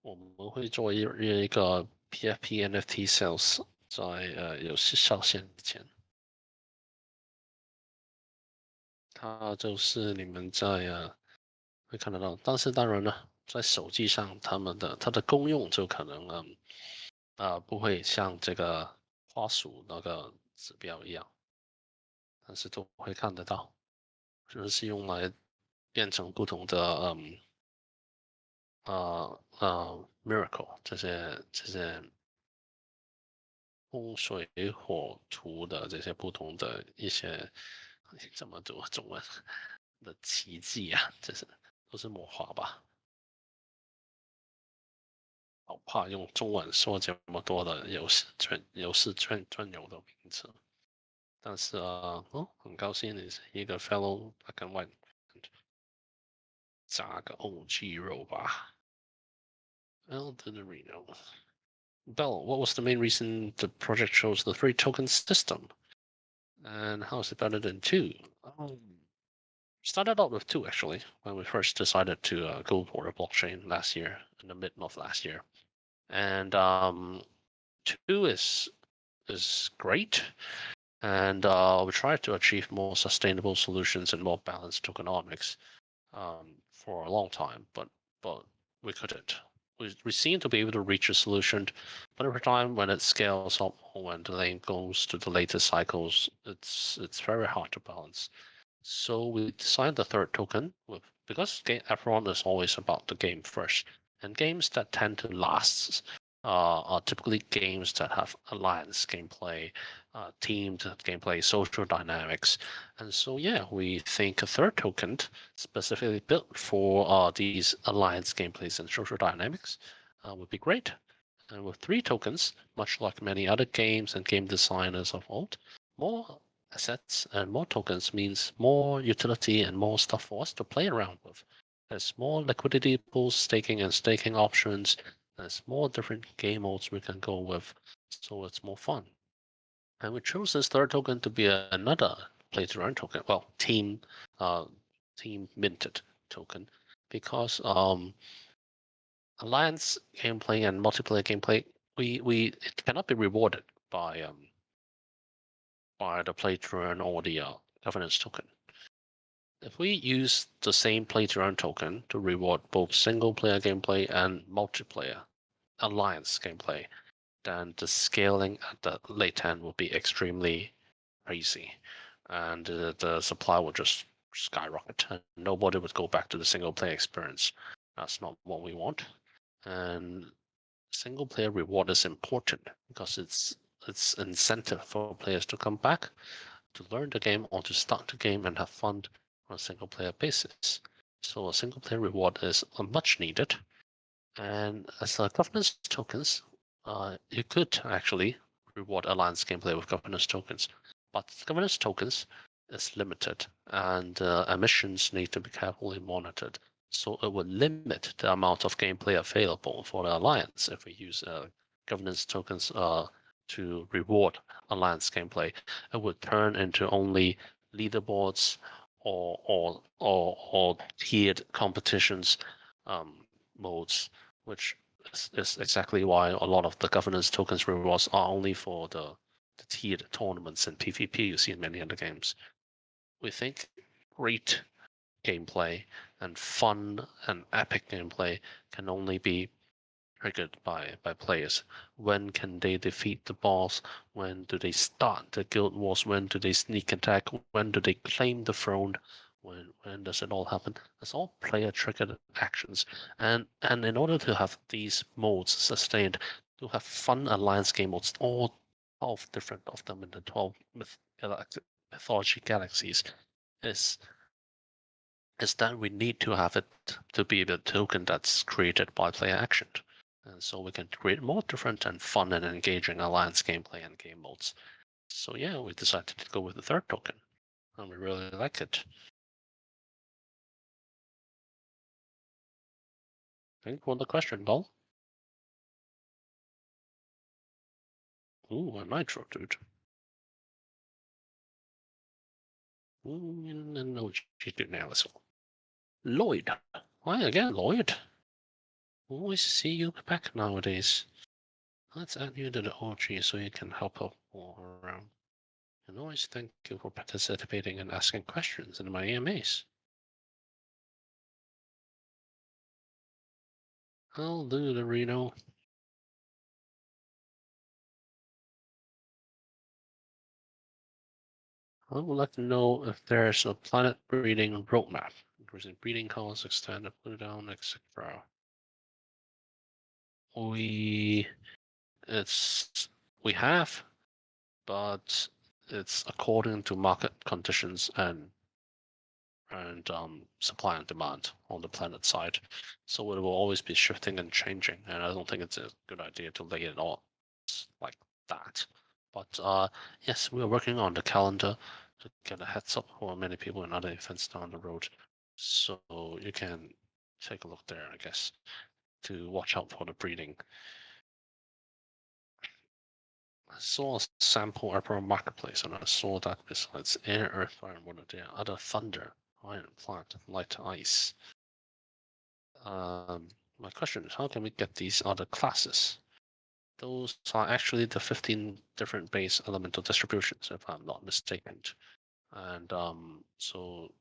我们会做一个 PFP NFT sales，在游戏上线前，它就是你们在会看得到。但是当然了，在手机上它的功用就可能不会像这个花鼠那个指标一样，但是都会看得到，就是用来变成不同的miracle 这些风水火图的这些不同的一些怎么读中文的奇迹啊，这是都是魔法吧？好怕用中文说这么多的游戏专有的名词，但是很高兴你是一个 fellow black and white，炸个 OG 肉吧。Elden Reno. Bell, what was the main reason the project chose the three token system? And how is it better than two? Um, Started out with two actually when we first decided to go for a blockchain last year, in the mid of last year. And two is great, and we tried to achieve more sustainable solutions and more balanced tokenomics for a long time, but we couldn't. We seem to be able to reach a solution, but every time when it scales up or when the lane goes to the latest cycles, it's very hard to balance. So we designed the third token with because Apeiron is always about the game first, and games that tend to last are typically games that have alliance gameplay, teamed gameplay, social dynamics, and so yeah, we think a third token specifically built for these alliance gameplays and social dynamics would be great. And with three tokens, much like many other games and game designers of old, more assets and more tokens means more utility and more stuff for us to play around with. There's more liquidity pools, staking options. There's more different game modes we can go with, so it's more fun. And we chose this third token to be another play to earn token, well, uh, team minted token, because alliance gameplay and multiplayer gameplay, we it cannot be rewarded by the play to earn or the governance token. If we use the same play to earn token to reward both single player gameplay and multiplayer alliance gameplay, then the scaling at the late end will be extremely crazy, and the supply will just skyrocket, and nobody would go back to the single player experience. That's not what we want. And single player reward is important because it's incentive for players to come back to learn the game or to start the game and have fun on a single player basis. So a single player reward is much needed. And as governance tokens, you could actually reward alliance gameplay with governance tokens, but governance tokens is limited, and emissions need to be carefully monitored. So it would limit the amount of gameplay available for the alliance if we use governance tokens to reward alliance gameplay. It would turn into only leaderboards or tiered competitions modes, which is exactly why a lot of the governance tokens rewards are only for the tiered tournaments and PvP you see in many other games. We think great gameplay and fun and epic gameplay can only be triggered by players. When can they defeat the boss? When do they start the guild wars? When do they sneak attack? When do they claim the throne? When does it all happen? It's all player triggered actions. And in order to have these modes sustained, to have fun alliance game modes, all 12 different of them in the 12 mythology galaxies, is is that we need to have it to be the token that's created by player action. And so we can create more different and fun and engaging alliance gameplay and game modes. So yeah, we decided to go with the third token, and we really like it. Think for the question, Paul. Ooh, a nitro dude. Ooh, no, cheated now as well. Lloyd. Why again, Lloyd? Always see you back nowadays. Let's add you to the OG so you can help out more around. And always thank you for participating and asking questions in my AMAs. I'll do the Reno. I would like to know if there's a planet breeding roadmap, increasing breeding costs, extend, put it down, etc. We it's we have, but it's according to market conditions and supply and demand on the planet side. So it will always be shifting and changing, and I don't think it's a good idea to lay it all like that. But yes, we are working on the calendar to get a heads up for many people and other events down the road. So you can take a look there, I guess, to watch out for the breeding. I saw a sample Apeiron marketplace, and I saw that besides air, earth, fire, and water, there are other thunder, iron, plant, light, ice. My question is, how can we get these other classes? Those are actually the 15 different base elemental distributions, if I'm not mistaken. And so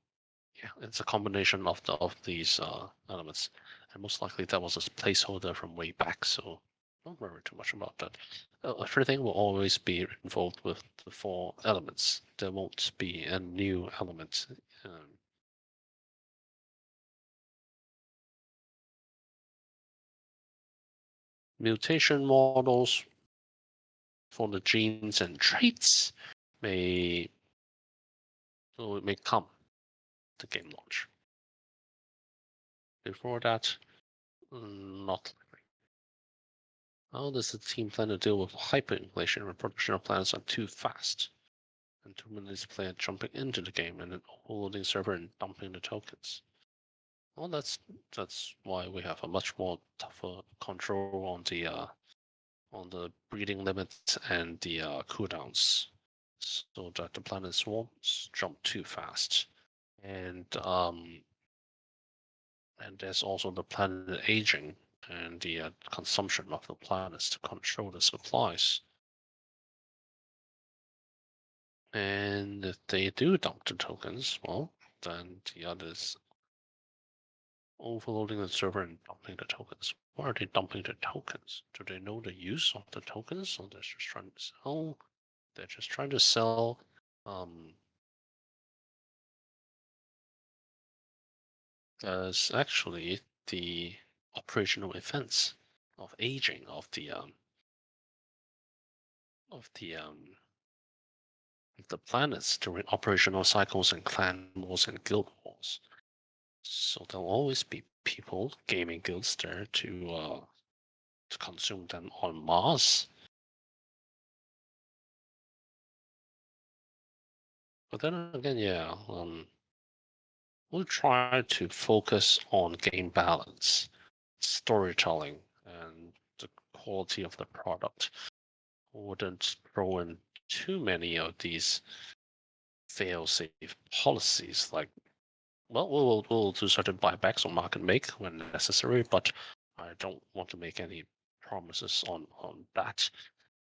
yeah, it's a combination of these elements, and most likely that was a placeholder from way back. So don't worry too much about that. Everything will always be involved with the 4 elements. There won't be a new element. Um, Mutation models for the genes and traits may so it may come to game launch. Before that, not likely. How does the team plan to deal with hyperinflation when production of planets are too fast? And too many players jumping into the game and then overloading server and dumping the tokens. Well, that's why we have a much more tougher control on the breeding limits and the cooldowns, so that the planets won't jump too fast. And there's also the planet aging and the consumption of the planets to control the supplies. And if they do dump the tokens, well, then the others overloading the server and dumping the tokens. Why are they dumping the tokens? Do they know the use of the tokens, or they're just trying to sell? They're just trying to sell. As actually the operational events of aging of the planets during operational cycles and clan wars and guild wars. So there'll always be people, gaming guilds there to consume them on Mars. But then again, yeah, we'll try to focus on game balance, storytelling, and the quality of the product. Wouldn't throw in too many of these fail-safe policies. Like, well, we'll do certain buybacks on market make when necessary, but I don't want to make any promises on that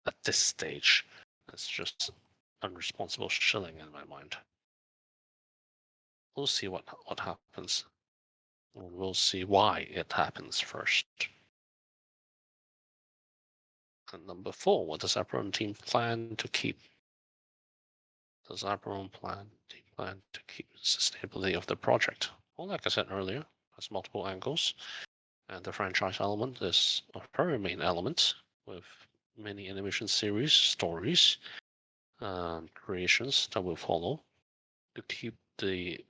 at this stage. It's just unresponsible shilling in my mind. We'll see what happens. We'll see why it happens first. And number 4, what does Apeiron team plan to keep? Does Apeiron team plan to keep the sustainability of the project? Well, like I said earlier, has multiple angles, and the franchise element is a very main element with many animation series, stories, creations that will follow to keep the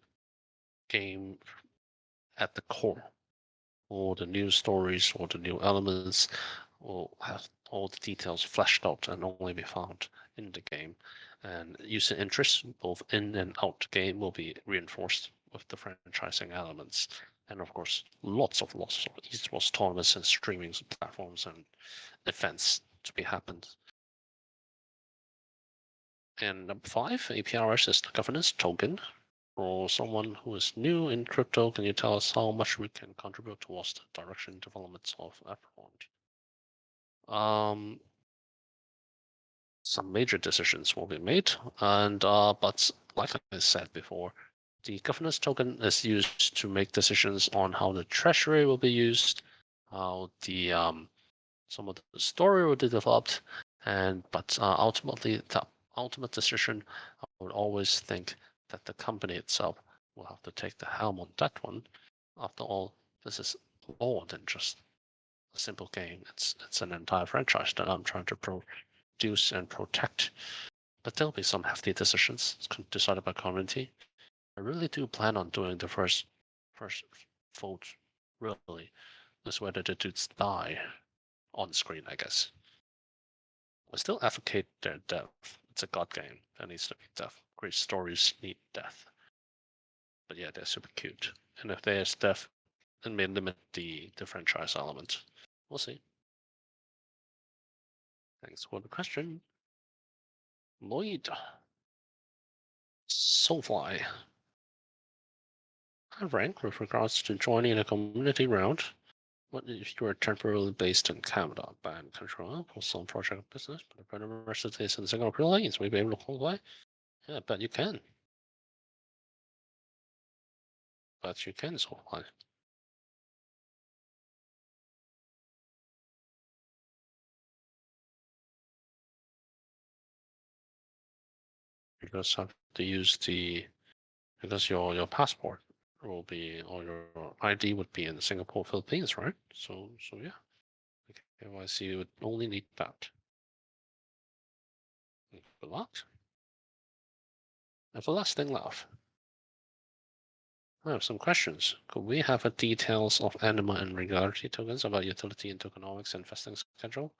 game at the core. All the new stories or the new elements will have all the details fleshed out and only be found in the game. And user interest, both in and out the game, will be reinforced with the franchising elements. And of course, lots of esports tournaments and streaming platforms and events to be happened. And number 5, APRS is the governance token. For someone who is new in crypto, can you tell us how much we can contribute towards the direction development of Apeiron? Um, some major decisions will be made, and but like I said before, the governance token is used to make decisions on how the treasury will be used, how the some of the story will be developed, but ultimately the ultimate decision, I would always think that the company itself will have to take the helm on that one. After all, this is more than just a simple game. It's an entire franchise that I'm trying to produce and protect. But there'll be some hefty decisions decided by community. I really do plan on doing the first vote. Really, is whether the dudes die on screen. I guess I still advocate their death. It's a god game. There needs to be death. Great stories need death. But yeah, they're super cute. And if there's death, then may limit the franchise element. We'll see. Thanks for the question, Lloyd. Soulfly. Hi, Frank. With regards to joining a community round, what if you are temporarily based in Canada? Band control for some project business, but if university is in Singapore lanes, will you be able to qualify? Yeah, I bet you can. But you can Soulfly. You just have to use because your passport will be or your ID would be in Singapore, Philippines, right? So yeah, KYC would only need that. Good luck. Everlasting love. I have some questions. Could we have a details of anima and regularity tokens about utility and tokenomics and vesting schedule?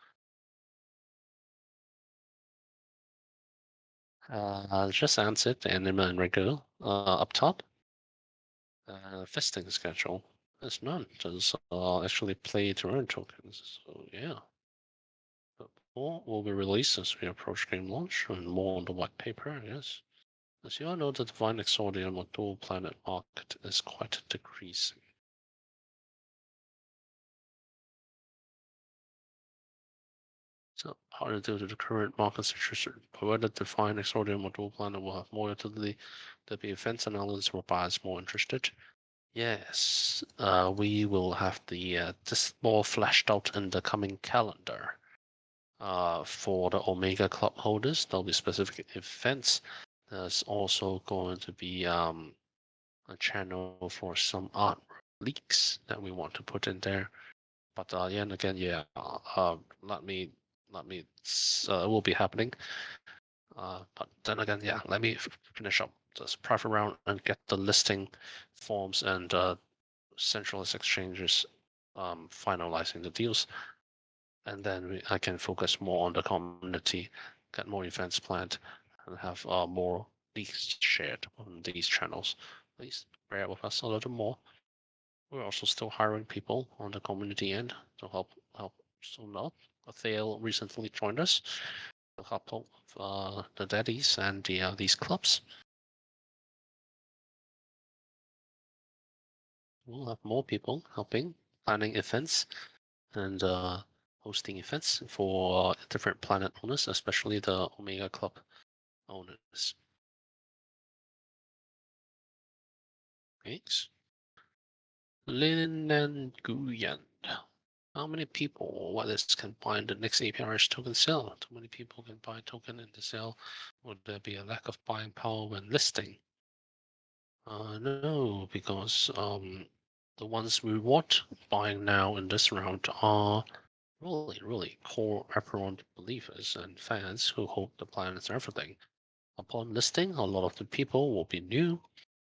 Just answered the anima and regular up top. Vesting schedule. There's none. There's actually play to earn tokens. So yeah. But more will be released as we approach game launch and more on the white paper, yes. As you all know, the Divine Exordium or dual planet market is quite decreasing. So harder due to the current market situation. Whether Divine Exordium or dual planet will have more utility, there'll be events and elements where buyers more interested. Yes, we will have this more fleshed out in the coming calendar. For the Omega Club holders, there'll be specific events. There's also going to be a channel for some art leaks that we want to put in there. But yeah, and again, yeah, it will be happening. But then again, yeah, let me finish up this private round and get the listing forms and centralized exchanges finalizing the deals, and then I can focus more on the community, get more events planned, and have more leaks shared on these channels. Please bear with us a little more. We're also still hiring people on the community end to help soon up. Thale recently joined us to help out the daddies and these clubs. We'll have more people helping planning events and hosting events for different planet owners, especially the Omega Club owners. Thanks. Lin and Guyan. How many people or what is can buy in the next APRS token sale? Too many people can buy token in the sale. Would there be a lack of buying power when listing? No, because the ones we want buying now in this round are really core Apeiron believers and fans who hold the planets and everything. Upon listing, a lot of the people will be new.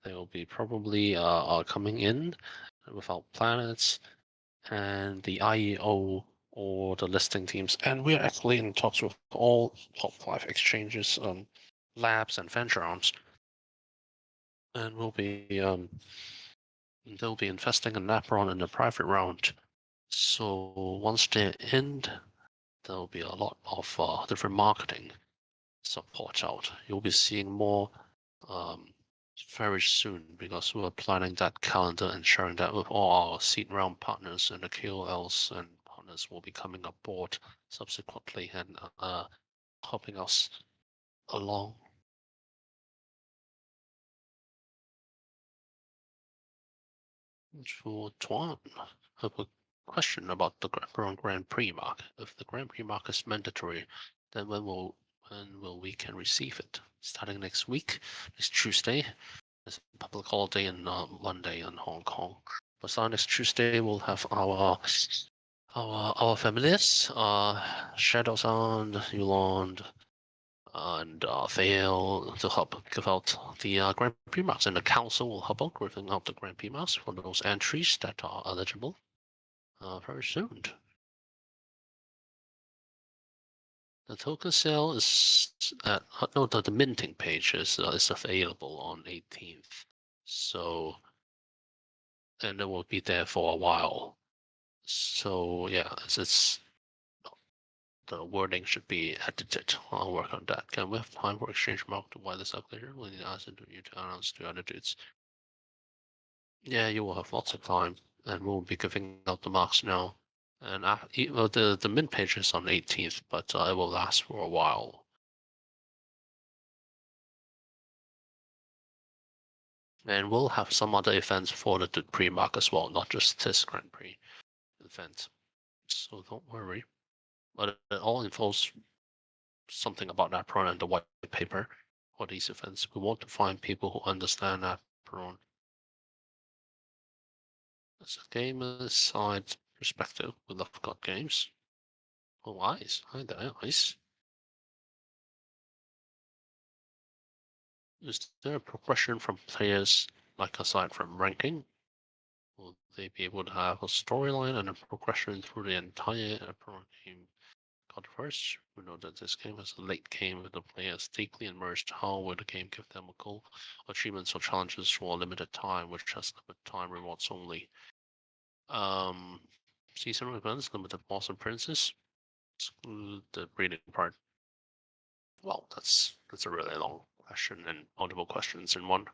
They will be probably coming in without planets and the IEO or the listing teams. And we're actually in talks with all top 5 exchanges, labs and venture arms. And they'll be investing in Apeiron in the private round. So once they're in, there'll be a lot of different marketing support out. You'll be seeing more um, very soon because we're planning that calendar and sharing that with all our seed round partners, and the KOLs and partners will be coming aboard subsequently and helping us along. For Tuan, question about the Grand Prix mark. If the Grand Prix mark is mandatory, then when will we can receive it? Starting next week, next Tuesday. It's a public holiday in Monday in Hong Kong. But starting next Tuesday, we'll have our families, Shadows on Yulon, and fail to help give out the Grand Prix marks, and the council will help out giving out the Grand Prix marks for those entries that are eligible very soon. The token sale is at no, the minting page is available on 18th, so and it will be there for a while. So yeah, it's the wording should be edited. I'll work on that. Can we have time for exchange mark to why this up later? We need to ask you to announce to other dudes. Yeah, you will have lots of time, and we'll be giving out the marks now. And well, the mint page is on 18th, but it will last for a while. And we'll have some other events for the pre-mark as well, not just this Grand Prix event. So don't worry. But it all involves something about Apeiron and the white paper for these events. We want to find people who understand Apeiron. As a gamer side perspective, we love God games. Oh, Ice. Hi there, Ice. Is there a progression from players, like aside from ranking? Will they be able to have a storyline and a progression through the entire Apeiron game? God first, we know that this game is a late game with the players deeply immersed. How will the game give them a goal, achievements, or challenges for a limited time, which has limited time rewards only? Seasonal events, limited boss and princess. Exclude the breeding part. Well, that's a really long question and multiple questions in one.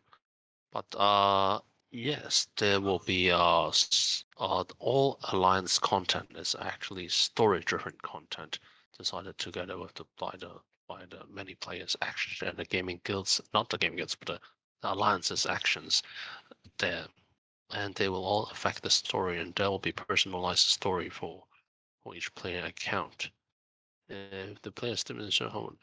But yes, there will be all alliance content is actually story-driven content decided together with by the many players' actions and the gaming guilds, not the gaming guilds, but the alliance's actions there, and they will all affect the story, and there will be personalized story for each player account. The players diminish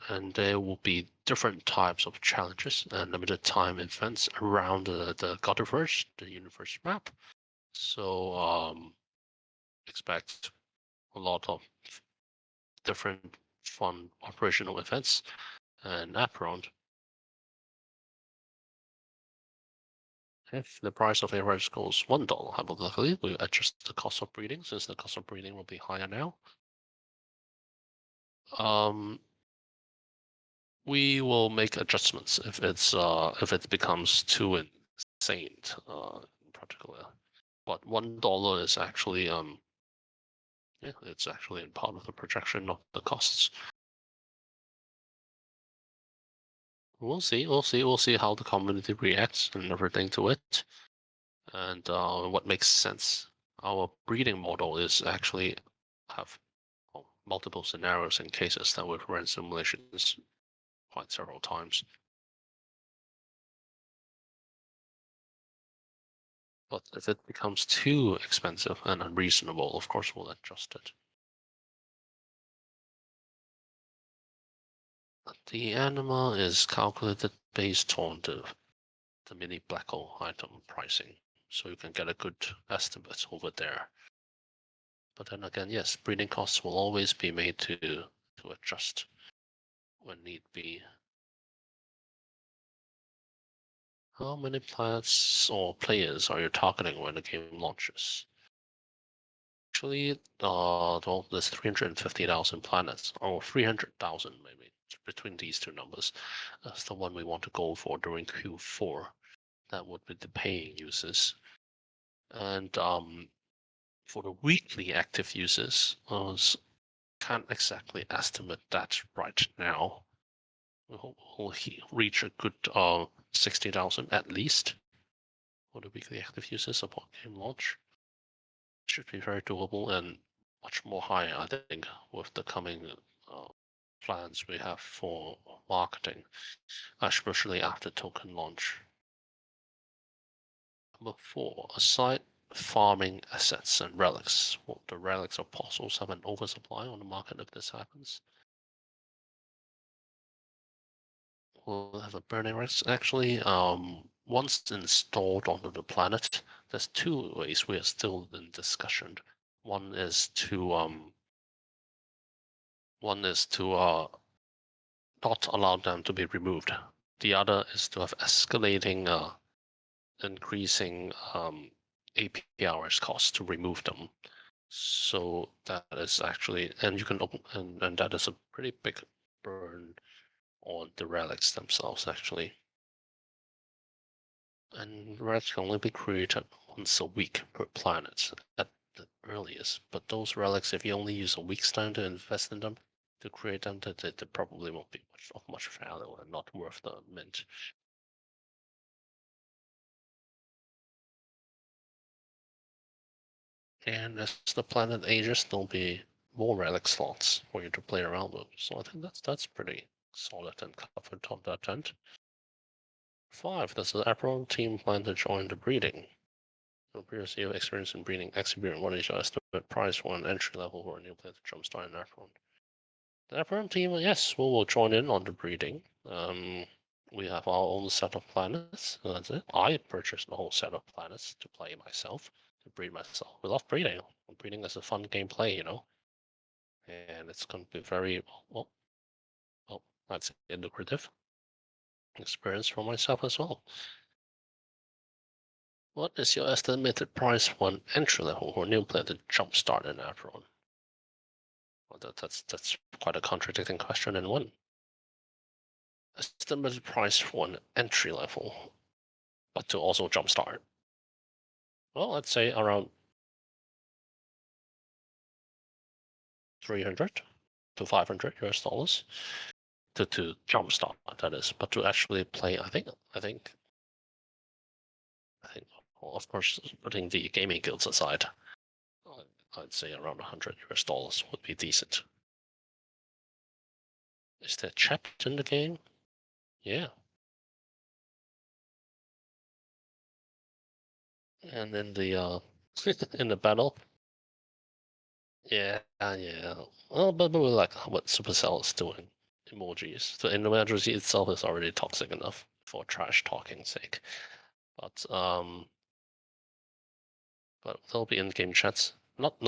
and there will be different types of challenges and limited time events around the Godverse, the universe map. So expect a lot of different fun operational events and Apeiron. If the price of arrows goes $1, hypothetically, we adjust the cost of breeding since the cost of breeding will be higher now. We will make adjustments if it becomes too insane, in particular. But $1 is actually yeah, it's actually in part of the projection of the costs. We'll see how the community reacts and everything to it, and what makes sense. Our breeding model is actually have multiple scenarios and cases that we've run simulations quite several times. But if it becomes too expensive and unreasonable, of course we'll adjust it. The anima is calculated based on the mini black hole item pricing, so you can get a good estimate over there. But then again, yes, breeding costs will always be made to adjust when need be. How many planets or players are you targeting when the game launches? Actually, well, there's 350,000 planets, or 300,000 maybe, between these two numbers. That's the one we want to go for during Q4. That would be the paying users. And for the weekly active users, can't exactly estimate that right now. We'll reach a good 60,000 at least for the weekly active users upon game launch. Should be very doable and much more higher, I think, with the coming plans we have for marketing, especially after token launch. Number 4, aside farming assets and relics. Will the relics or fossils have an oversupply on the market if this happens? We'll have a burning risk. Actually, once installed onto the planet, there's two ways we are still in discussion. One is to not allow them to be removed. The other is to have escalating increasing APR's cost to remove them. So that is actually, and you can open, and that is a pretty big burn on the relics themselves actually. And relics can only be created once a week per planet at the earliest. But those relics, if you only use a week's time to invest in them, to create them, they probably won't be much value and not worth the mint. And as the planet ages, there'll be more relic slots for you to play around with. So I think that's pretty solid and covered on that end. 5. Does the Apeiron team plan to join the breeding? Previously, you have experience in breeding Apeiron. What is your estimate price for an entry level or a new player to jumpstart an Apeiron? The Apeiron team, yes, we will join in on the breeding. We have our own set of planets. That's it. I purchased the whole set of planets to play myself, to breed myself. We love breeding. Breeding is a fun gameplay, you know, and it's going to be very well. That's a lucrative experience for myself as well. What is your estimated price for an entry level or new player to jumpstart an Apeiron? Well, that's quite a contradicting question in one. Estimated price for an entry level, but to also jumpstart. Well, let's say around 300 to 500 US dollars to jumpstart. That is, but to actually play, I think, well, of course, putting the gaming guilds aside, I'd say around 100 US dollars would be decent. Is there chat in the game? Yeah. And in the in the battle, yeah. Well, but we like what Supercell is doing. Emojis. The emoji itself is already toxic enough for trash talking sake. But there'll be in-game chats. Not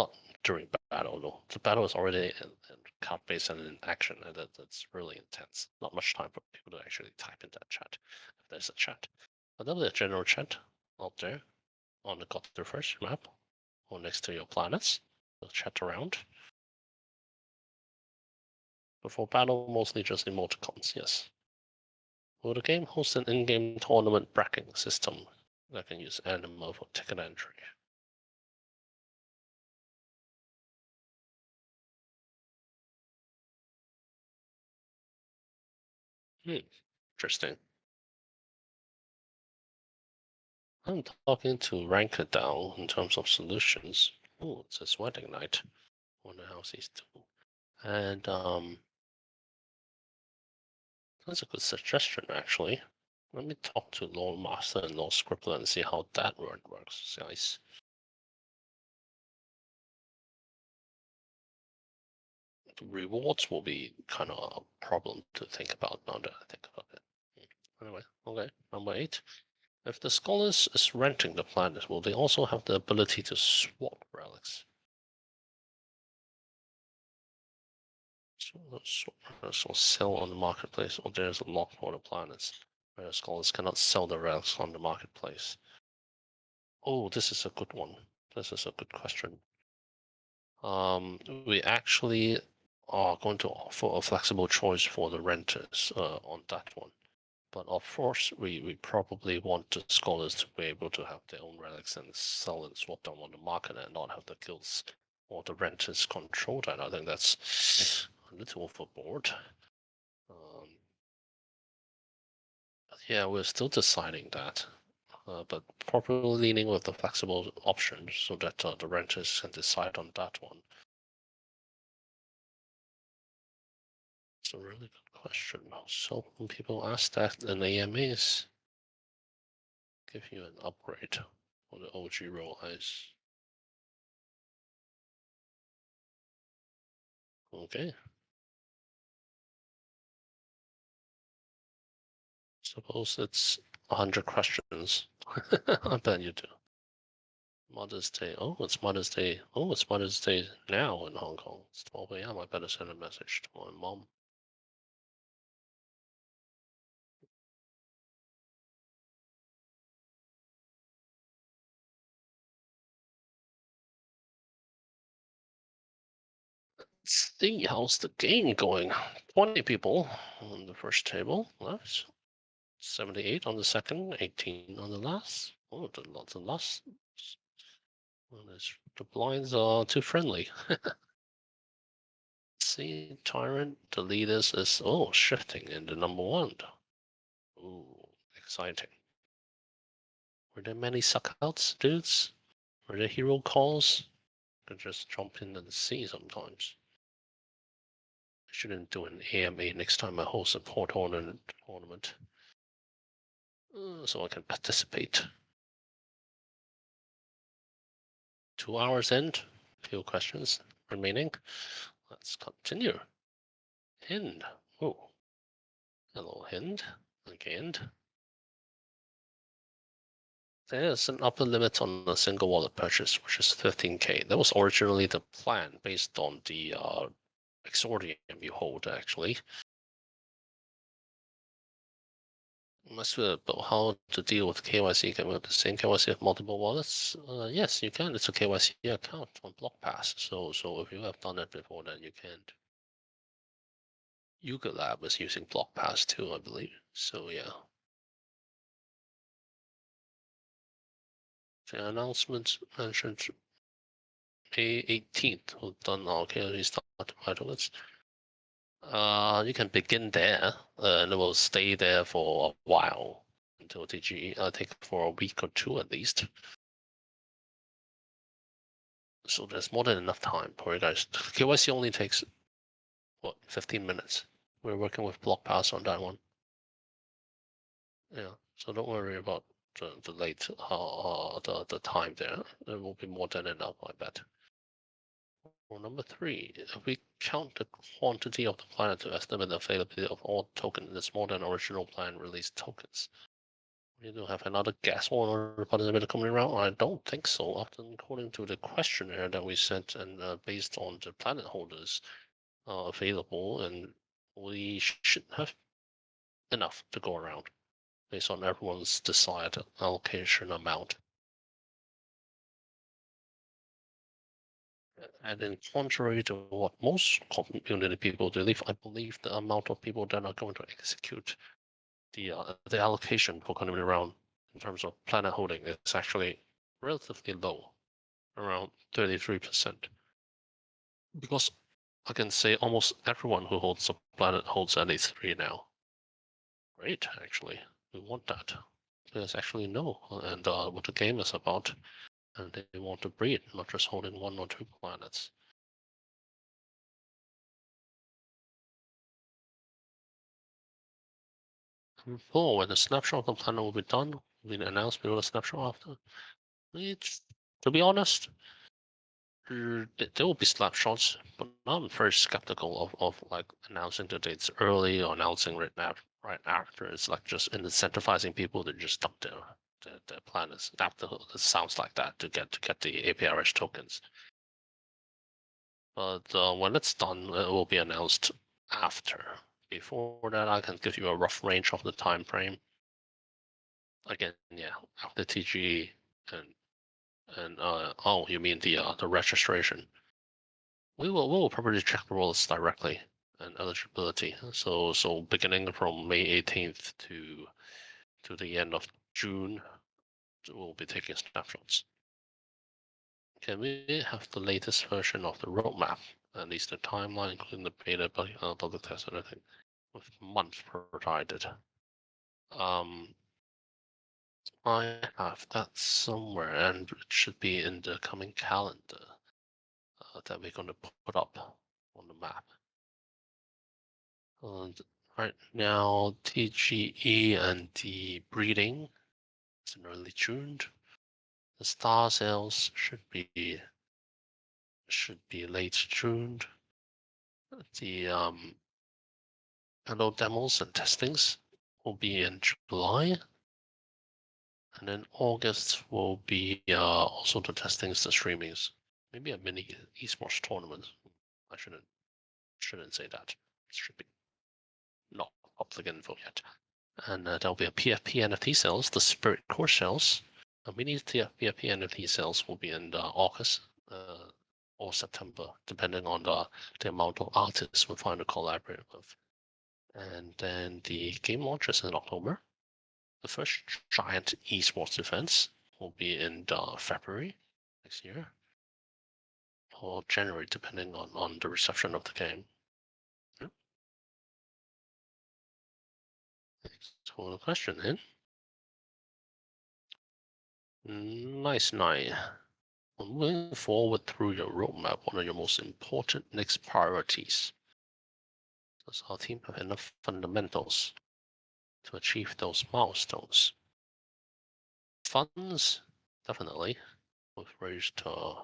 during battle, no. The battle is already in card-based and in action, and that's really intense. Not much time for people to actually type in that chat, if there's a chat. But there'll be a general chat out there on the God First map, or next to your planets. They'll chat around. Before battle, mostly just emoticons, yes. Will the game host an in-game tournament bracketing system that can use animal for ticket entry? Interesting. I'm talking to rank it down in terms of solutions. Oh, it's a sweating night. Wonder how he's doing. And that's a good suggestion actually. Let me talk to Lord Master and Lord Scribbler and see how that word works, guys. The rewards will be kind of a problem to think about now that I think about it. Anyway, okay, number 8. If the scholars is renting the planet, will they also have the ability to swap relics? So sell on the marketplace, or there's a lock for the planets, where scholars cannot sell the relics on the marketplace. Oh, this is a good one. This is a good question. We actually are going to offer a flexible choice for the renters on that one. But of course, we probably want the scholars to be able to have their own relics and sell and swap them on the market and not have the guilds or the renters control that. I think that's a little overboard. Yeah, we're still deciding that, but probably leaning with the flexible option so that the renters can decide on that one. It's a really good question. So when people ask that in AMAs, give you an upgrade. for the OG roll ice. Okay. Suppose it's 100 questions. I bet you do. Mother's Day. Oh, it's Mother's Day. Oh, it's Mother's Day now in Hong Kong. It's 12 a.m. I better send a message to my mom. Let's see, how's the game going? 20 people on the first table. Nice. 78 on the second, 18 on the last. Oh, the last. Well, the blinds are too friendly. See, Tyrant, the leaders is shifting into number one. Ooh, exciting. Were there many suckouts, dudes? Were there hero calls? Could just jump in and see sometimes. I shouldn't do an AMA next time I host a port tournament. So I can participate. 2 hours in, few questions remaining. Let's continue. Hind. Oh, hello, Hind. Again. There's an upper limit on a single wallet purchase, which is 15K. That was originally the plan based on the exordium you hold, actually. As about how to deal with KYC, can we have the same KYC with multiple wallets? Yes, you can. It's a KYC account on BlockPass. So if you have done it before, then you can. Yuga Lab is using BlockPass too, I believe. So yeah. The announcement mentioned May 18th. We've done our KYC start wallets. You can begin there, and it will stay there for a while until TG. I think for a week or two at least. So there's more than enough time for you guys. KYC only takes 15 minutes. We're working with BlockPass on that one. Yeah, so don't worry about the late the time there. There will be more than enough, I bet. For number 3, if we count the quantity of the planet to estimate the availability of all tokens, it's more than original plan released tokens. We do have another guess or participant coming around? I don't think so. Often according to the questionnaire that we sent and based on the planet holders available, and we should have enough to go around based on everyone's desired allocation amount. And in contrary to what most community people believe, I believe the amount of people that are going to execute the allocation for coming around in terms of planet holding is actually relatively low, around 33%. Because I can say almost everyone who holds a planet holds at least 3 now. Great, actually. We want that. Players actually know and what the game is about, and they want to breed, not just holding 1 or 2 planets. Oh, when the snapshot of the planet will be done, will be announced below the snapshot after. It's, to be honest, there will be snapshots, but I'm very skeptical of like announcing the dates early or announcing right after. It's like just incentivizing people to just dump their planets after. It sounds like that to get the APRS tokens. But when it's done, it will be announced after. Before that, I can give you a rough range of the time frame. Again, yeah, after TGE and oh, you mean the registration? We will probably check the roles directly and eligibility. So beginning from May 18th to the end of June, we'll be taking snapshots. Can we have the latest version of the roadmap? At least the timeline, including the beta, public test, and everything, with months provided. I have that somewhere, and it should be in the coming calendar that we're going to put up on the map. And right now, TGE and the breeding is in early June. The star sales should be late June. The adult demos and testings will be in July. And then August will be also the testings, the streamings. Maybe a mini esports tournament. I shouldn't say that. It should be not public info yet. And there'll be a PFP NFT sales, the Spirit Core sales. A mini PFP NFT sales will be in August or September, depending on the amount of artists we find to collaborate with. And then the game launches in October. The first giant esports events will be in February next year or January, depending on the reception of the game. Yep. So the question then. Nice night. Moving forward through your roadmap, what are your most important next priorities? Does our team have enough fundamentals to achieve those milestones? Funds, definitely. We've raised the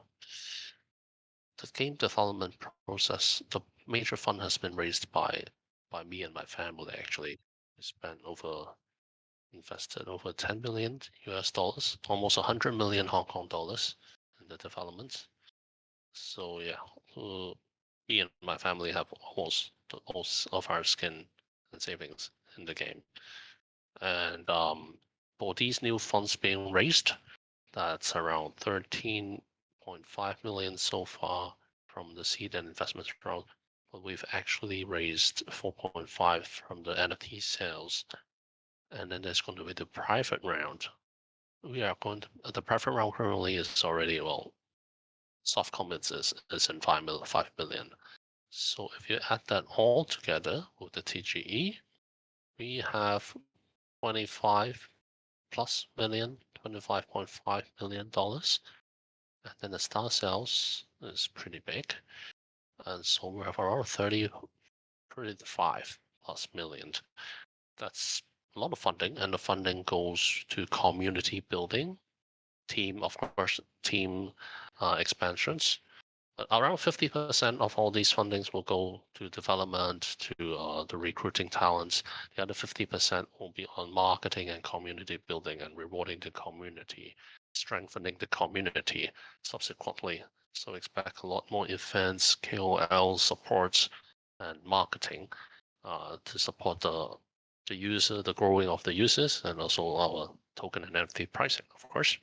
game development process. The major fund has been raised by me and my family. Actually, we spent invested over 10 million US dollars, almost 100 million Hong Kong dollars in the development. So yeah, me and my family have almost all of our skin and savings in the game. And for these new funds being raised, that's around 13.5 million so far from the seed and investment round. But we've actually raised 4.5 from the NFT sales. And then there's going to be the private round. The private round currently is already, well, soft commits is in 5 million. So if you add that all together with the TGE, we have 25 plus million, $25.5 million. And then the star sales is pretty big. And so we have around 35 plus million. That's a lot of funding, and the funding goes to community building, team, of course, team expansions. But around 50% of all these fundings will go to development, to the recruiting talents. The other 50% will be on marketing and community building and rewarding the community, strengthening the community subsequently. So expect a lot more events, KOL supports, and marketing to support the user, the growing of the users, and also our token and NFT pricing, of course.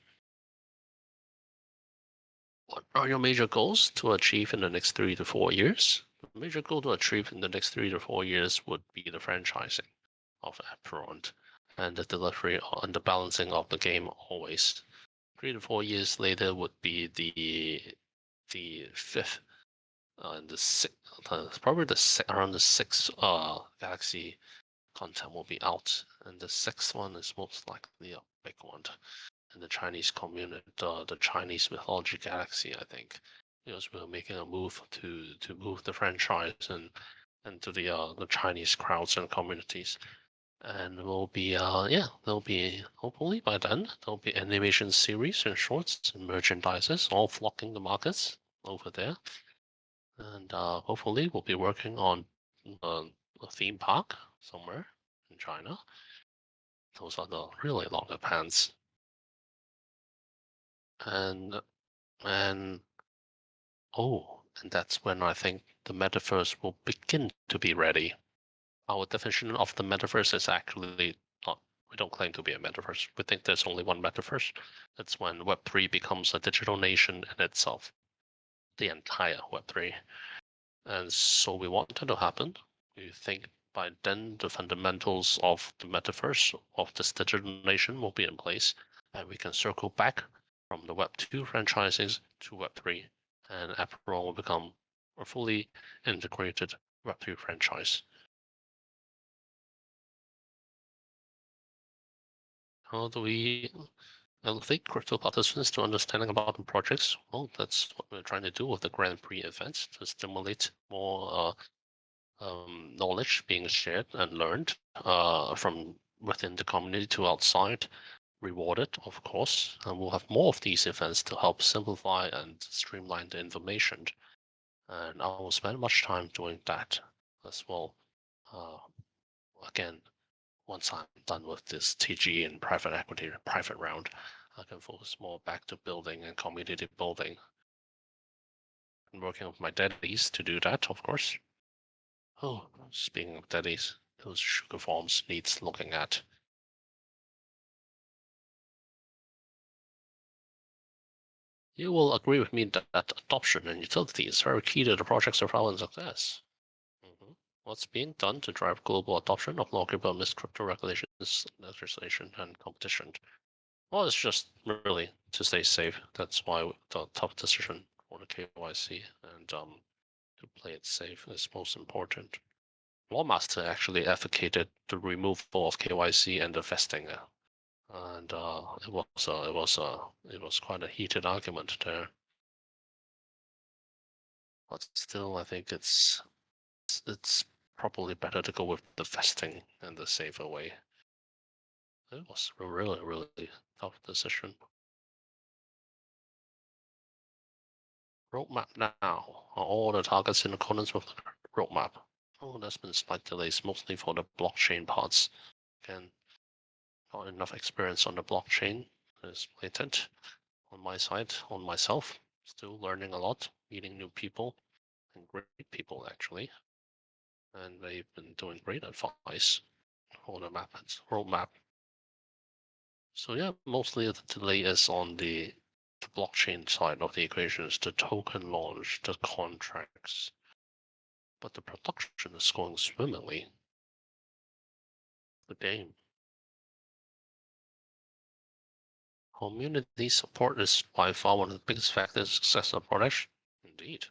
What are your major goals to achieve in the next 3 to 4 years? The major goal to achieve in the next 3 to 4 years would be the franchising of Apeiron and the delivery and the balancing of the game always. 3 to 4 years later would be the fifth and the sixth, probably around the sixth Galaxy content will be out, and the sixth one is most likely a big one in the Chinese community, the Chinese mythology galaxy, I think, because we're making a move to move the franchise and to the Chinese crowds and communities. And we'll be there'll be hopefully by then there'll be animation series and shorts and merchandises all flocking the markets over there. And hopefully we'll be working on a theme park somewhere in China. Those are the really longer plans. And and and that's when I think the metaverse will begin to be ready. Our definition of the metaverse is actually not, we don't claim to be a metaverse. We think there's only one metaverse. That's when Web3 becomes a digital nation in itself, the entire Web3. And so we want that to happen. We think by then the fundamentals of the metaverse, of this digital nation, will be in place, and we can circle back from the Web2 franchises to Web3, and Apeiron will become a fully integrated Web3 franchise. How do we elevate crypto participants to understanding about the projects? Well, that's what we're trying to do with the Grand Prix events to stimulate more knowledge being shared and learned from within the community to outside. rewarded, of course, and we'll have more of these events to help simplify and streamline the information. And I will spend much time doing that as well. Uh, Again, once I'm done with this TG and private equity private round, I can focus more back to building and community building. And working with my daddies to do that, of course. Oh, speaking of daddies, those sugar forms needs looking at. You will agree with me that adoption and utility is very key to the project's survival and success. Mhm. What's being done to drive global adoption of lawgiver crypto regulations, legislation, and competition? Well, it's just really to stay safe. That's why the tough decision for the KYC and to play it safe is most important. Lawmaster actually advocated the removal of KYC and the vesting, and it was quite a heated argument there. But still, I think it's probably better to go with the vesting and the safer way. It was a really, really tough decision. Roadmap now. Are all the targets in accordance with the roadmap? Oh, there's been slight delays, mostly for the blockchain parts. Again, not enough experience on the blockchain is blatant on my side, on myself. Still learning a lot, meeting new people, and great people actually. And they've been doing great advice on the roadmap. So yeah, mostly the delay is on the blockchain side of the equations, the token launch, the contracts, but the production is going swimmingly. The game. Community support is by far one of the biggest factors of success of product. Indeed.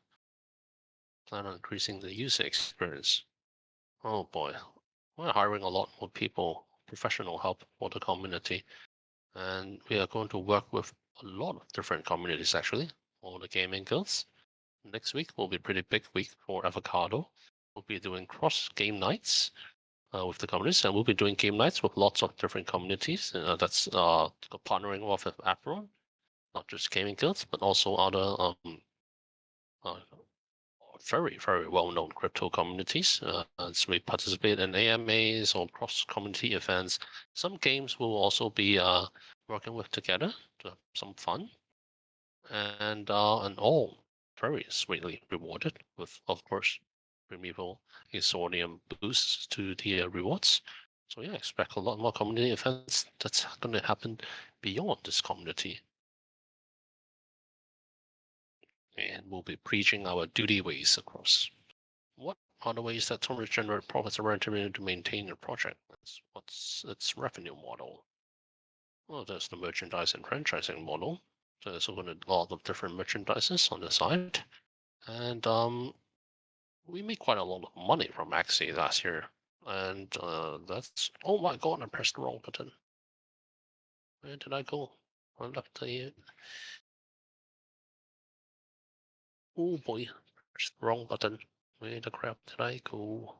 Plan on increasing the user experience. Oh boy. We're hiring a lot more people, professional help for the community. And we are going to work with a lot of different communities actually, all the gaming guilds. Next week will be a pretty big week for Avocado. We'll be doing cross game nights with the communities, and we'll be doing game nights with lots of different communities. That's partnering with Apeiron, not just gaming guilds, but also other uh, very, very well-known crypto communities. As we participate in AMAs or cross-community events, some games will also be working with together to have some fun, and all very sweetly rewarded with, of course, primeval Exordium boosts to the rewards. So yeah, expect a lot more community events that's going to happen beyond this community. And we'll be preaching our duty ways across. What are the ways that Tomb generate profits around to maintain your project? What's its revenue model? Well, there's the merchandise and franchising model. There's a lot of different merchandises on the side. And we made quite a lot of money from Axie last year. And that's, oh my god, I pressed the wrong button. Where did I go? I left the, oh boy, pressed the wrong button. Where the crap did I go?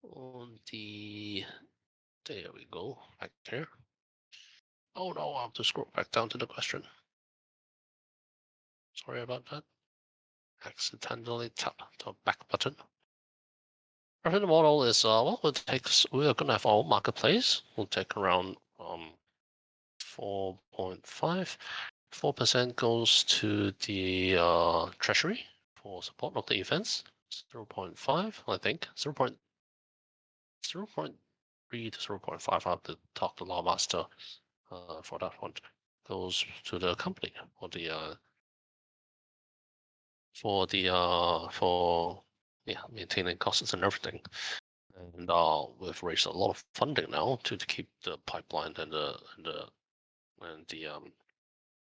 On the, there we go, back here. Oh no, I have to scroll back down to the question. Sorry about that. Accidentally tap the back button. Revenue model is well, we're gonna have our marketplace. We'll take around 4.5. 4% goes to the treasury for support of the events. 0.5, I think. 0.3 to 0.5. I have to talk to Lawmaster for that one. Goes to the company for yeah, maintaining costs and everything. And we've raised a lot of funding now to keep the pipeline and the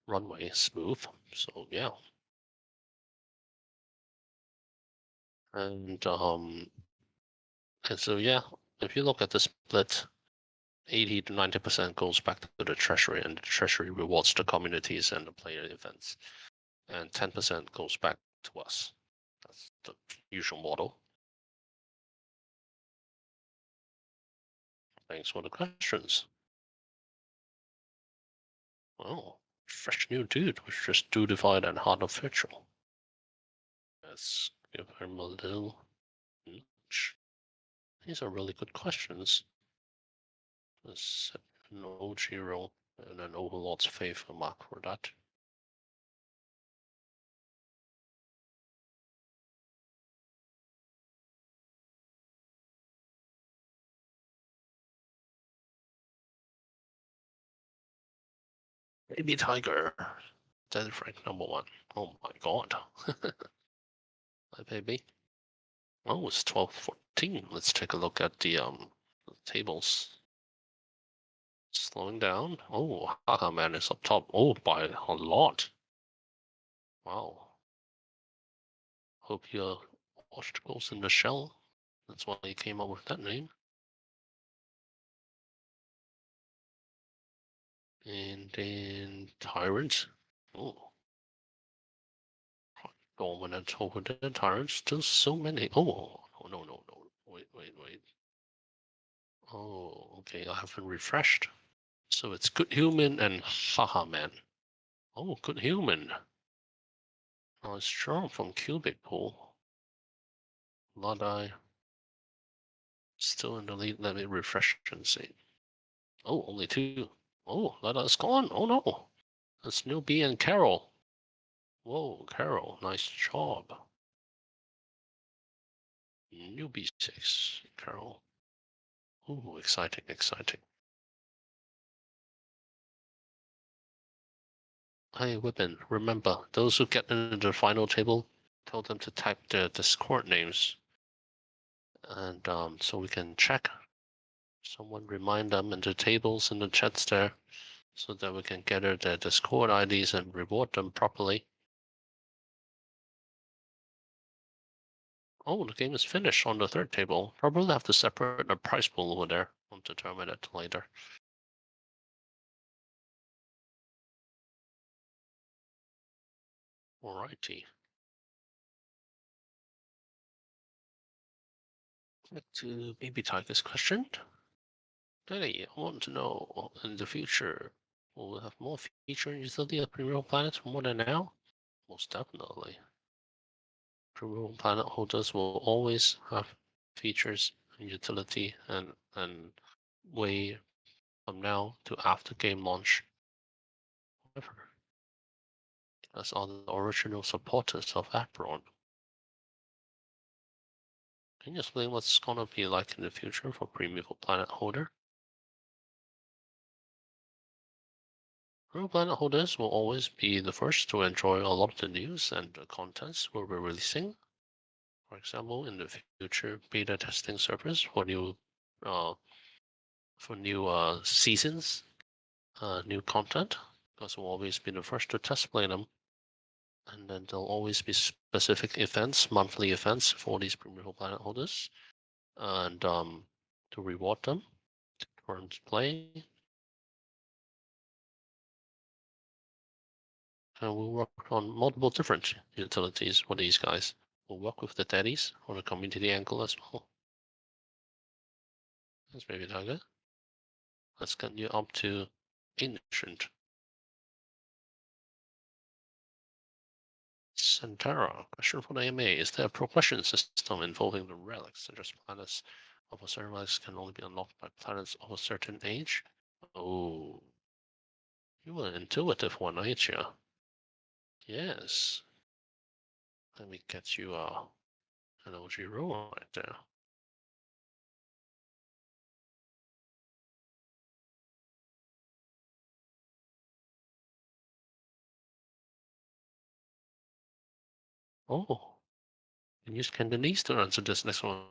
runway smooth. So yeah, and so yeah, if you look at the split, 80 to 90% goes back to the treasury, and the treasury rewards the communities and the player events, and 10% goes back to us. That's the usual model. Thanks for the questions. Oh, fresh new dude was just dudified and hard of virtual. Let's give him a little nudge. These are really good questions. Let's set an OG roll and an Overlord's Favor mark for that. Baby Tiger. Dead Frank #1. Oh my god. Hi, baby. Oh, it's 12:14. Let's take a look at the tables. Slowing down. Oh, Haha Man is up top. Oh, by a lot. Wow. Hope you watched Ghost in the Shell. That's why he came up with that name. And then Tyrant. Oh, Dominant over there. Tyrant. Still so many. Oh, no. Wait. Oh, okay. I haven't refreshed. So it's Good Human and Haha Man. Oh, Good Human. Nice job from Cubic Pool. Luddite. Still in the lead. Let me refresh and see. Oh, only 2. Oh, Luddite's gone. Oh no. That's Newbie and Carol. Whoa, Carol. Nice job. Newbie 6. Carol. Ooh, exciting. Hey, Whippin, remember, those who get into the final table, tell them to type the Discord names. And so we can check. Someone remind them in the tables in the chats there, so that we can gather their Discord IDs and reward them properly. Oh, the game is finished on the 3rd table. Probably have to separate the prize pool over there. I'll determine it later. Alrighty. Back to Baby Tiger's question. Daddy, I want to know, in the future, will we have more feature and utility of Premium Planets more than now? Most definitely. Premium Planet holders will always have features and utility and way from now to after game launch. However, as are the original supporters of Apeiron. Can you explain what's gonna be like in the future for Premium Planet holder? Premium Planet holders will always be the first to enjoy a lot of the news and the contents we'll be releasing. For example, in the future beta testing servers uh, for new seasons, new content, because we'll always be the first to test play them. And then there'll always be specific events, monthly events for these Premium Planet holders, and to reward them, for them to play. And we'll work on multiple different utilities for these guys. We'll work with the daddies on the community angle as well. That's maybe Tiger. Let's get you up to Ancient. Santara, question for the AMA. Is there a progression system involving the relics, such as planets of a certain relics can only be unlocked by planets of a certain age? Oh, you were an intuitive one, ain't you? Yes. Let me get you an OG roll right there. Oh, you can use Cantonese to answer this next one.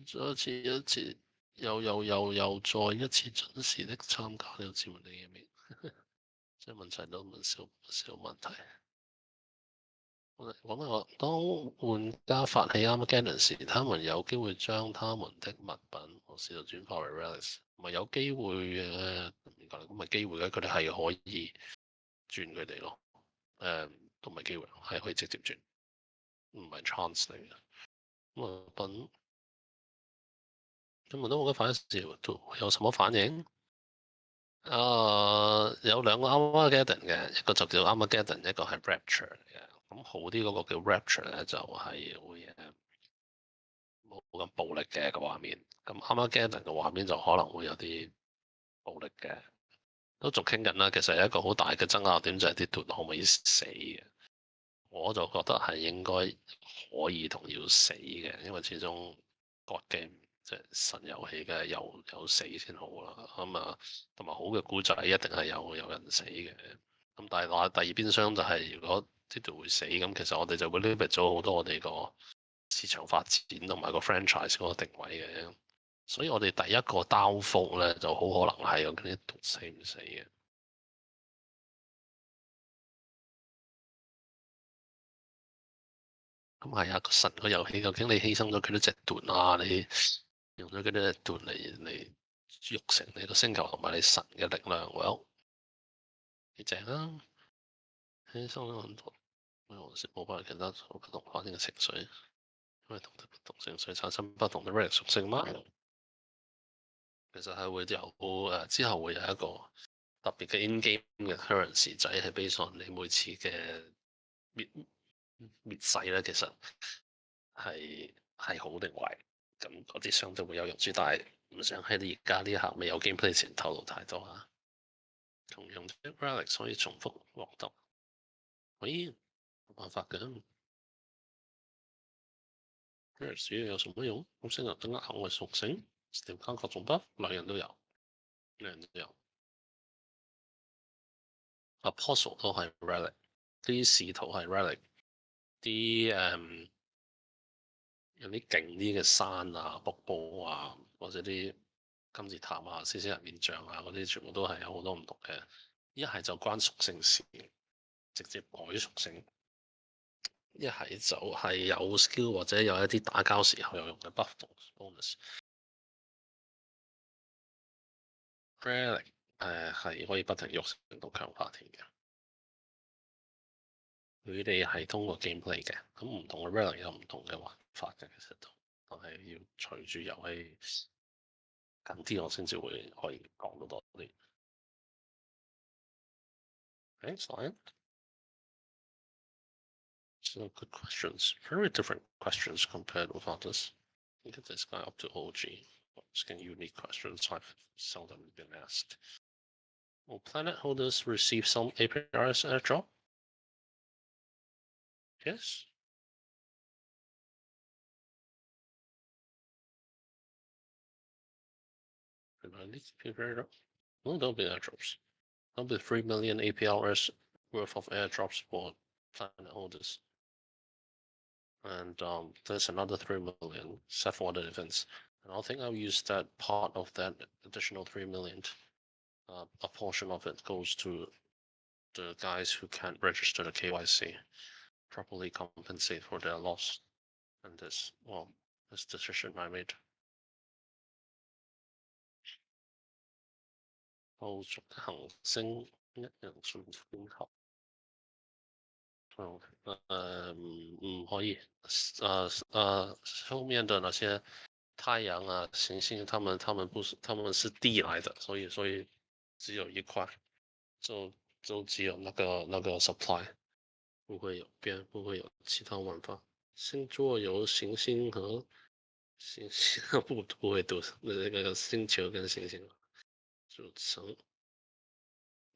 再一次又再一次準時的參加了節目的嘢未？即係問齊都唔少問題。我哋講下，當玩家發起 Armageddon 時，他們有機會將他們的物品或試圖轉化為 relics，唔係有機會嘅，咁咪機會嘅，佢哋係可以轉佢哋咯。都唔係機會，係可以直接轉，唔係 chance 嚟嘅。咁物品咁我都冇得反時，會有什麼反應？有兩個 Armageddon 嘅，一個就叫 Armageddon，一個係 Rapture 嚟嘅。咁好啲嗰個叫 Rapture 咧，就係會冇咁暴力嘅個畫面。咁 Armageddon 嘅畫面就可能會有啲暴力嘅，都仲傾緊啦。其實有一個好大嘅爭拗點就係啲盾可唔可以死嘅。我就覺得係應該可以同要死嘅，因為始終 God game 即係神遊戲嘅有死先好啦。咁啊，同埋好嘅故仔一定係有人死嘅。咁但係話第二邊廂就係、如果呢度會死，咁其實我哋就會 limit 咗好多我哋個市場發展同埋個 franchise 嗰個定位嘅。所以我哋第一個 downfall 咧就好可能係有啲毒死唔死嘅。咁係啊，個神個遊戲究竟你犧牲咗幾多隻盾啊？你用咗幾多隻盾嚟育成你個星球同埋你神嘅力量？Well，幾正啊！犧牲咗很多，我是冇辦法其他不同反應嘅情緒，因為同不同情緒產生不同嘅 relic 屬性嗎？其實係會有之後會有一個特別嘅 in game 嘅 currency 仔係 based on 你每次嘅滅滅世咧，其實係好定壞，咁嗰啲相對會有用處，但係唔想喺你而家呢一刻未有 gameplay 前透露太多啊。同樣嘅 relic 可以重複獲得，可以冇辦法嘅。relic 主要有什麼用？咁先能增加額外屬性，調翻各種 buff，兩樣都有，兩樣都有。Apostle 都係 relic，啲使徒係 relic，啲有啲勁啲嘅山啊、瀑布啊，或者啲金字塔啊、獅子人面像啊嗰啲，全部都係有好多唔同嘅。一係就關屬性事，直接改屬性；一係就係有 skill 或者有一啲打交時候有用嘅 buff 同 bonus。relic 係可以不停喐成到強化添嘅，佢哋係通過 gameplay 嘅。咁唔同嘅 relic 有唔同嘅玩法嘅，其實都，但係要隨住遊戲近啲，我先至會可以講到多啲。Excellent. So good questions. Very different questions compared with others. Get this guy up to OG. Asking unique questions I've seldom been asked. Will planet holders receive some APRs airdrop? Yes. APR? No, there'll be airdrops. There'll be 3 million APRs worth of airdrops for planet holders. And there's another 3 million set for other events. And I think I'll use that part of that additional 3 million. A portion of it goes to the guys who can't register the KYC, properly compensate for their loss. And this decision I made. 後續行星一人順風球，唔可以，後面的那些太陽啊、行星，他們不是，他們是地來的，所以只有一塊，就只有那個 supply，不會有其他玩法。星座由行星和行星不會讀那個星球跟行星組成。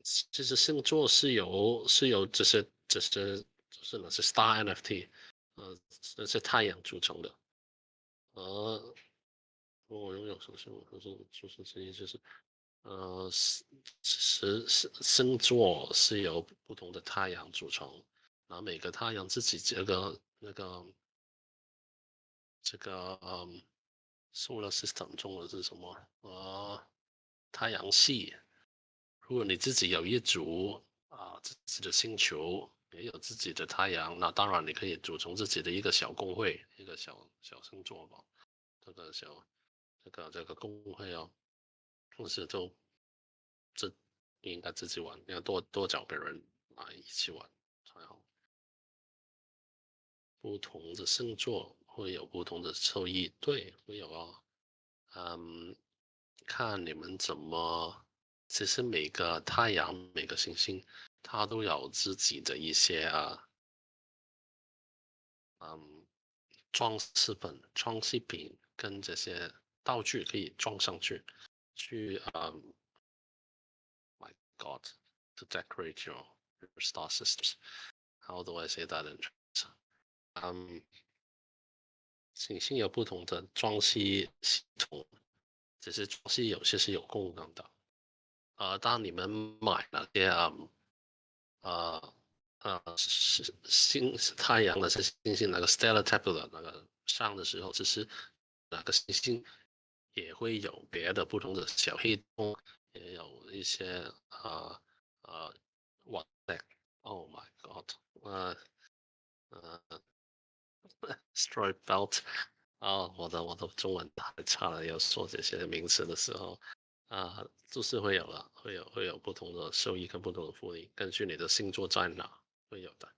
其實星座是由這些就是那些 Star NFT，那些太陽組成的。我擁有什麼？就是之一就是星座是由不同的太陽組成，然後每個太陽自己這個solar system 中的是什麼？太陽系。如果你自己有一組自己的星球，也有自己的太陽，那當然你可以組成自己的一個小公會，一個小星座吧。這個公會哦，同時這應該自己玩，要多找別人來一起玩才好。不同的星座會有不同的受益，對，會有啊。看你們怎麼其实每个太阳、每个行星，它都有自己的一些嗯装饰品跟这些道具可以装上去，去my God, to decorate your star systems. How do I say that in Chinese? 行星有不同的装饰系统，只是装饰有些是有功能的。当你们买那些呃太阳的星星那个 stellar tabula 那个上的时候，其实那个星星也会有别的不同的小黑洞，也有一些呃 what oh my god 呃呃 stripe belt 我的中文太差了，要说这些名词的时候就是会有了，会有不同的收益跟不同的福利，根据你的星座在哪会有的。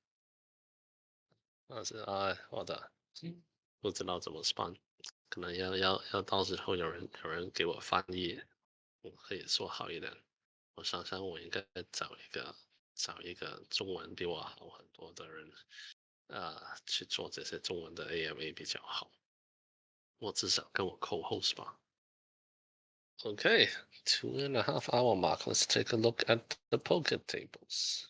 但是我的不知道怎么办，可能要到时候有人给我翻译，可以说好一点。我想想，我应该找一个中文比我好很多的人，去做这些中文的 AMA 比较好。我至少跟我 co-host 吧。Okay, 2.5 hour mark. Let's take a look at the poker tables.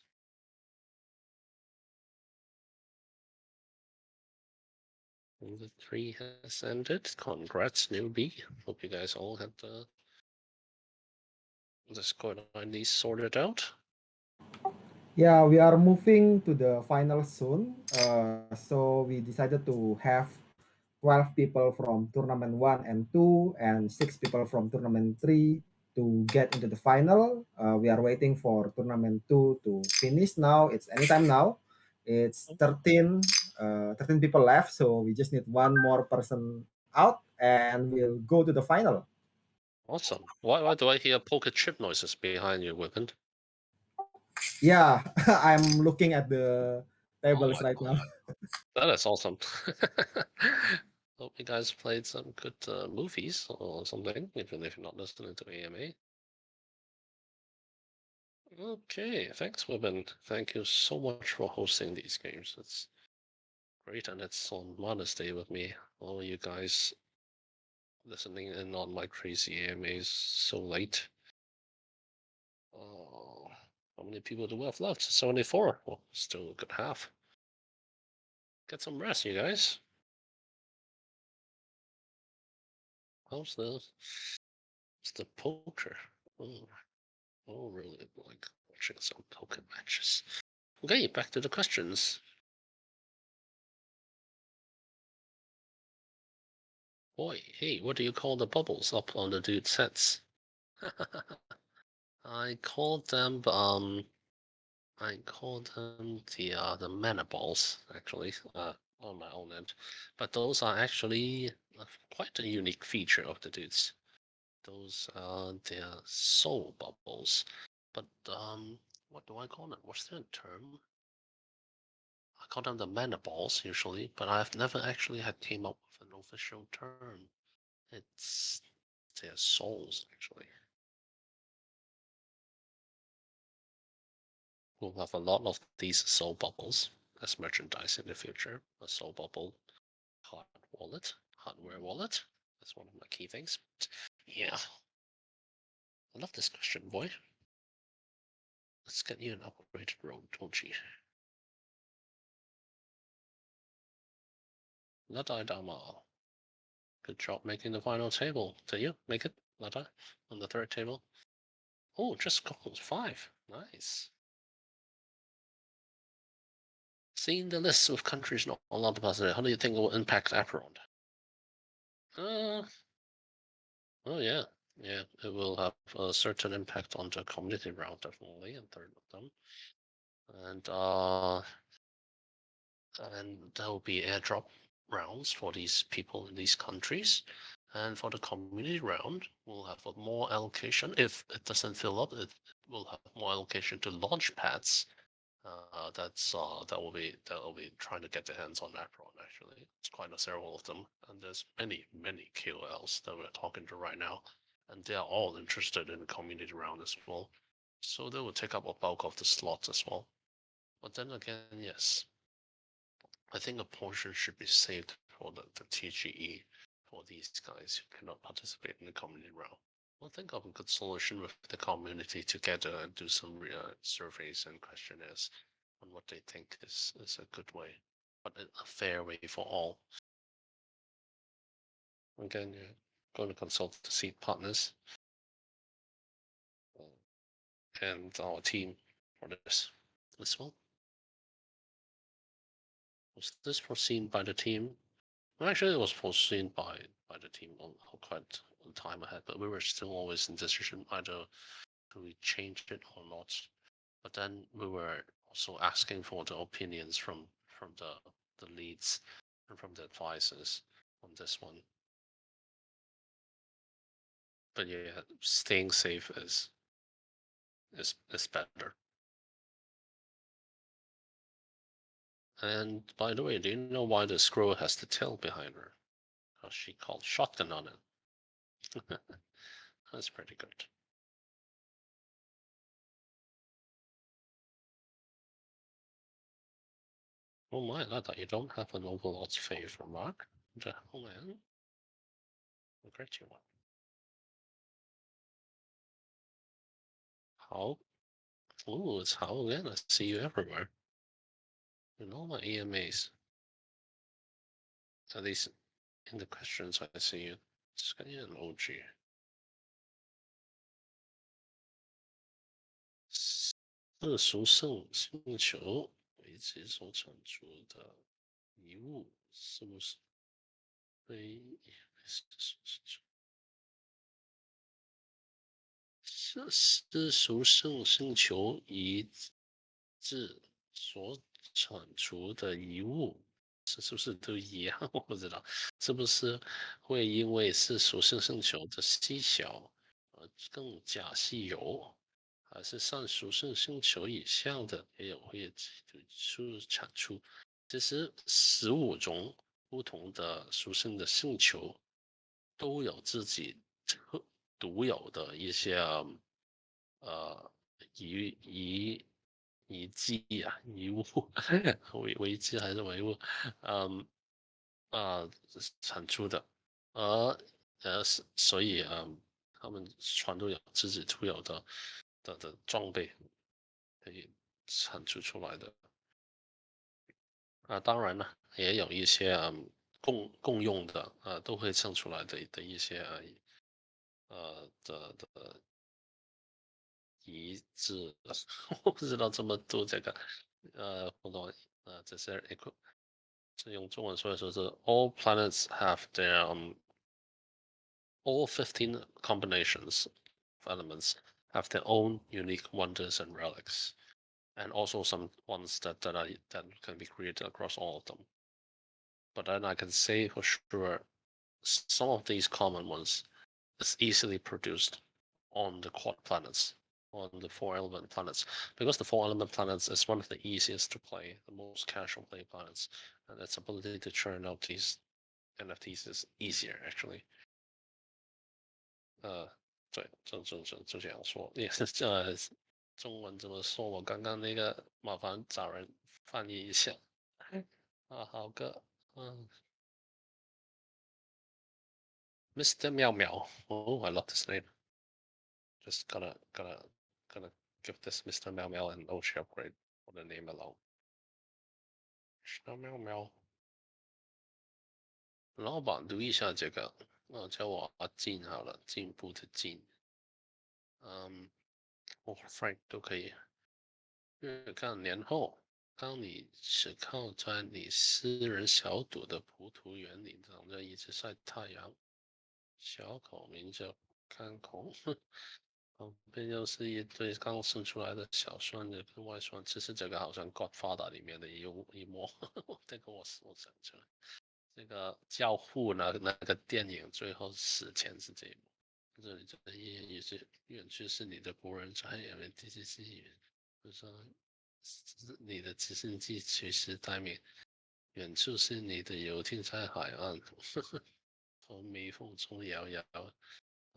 And the 3 has ended. Congrats, newbie. Hope you guys all had the score line sorted out. Yeah, we are moving to the final soon. So we decided to have 12 people from tournament 1 and 2 and 6 people from tournament 3 to get into the final. We are waiting for tournament 2 to finish now. It's anytime now. It's 13 people left, so we just need one more person out and we'll go to the final. Awesome. Why do I hear poker chip noises behind you, Whippin? Yeah, I'm looking at the Oh tables my right now. god. That is awesome. Hope you guys played some good movies or something, even if you're not listening to AMA. Okay, thanks, Whippin. Thank you so much for hosting these games. It's great, and it's on Mother's Day with me. All you guys listening in on my crazy AMAs so late. Oh, how many people do we have left? 74. Well, still a good half. Get some rest, you guys. How's the poker? Oh, really like watching some poker matches. Okay, back to the questions. Boy, hey, what do you call the bubbles up on the dude sets? I called them the mana balls actually on my own end, but those are actually quite a unique feature of the dudes. Those are their soul bubbles, but what do I call them? What's their term? I call them the mana balls usually, but I've never actually had came up with an official term. It's their souls actually. We'll have a lot of these soul bubbles as merchandise in the future. A soul bubble hardware wallet. That's one of my key things. Yeah, I love this question, boy. Let's get you an upgraded road, don't you? Ladai Dama. Good job making the final table. Did you make it, Ladai, on the third table? Oh, just gold. 5. Nice. Seeing the list of countries not allowed to pass it, how do you think it will impact Apeiron? Uh, oh yeah. Yeah, it will have a certain impact on the community round, definitely, and third of them. And there will be airdrop rounds for these people in these countries. And for the community round, we'll have a more allocation. If it doesn't fill up, it will have more allocation to launch pads. That will be trying to get their hands on that prawn. Actually, it's quite a several of them, and there's many KOLs that we're talking to right now and they are all interested in the community round as well. So they will take up a bulk of the slots as well. But then again, yes, I think a portion should be saved for the TGE for these guys who cannot participate in the community round. We'll think of a good solution with the community together and do some surveys and questionnaires on what they think is a good way, but a fair way for all. Again, you're going to consult the seed partners and our team for this as well. Was this foreseen by the team? Well, actually, it was foreseen by the team on quite a time ahead, but we were still always in decision either do we change it or not. But then we were also asking for the opinions from the leads and from the advisors on this one. But yeah, staying safe is better. And by the way, do you know why the squirrel has the tail behind her? Because she called shotgun on it. That's pretty good. Oh my, I thought you don't have an overlord's favor, Mark. The hell, man? How great you are. How? Ooh, it's how again. I see you everywhere. In all my EMAs. At least in the questions I see you. It's kind of an OG. 世俗圣星球为其所产出的遗物，是不是被世俗圣星球遗质所产出的遗物，是不是都一样？我不知道，是不是会因为世俗圣球的稀小而更加稀有？还是上述圣星球以上的也有会产出？其实15种不同的属性的星球都有自己独有的一些呃遗迹啊遗物遗迹还是遗物，嗯产出的，而所以他们船都有自己独有的装备可以产出来的。当然了，也有一些共用的都会生出来的一些的遗址，我不知道怎么读这个不懂这些这用中文说的时候是 all planets have their all 15 combinations of elements have their own unique wonders and relics, and also some ones that can be created across all of them. But then I can say for sure, some of these common ones is easily produced on the quad planets, on the 4-element planets, because the 4-element planets is one of the easiest to play, the most casual play planets, and its ability to churn out these NFTs is easier actually. 对，就这样说，也是中文怎么说？我刚刚那个麻烦找人翻译一下。好个，Mr. Meow Meow. Oh, I love this name. Just gonna give this Mr. Meow Meow an OG upgrade for the name alone. Mr. Meow Meow. 老板读一下这个，叫我阿进好了，进步的进。Frank 都可以。月干年后，当你只靠在你私人小赌的葡萄园里躺着一直晒太阳，小口名叫看孔，旁边又是一堆刚生出来的小酸的跟外酸，其实这个好像《Godfather》里面的一幕，这个我想起来，这个教父那个电影最后死前是这一幕。这里这也是远去是你的仆人，转眼为地之远。就是说，你的直升机随时待命，远处是你的游艇在海岸，从蜜蜂中摇摇，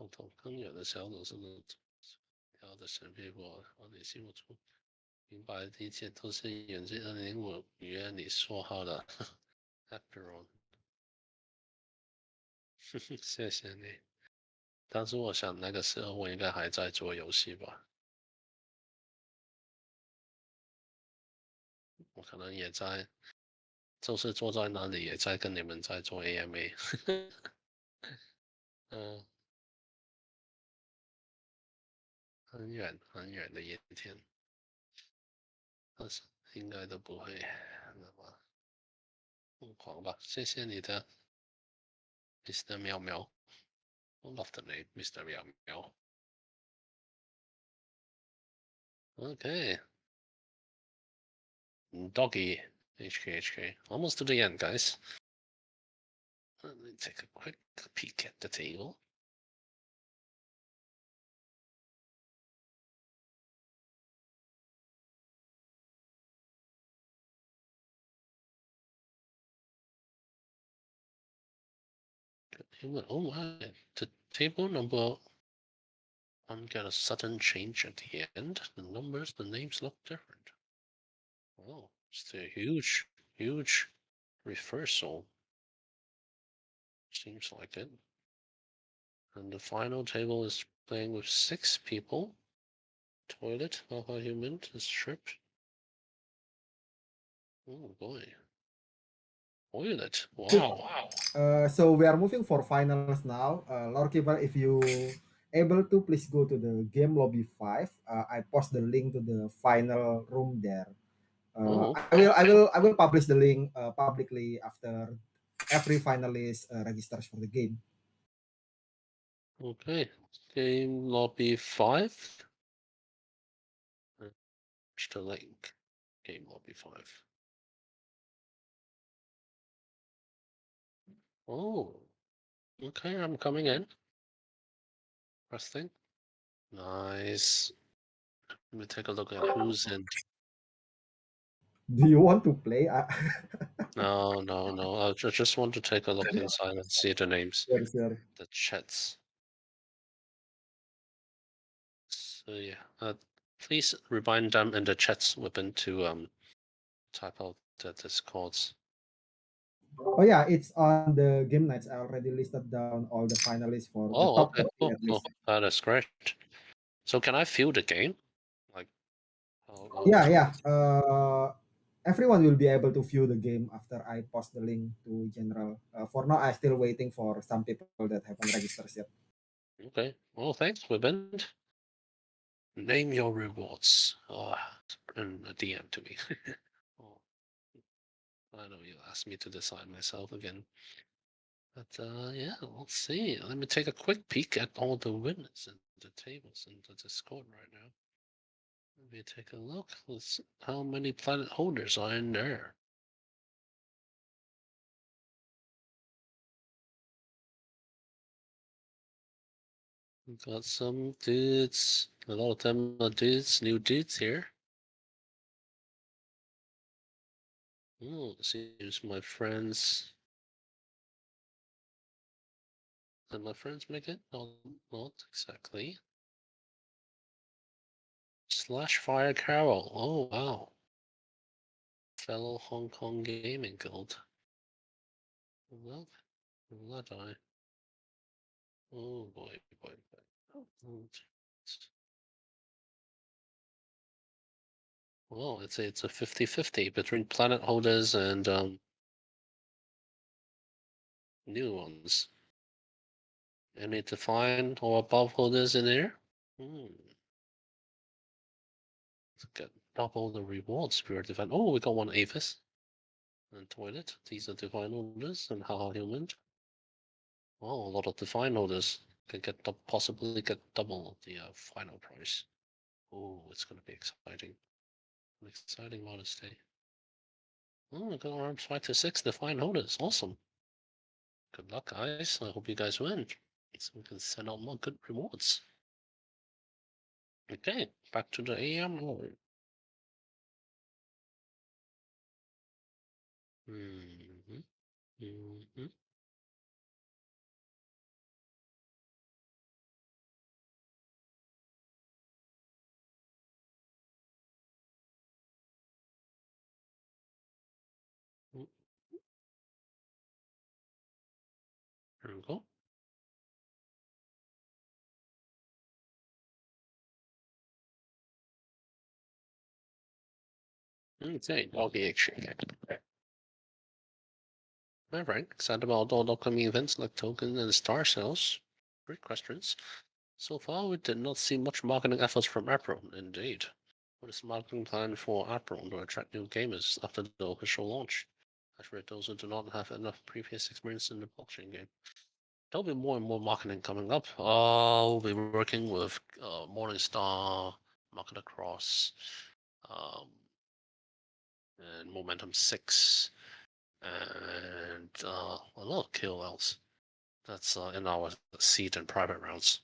共同耕耘的小组是挑的神秘我往你心目中明白的一切都是源自2005年你说好的 Apeiron。谢谢你。当时我想那个时候我应该还在做游戏吧，我可能也在，就是坐在那里也在跟你们在做 AMA。嗯，很远很远的一天，但是应该都不会那么疯狂吧。谢谢你的 Mr. 喵喵，I love the name Mr. 喵喵。Okay, doggy HK. Almost to the end, guys. Let me take a quick peek at the table. Oh my, the table number one got a sudden change at the end. The numbers, the names look different. Oh, it's a huge reversal. Seems like it. And the final table is playing with 6 people. Toilet, haha human, is stripped. Oh boy. Toilet, wow. So we are moving for finals now. Lord Keeper, if you able to, please go to the game lobby 5. I post the link to the final room there. Oh, I will publish the link publicly after every finalist registers for the game. okay. Game lobby 5. The link. Game lobby 5. Oh, okay, I'm coming in. Resting. Nice. Let me take a look at who's in. Do you want to play? No. I just want to take a look inside and see the names, Sure. the chats. So yeah, please remind them in the chats weapon to type out the discords. Oh yeah, it's on the game nights. I already listed down all the finalists for the Oh, top okay, 30 cool, at cool. least. That is great. So can I feel the game? Like how Yeah, this yeah. works? Everyone will be able to view the game after I post the link to general. For now, I'm still waiting for some people that haven't registered yet. Okay. Well, thanks, Webind. Name your rewards. Oh, and a DM to me. Oh, I know you asked me to decide myself again. But yeah, let's see. Let me take a quick peek at all the winners and the tables and the Discord right now. Let me take a look. Let's see how many planet holders are in there. We got some dudes. A lot of them are dudes, new dudes here. Oh, seems my friends. Did my friends make it? No, not exactly. Slash Fire Carol. Oh wow. Fellow Hong Kong Gaming Guild. Well, will that I? Oh boy. Oh, well, it's a 50-50 between planet holders and new ones. Any defined or above holders in there? Hmm. Let's get double the rewards. Spirit define. Oh, we got one Avis and toilet. These are divine holders and haha human. Oh, a lot of divine holders can get possibly get double the final price. Oh, it's gonna be exciting. An exciting bonus day. Oh, we got around 5 to 6 divine holders. Awesome. Good luck, guys. I hope you guys win. So we can send out more good rewards. Okay, back to the AM mode. Mm-hmm. Mm-hmm. Mm, There we go. Okay, okay, actually. All right, excited about all upcoming events like token and star sales. Great questions. So far, we did not see much marketing efforts from Apeiron, indeed. What is the marketing plan for Apeiron to attract new gamers after the official launch? Especially those who do not have enough previous experience in the blockchain game. There'll be more and more marketing coming up. We'll be working with Morningstar, Market Across, um, and Momentum 6, and a lot of KOLs. That's in our seed and private rounds.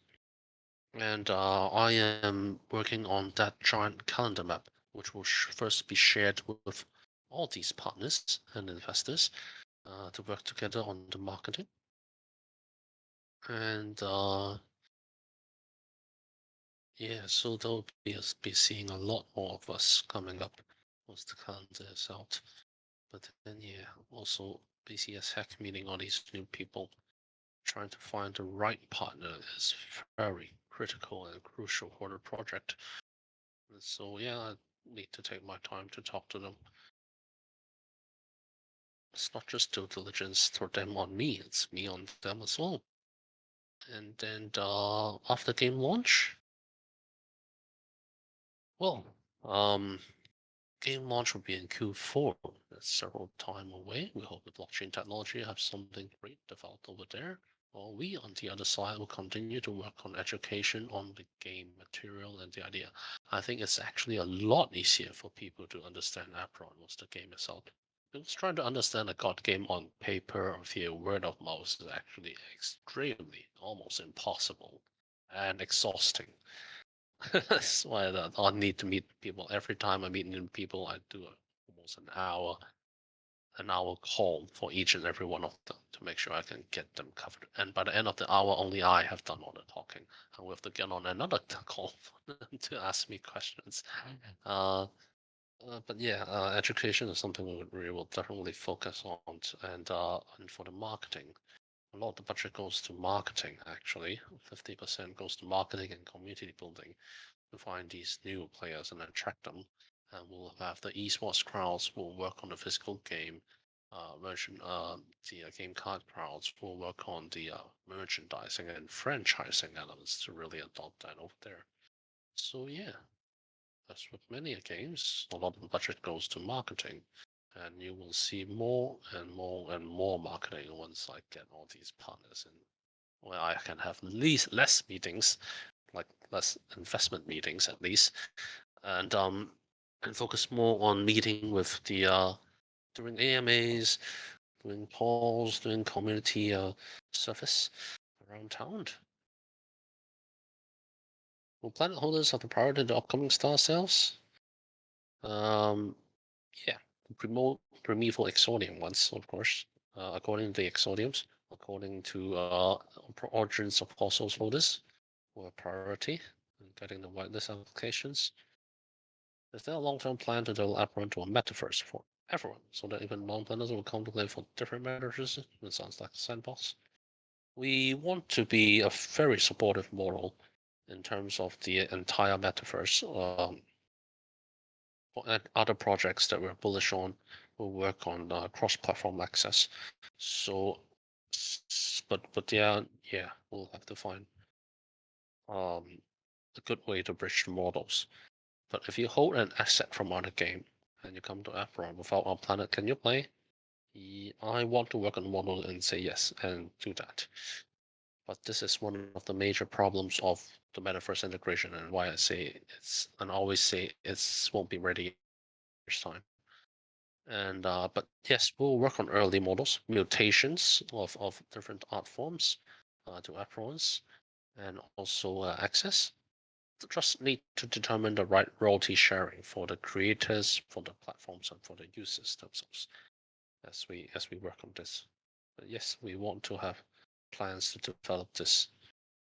And I am working on that giant calendar map, which will first be shared with all these partners and investors to work together on the marketing. And yeah, so they'll be seeing a lot more of us coming up once the calendar is out. But then, yeah, also BCS Hack meeting all these new people, trying to find the right partner is very critical and crucial for the project. And so, yeah, I need to take my time to talk to them. It's not just due diligence for them on me, it's me on them as well. And then after game launch, well, game launch will be in Q4. That's several time away. We hope the blockchain technology have something great developed over there. While we on the other side will continue to work on education on the game material and the idea. I think it's actually a lot easier for people to understand Apron once the game is out. Because trying to understand a god game on paper or via word of mouth is actually extremely, almost impossible and exhausting. That's why I need to meet people. Every time I meet new people, I do almost an hour call for each and every one of them to make sure I can get them covered. And by the end of the hour, only I have done all the talking. And we have to get on another call for them to ask me questions. Uh, but yeah, education is something we will definitely focus on. And for the marketing, a lot of the budget goes to marketing actually. 50% goes to marketing and community building to find these new players and attract them. And we'll have the esports crowds will work on the physical game version. The game card crowds will work on the merchandising and franchising elements to really adopt that over there. So yeah, as with many games, a lot of the budget goes to marketing, and you will see more and more and more marketing once I get all these partners in, where I can have less meetings, like less investment meetings at least, and focus more on meeting with the doing AMAs, doing polls, doing community service around town. Will planet holders have the priority to upcoming star sales? Um, yeah, promote primeval exodium ones, of course. According to the exodiums, according to origins of fossils holders, were a priority in getting the whitelist applications. Is there a long-term plan to develop Apeiron to a metaverse for everyone, so that even non-planners will come to play for different metaverses? It sounds like a sandbox. We want to be a very supportive model in terms of the entire metaverse. And other projects that we're bullish on will work on cross-platform access. So, but yeah, we'll have to find um, a good way to bridge the models. But if you hold an asset from other game and you come to Apron without our planet, can you play? I want to work on the model and say yes and do that. But this is one of the major problems of the metaverse integration and why I say it's and always say it's won't be ready this time. And but yes, we'll work on early models, mutations of different art forms to Aprons, and also access. Just need to determine the right royalty sharing for the creators, for the platforms, and for the users themselves as we work on this. But yes, we want to have plans to develop this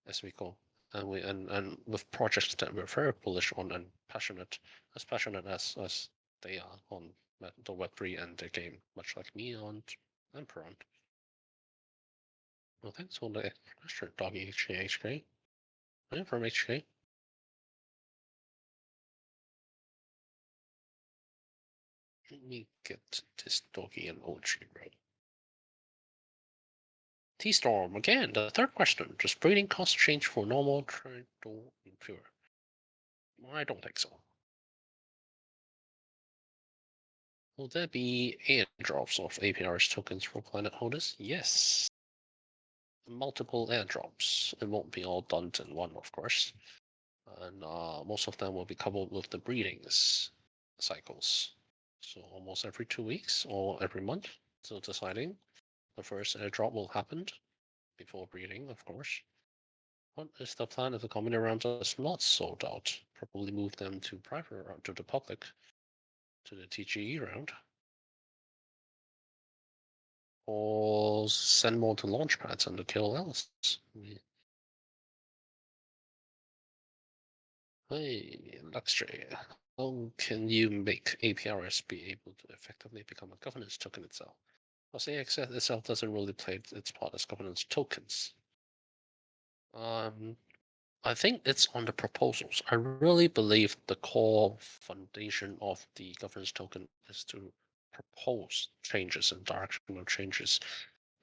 as we go, and with projects that we're very bullish on and passionate, as passionate as they are on the Web3 and the game, much like me on Apeiron. Well, thanks for the question, Doggy HK. I'm from HK. Let me get this Doggy and OG right. T-Storm, again, the third question. Does breeding cost change for normal, triple, and pure? I don't think so. Will there be airdrops of APR's tokens for planet holders? Yes. Multiple airdrops. It won't be all done in one, of course. And most of them will be coupled with the breedings cycles. So almost every 2 weeks or every month. So deciding the first airdrop will happen before breeding, of course. What is the plan if the community rounds is not sold out? Probably move them to private round to the public, to the TGE round. Or send more to launch pads and the KOLs. Hey, Luxray, how can you make APRS be able to effectively become a governance token itself? Because AXS itself doesn't really play its part as governance tokens. I think it's on the proposals. I really believe the core foundation of the governance token is to propose changes and directional changes,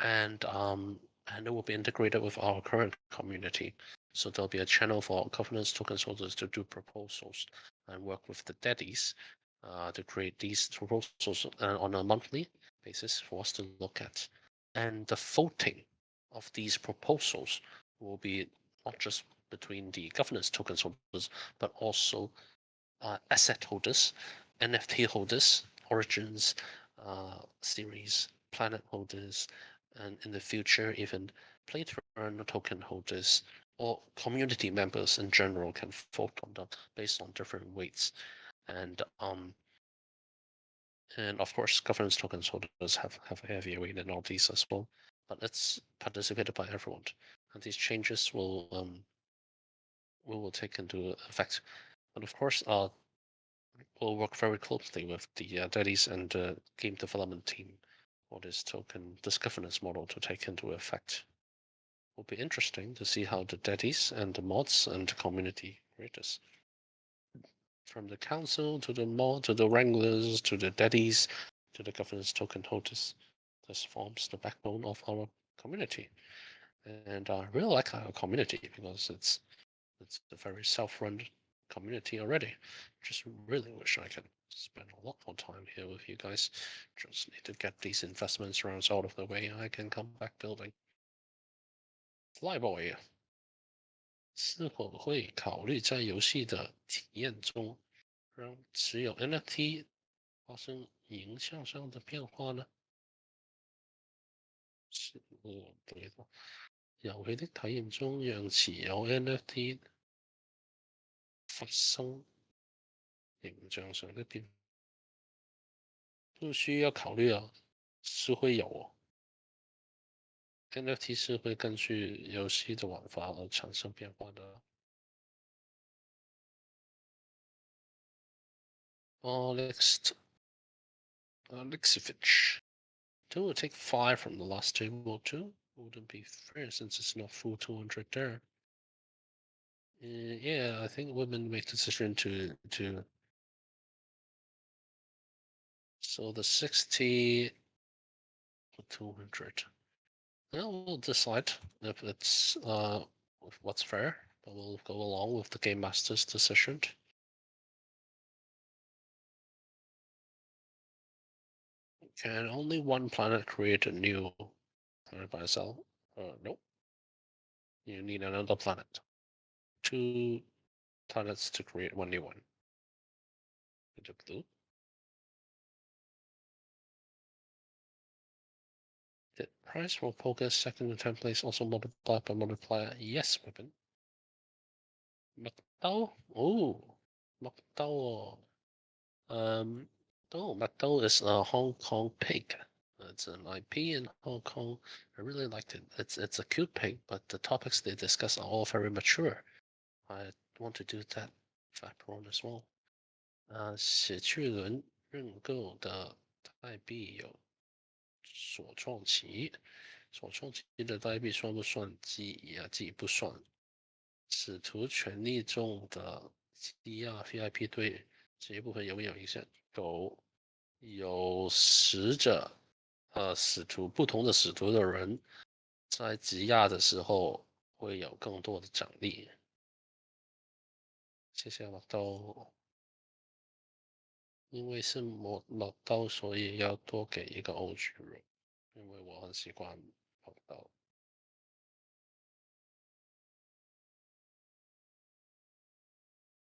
and it will be integrated with our current community. So there'll be a channel for governance token holders to do proposals and work with the daddies to create these proposals on a monthly basis for us to look at. And the voting of these proposals will be not just between the governance tokens holders, but also asset holders, NFT holders, Origins series, planet holders, and in the future, even Apeiron token holders or community members in general can vote on them based on different weights. And of course, governance tokens holders have a heavier weight in all these as well. But it's participated by everyone, and these changes will take into effect. But of course, we'll work very closely with the daddies and the game development team for this governance model to take into effect. Will be interesting to see how the daddies and the mods and the community creators, from the council to the mod to the wranglers to the daddies to the governance token holders, this forms the backbone of our community. And I really like our community because it's a very self-run community already. Just really wish I could spend a lot more time here with you guys. Just need to get these investments rounds out of the way. I can come back building. Flyboy 是否会考虑在游戏的体验中让持有 NFT 发生影像上的变化呢？是我对的。遊戲的體驗中讓持有 NFT 發生形象上的變不需要考虑啊，是会有哦。NFT 是会根据游戏的玩法而产生变化的。Alexivich. It will take 5 from the last table too. Wouldn't be fair since it's not full 200 there. Yeah, I think women make the decision to. So the 60 or 200. Well, we'll decide if it's what's fair, but we'll go along with the game master's decision. Can only one planet create a new planet by itself? Nope. You need another planet. 2 planets to create one new one. Blue. The price for poker second and 10th place also multiplied by multiplier. Yes, weapon. McDowell? Oh, McDowell. Oh, McDowell is a Hong Kong pig. It's an IP in Hong Kong. I really liked it. It's a cute pig, but the topics they discuss are all very mature. I want to do that for Apeiron as well. 写趣轮认购的代币有所创期，所创期的代币算不算记忆啊？记忆不算。使徒权力中的 CR VIP 对这一部分有没有影响？有使者，使徒不同的使徒的人在积压的时候会有更多的奖励。谢谢老豆，因为是老豆，所以要多给一个 OG 肉，因为我很习惯老豆。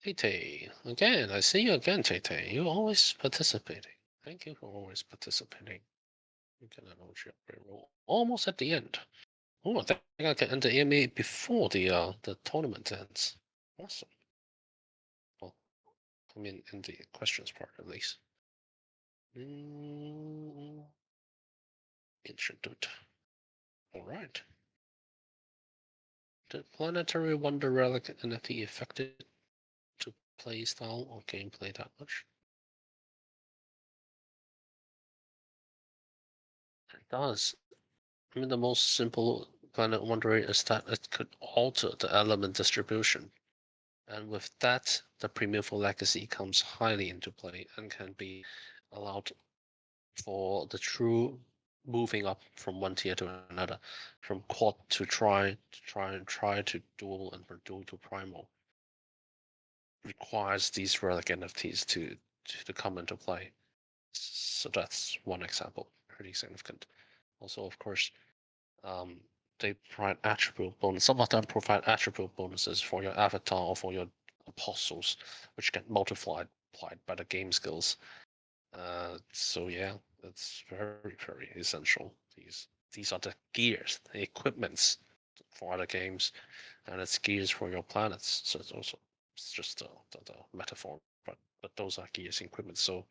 Tay again, I see you again, Tay. You're always participating. Thank you for always participating. You can announce your roll almost at the end. Oh, I think I can enter EMA before the tournament ends. Awesome. Well, I mean, in the questions part at least. Ancient dude. All right. Did Planetary Wonder Relic NFT affected to play style or gameplay that much? It does. I mean, the most simple Planet Wonder is that it could alter the element distribution. And with that, the premium for legacy comes highly into play and can be allowed for the true moving up from one tier to another, from quad to try to dual, and from dual to primal. Requires these relic NFTs to come into play. So that's one example, pretty significant. Also, of course, they provide attribute bonus. Some of them provide attribute bonuses for your avatar or for your apostles, which get multiplied by the game skills. So yeah, that's very essential. These are the gears, the equipments for other games, and it's gears for your planets. So it's just the metaphor, but those are gears equipment. So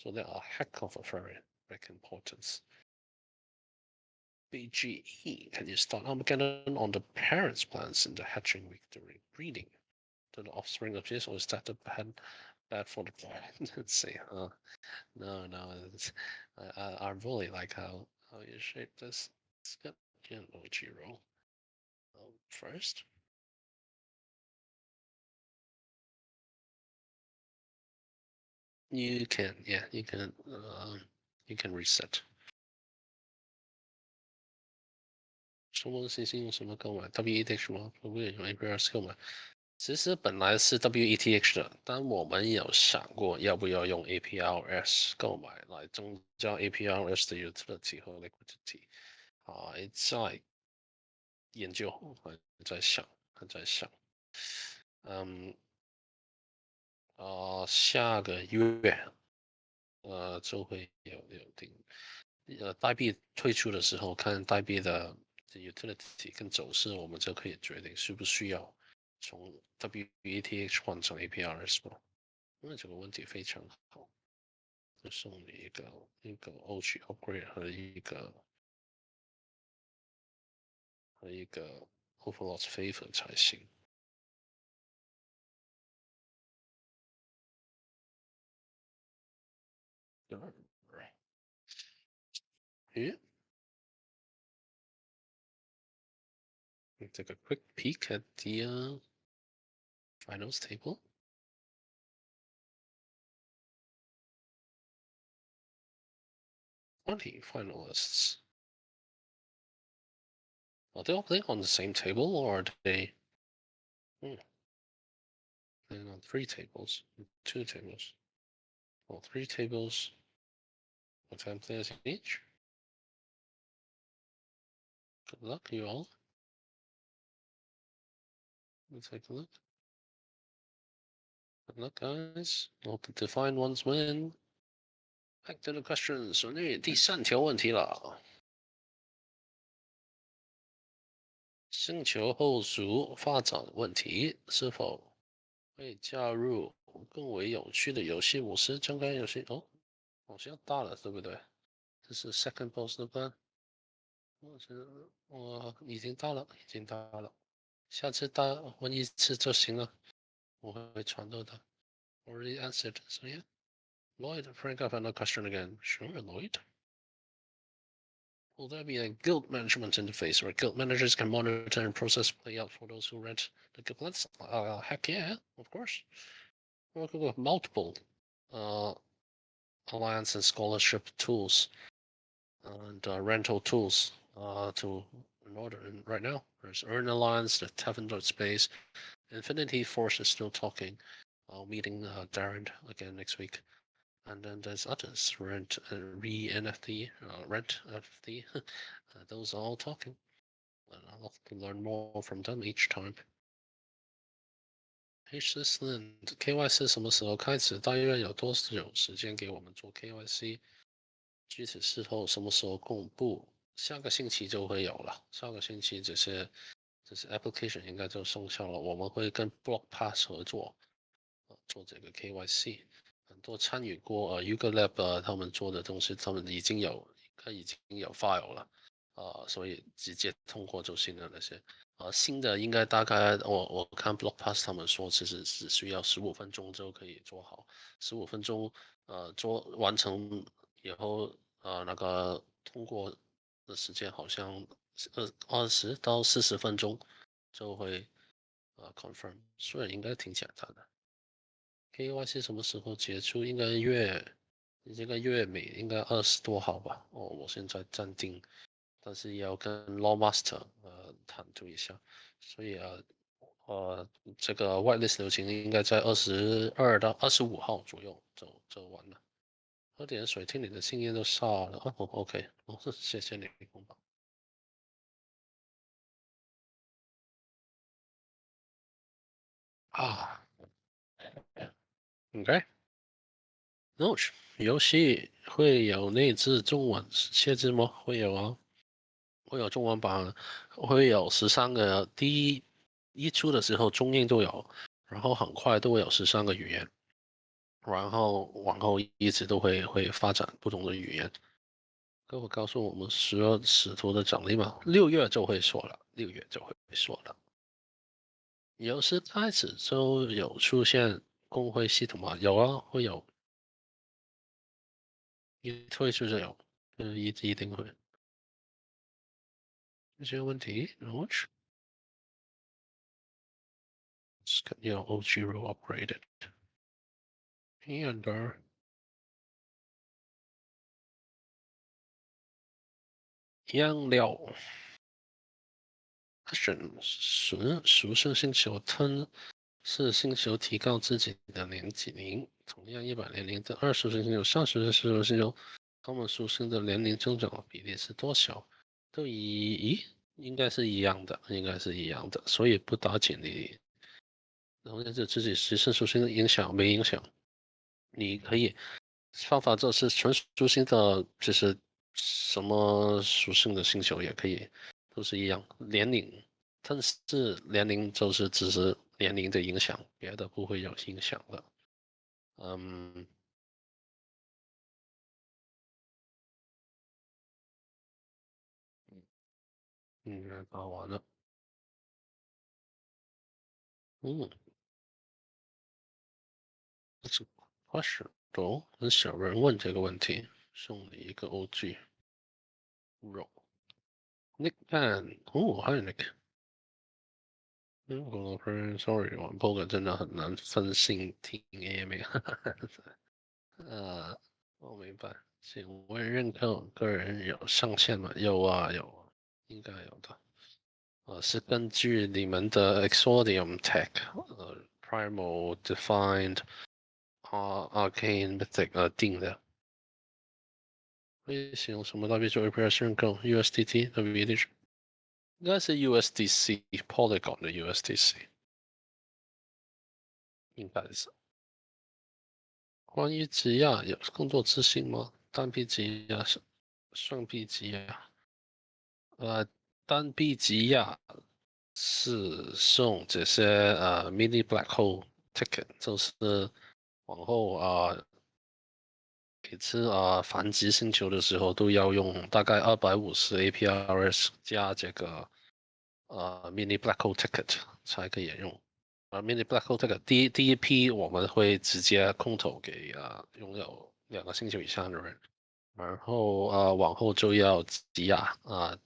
they are a heck of a very big importance. BGE, can you start Armageddon on the parents' plans in the hatching week during breeding? To the offspring of this, or is that bad for the pregnancy? No, I really like how you shape this. It's got Giro first. You can, yeah, you can reset. 中文信息用什么购买 ？WETH 吗？会不会用 APRS 购买？其实本来是 WETH 的，但我们有想过要不要用 APRS 购买来增加 APRS 的 utility 和 liquidity，还在研究，还在想，还在想。下个月就会有定，代币退出的时候，看代币的 utility 跟走势，我们就可以决定需不需要从 WETH 换成 APRS 吧。因为这个问题非常好，就送你一个 OG upgrade 和一个 Overlord favor 才行。Yeah. Take a quick peek at the finals table. 20 finalists. Are they all playing on the same table, or are they playing on 3 tables? 2 tables? Well, 3 tables with 10 players each. Good luck, you all. Let's take a look. Good luck, guys. Hope the defined ones win. Back to the questions. 所以第3条问题了。星球后续发展问题是否会加入更为有趣的游戏模式？展开游戏哦，好像大了，对不对？这是 second post 的吧？我已经到了，已经到了。下次问一次就行了，我会传到的。Already answered, so yeah. Lloyd, Frank, I've another question again. Sure, Lloyd. Will there be a guild management interface where guild managers can monitor and process playout for those who rent the guild lands? Heck yeah, of course. Working with multiple uh, alliance and scholarship tools and rental tools in order. And right now, there's Earn Alliance, the Tavern Space, Infinity Force is still talking. Meeting Darren again next week. And then there's others, Rent, Re-NFT, Rent NFT. Those are all talking. And I'll have to learn more from them each time. H Land KYC 什么时候开始？大约有多久时间给我们做 KYC？具体事后什么时候公布？下个星期就会有了。下个星期这些 application 应该就生效了。我们会跟 Block Pass 合作，做这个 KYC。很多参与过UGLab 他们做的东西，他们已经有file 了，所以直接通过就行了那些。新的应该大概我看 Block Pass 他们说，其实只需要15分钟就可以做好，15分钟完成以后，那个通过的时间好像20到40分钟就会confirm，所以应该挺简单的。KYC 什么时候结束？应该月尾，应该20多号吧。我现在暂定，但是也要跟 Lawmaster 谈吐一下，所以这个 whitelist 流程应该在22到25号左右就完了。喝点水，听你的声音都煞了。OK，谢谢你，公宝啊。OK，那游戏会有内置中文限制吗？会有啊。会有中文版，会有13个，第一出的时候中英都有，然后很快都会有13个语言，然后往后一直都会发展不同的语言。客户告诉我们使徒的奖励嘛，6月就会说了，6月就会说了。有时开始就有出现工会系统嘛，有啊，会有，一推出就有，一定会。这些问题，然后要 OG role upgraded。and养料 question 属性星球吞是星球提高自己的年纪龄，同样100年龄的二属性星球、上属性星球，它们属性的年龄增长的比例是多少？应该是一样的，应该是一样的，所以不打紧你，然后就自己实时属性的影响没影响？你可以方法就是纯属性的，就是什么属性的星球也可以，都是一样年龄，但是年龄就是只是年龄的影响，别的不会有影响的。嗯，搞完了。嗯，这是 question 都很少人问这个问题，送你一个 OG roll。Nick Pan，还有 Nick。我 sorry，玩 poker 真的很难分心听 AMA。我明白。请问认可个人有上限吗？有啊，有啊，应该有的。是根据你们的 Exordium Tech Primal Defined Arcane Mythic 定的。会使用什么代币做 Apeiron 认购？USDT、WETH？应该是 USDC Polygon 的 USDC，应该是。关于质押有更多资讯吗？单币质押是双币质押，单币质押是送这些mini black hole ticket，就是往后每次繁殖星球的时候都要用大概250 APRS 加这个mini black hole ticket 才可以用。mini black hole 这个第一批我们会直接空投给拥有2个星球以上的人，然后往后就要积压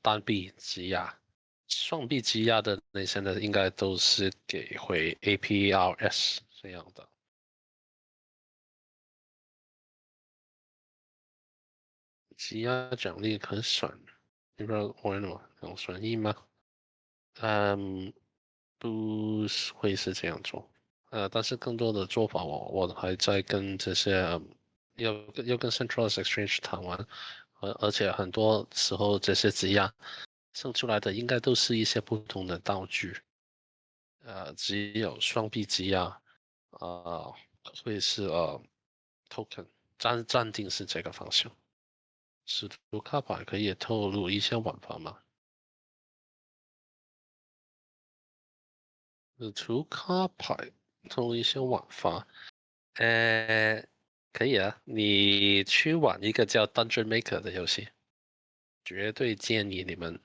单币积压，双币积压的那些呢，应该都是给回 APRS 这样的。积压奖励可选，你不知道玩什么有选一吗？嗯，不是会是这样做，但是更多的做法我还在跟这些要跟 Central Exchange 谈完，而且很多时候这些质押剩出来的应该都是一些不同的道具，只有双币质押，呃，会是token 暂定是这个方向。使徒卡牌可以透露一些玩法吗？使徒卡牌透露一些玩法。可以啊，你去玩一个叫《Dungeon Maker》的游戏，绝对建议你们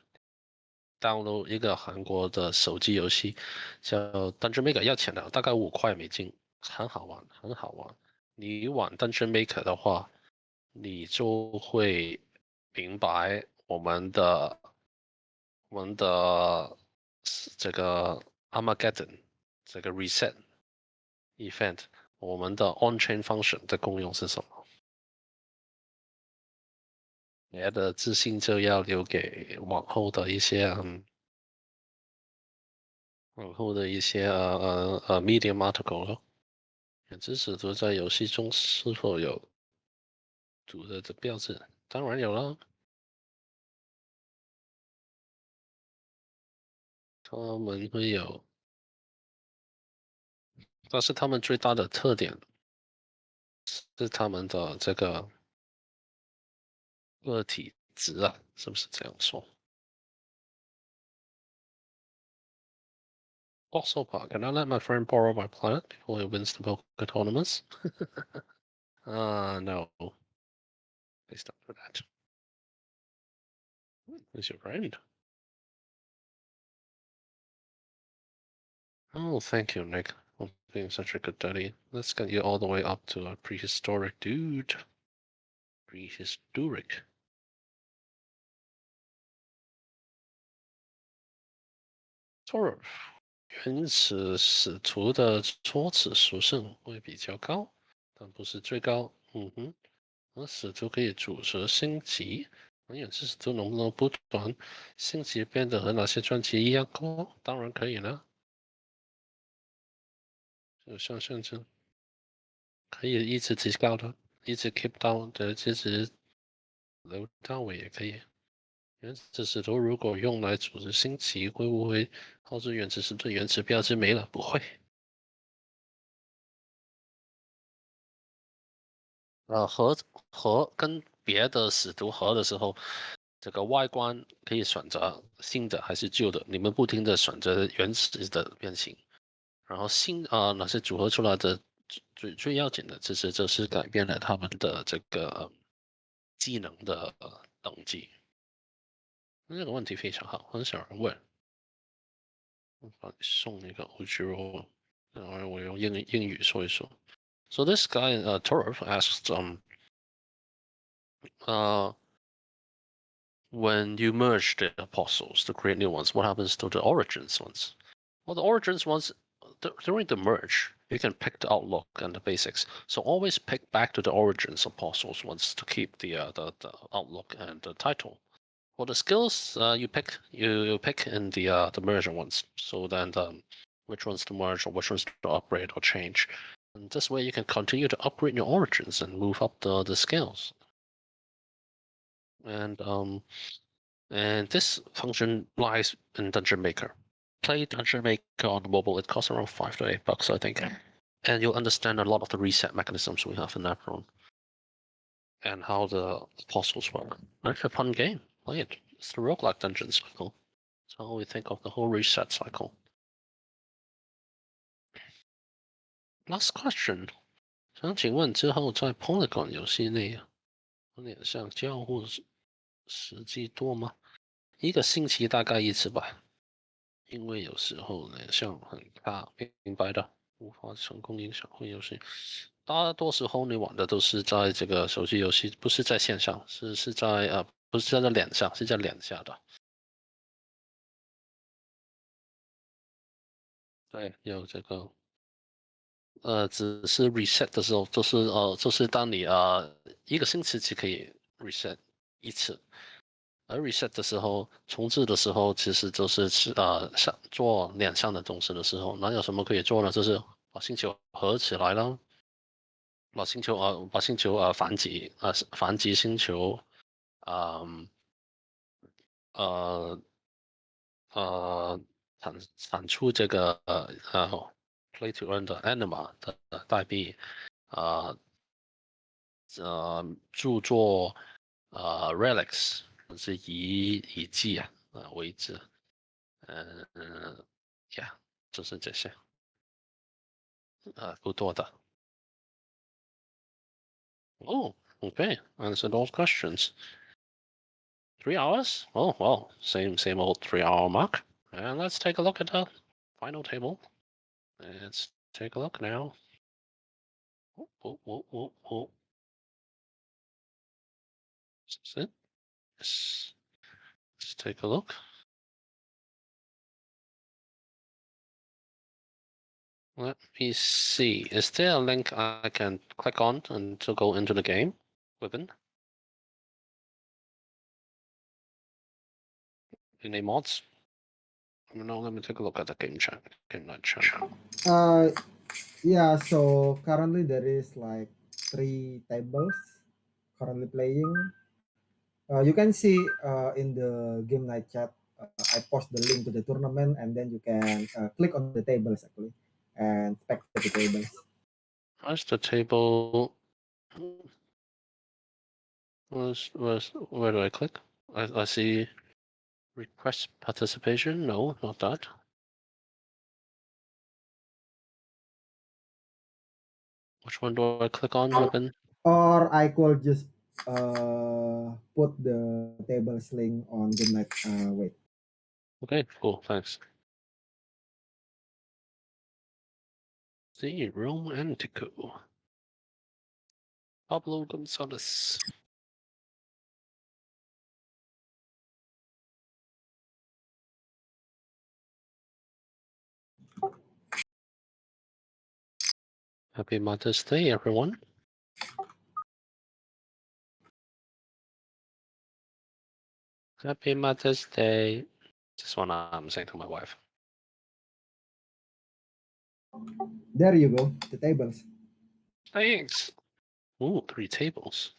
download 一个韩国的手机游戏，叫《Dungeon Maker》，要钱的，大概5块美金，很好玩，很好玩。你玩《Dungeon Maker》的话，你就会明白我们的这个 Armageddon 这个 reset event，我们的 on-chain function 的功用是什么？别的自信就要留给往后的一些 medium article 了。知识图在游戏中是否有图的标志？当然有了，他们会有，但是他们最大的特点是他们的这个个体值啊，是不是这样说？Also, can I let my friend borrow my planet before he wins the poker tournaments? No. Please don't do that. Who's your friend? Oh, thank you, Nick, for being such a good daddy. Let's get you all the way up to a prehistoric dude. Prehistoric. Torf. 原始使徒的戳齿属性会比较高，但不是最高。嗯哼，而使徒可以组合星级，而原始使徒能不能不断星级变得和哪些专辑一样高？当然可以了，就像象征可以一直提高的，一直 keep down 的，一直留到尾也可以。原始石头如果用来组织星旗，会不会导致原始石头原始标志没了？不会。跟别的使徒合的时候，这个外观可以选择新的还是旧的，你们不停的选择原始的变形，然后那些组合出来的最要紧的，其实就是改变了他们的这个技能的等级。这个问题非常好，很少人问。我帮你送一个 o g o 然后我用英语说一说。So this guy, Torov, asks, uh, when you merge the apostles to create new ones, what happens to the origins ones? Well, the origins ones, during the merge, you can pick the outlook and the basics. So always pick back to the origins apostles ones to keep the outlook and the title. For the skills, you pick in the merger ones. So then which ones to merge or which ones to upgrade or change. And this way you can continue to upgrade your origins and move up the skills. And this function lies in Dungeon Maker. Play Dungeon Maker on mobile. It costs around $5 to $8, I think. And you'll understand a lot of the reset mechanisms we have in Apeiron and how the apostles work. It's a fun game. Play it. It's the roguelike dungeon cycle. That's how we think of the whole reset cycle. Last question. 想请问之后在 Polygon 游戏内有点像交互实际多吗？一个星期大概一次吧。因为有时候呢，像很大，明白的，无法成功影响会游戏。大多时候你玩的都是在这个手机游戏，不是在线上，是在不是在脸上，是在脸下的。对，有这个只是 reset 的时候，就是当你一个星期只可以 reset 一次，而 reset 的时候，重置的时候，其实就是做脸上的东西的时候，那有什么可以做呢？就是把星球合起来了，把星球繁殖星球，嗯呃呃产出这个play to earn 的 anima 的代币，呃著作relics 是遗迹啊为止，呀，就是这些不多的。Oh, okay, answered all questions. 3 hours? Oh well, same old 3 hour mark. And let's take a look at the final table. Let's take a look now. Oh, oh, oh, oh, oh. Is this it? Yes. Let's take a look. Let me see. Is there a link I can click on and to go into the game within? In a mods? No, let me take a look at the game chat. Game night chat. Uh, yeah. So currently there is like 3 tables currently playing. You can see in the game night chat. I post the link to the tournament, and then you can click on the tables actually and spectate the tables. Where's the table? Where do I click? I see request participation. No, not that. Which one do I click on within? Or I could just put the tables link on game night. Wait. Okay, cool, thanks. See, Rome Antico. Pablo Gonzalez. Happy Mother's Day, everyone. Happy Mother's Day. Just one I'm saying to my wife. There you go. The tables. Thanks. Ooh, 3 tables.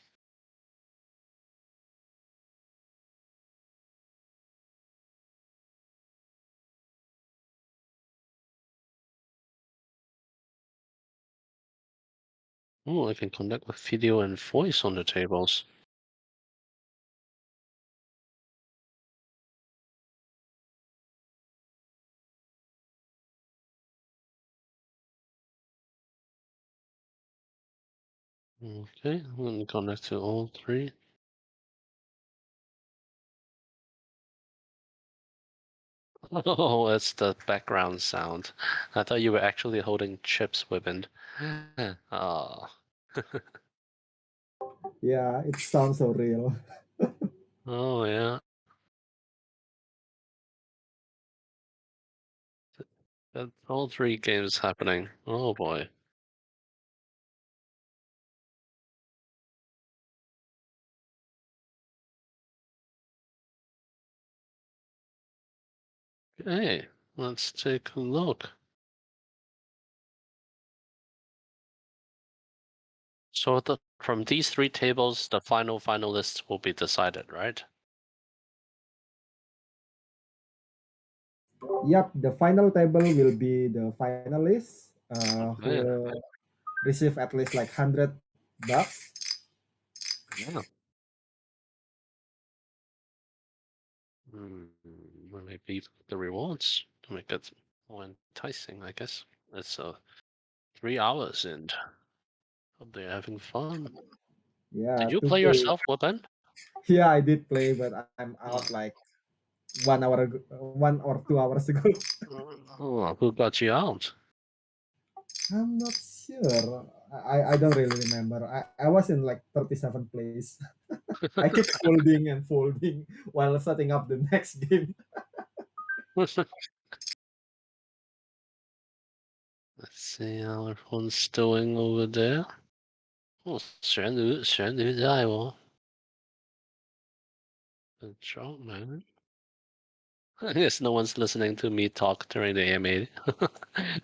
Ooh, I can connect with video and voice on the tables. Okay, let me connect to all 3. Oh, it's the background sound. I thought you were actually holding chips within. Oh, Yeah, it sounds so real. oh yeah. All 3 games happening. Oh boy. Hey, let's take a look. So from these 3 tables, the final finalists will be decided, right? Yep, the final table will be the finalists who Okay. will receive at least like $100. Yeah. Hmm, maybe the rewards to make it more enticing, I guess. It's 3 hours and hope they're having fun. Did Yeah, you to play play. yourself, Weapon? Yeah, I did play, but I'm Oh, out like 1 hour ago, 1 or 2 hours ago. Oh, who got you out? I'm not sure. I don't really remember. I was in like 37th place. I kept folding and folding while setting up the next game. Let's see how everyone's doing over there. Oh, 旋律在哦. Good job, man. I guess no one's listening to me talk during the AMA.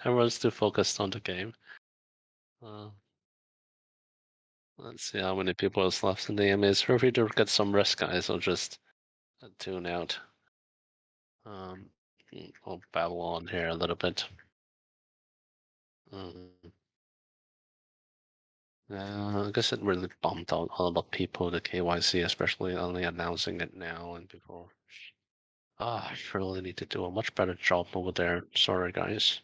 Everyone's too focused on the game. Uh, let's see how many people is left in the AMAs. Feel free to get some rest, guys, or just tune out. Um, I'll babble on here a little bit. Um, I guess it really bumped out a lot of people, the KYC, especially only announcing it now and before. I really need to do a much better job over there. Sorry, guys.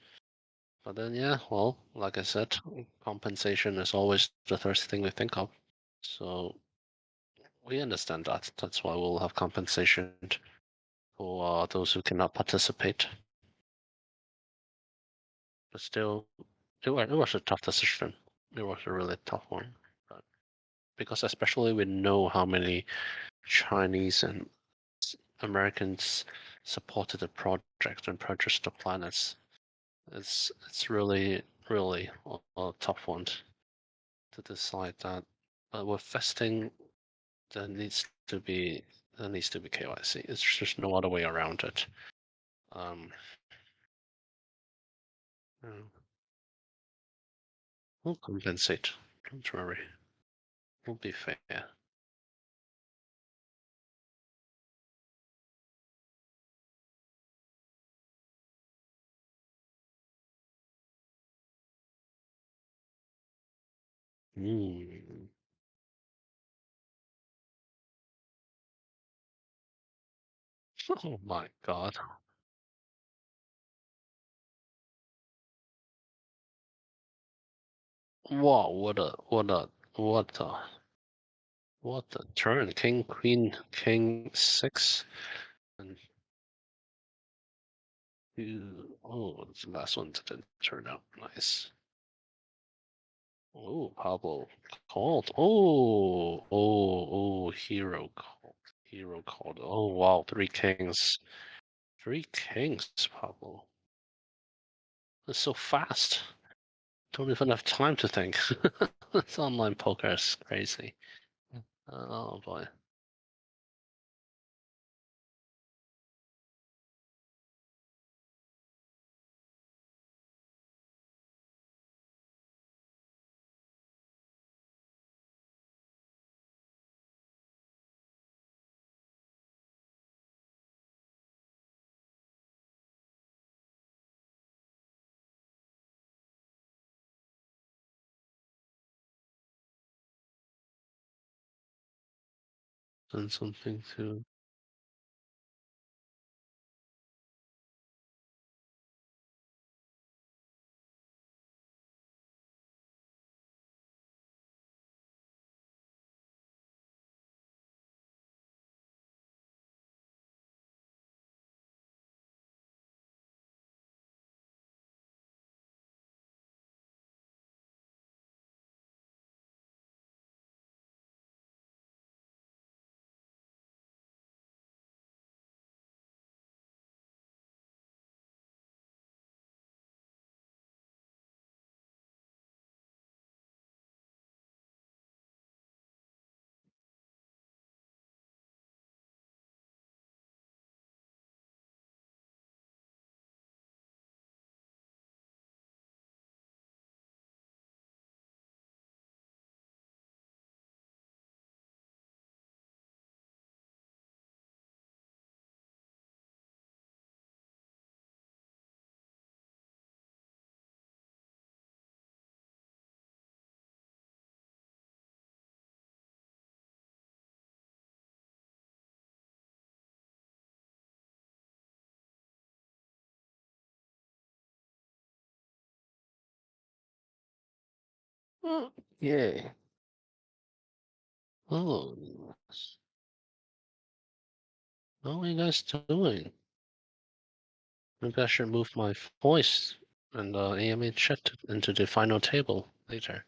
But then, yeah, well, like I said, compensation is always the first thing we think of. So we understand that. That's why we'll have compensation for those who cannot participate. But still, it was a tough decision. It was a really tough one. But because especially we know how many Chinese and Americans supported the project and purchased the planets. It's really a tough one to decide that. But with vesting, there needs to be there needs to be KYC. It's just no other way around it. Um, uh, we'll compensate. Don't worry. We'll be fair. Mm. Oh my God! Wow! What a turn! King, Queen, King 6, and oh, the last one didn't turn out nice. Oh, Pablo called. Hero called. Hero called. Oh, wow, three kings. Three kings, Pablo. It's so fast. Don't even have time to think. This online poker is crazy. Oh boy. Done something to. Oh, yeah. Oh, How are you guys doing? Maybe I should move my voice and AMA chat into the final table later.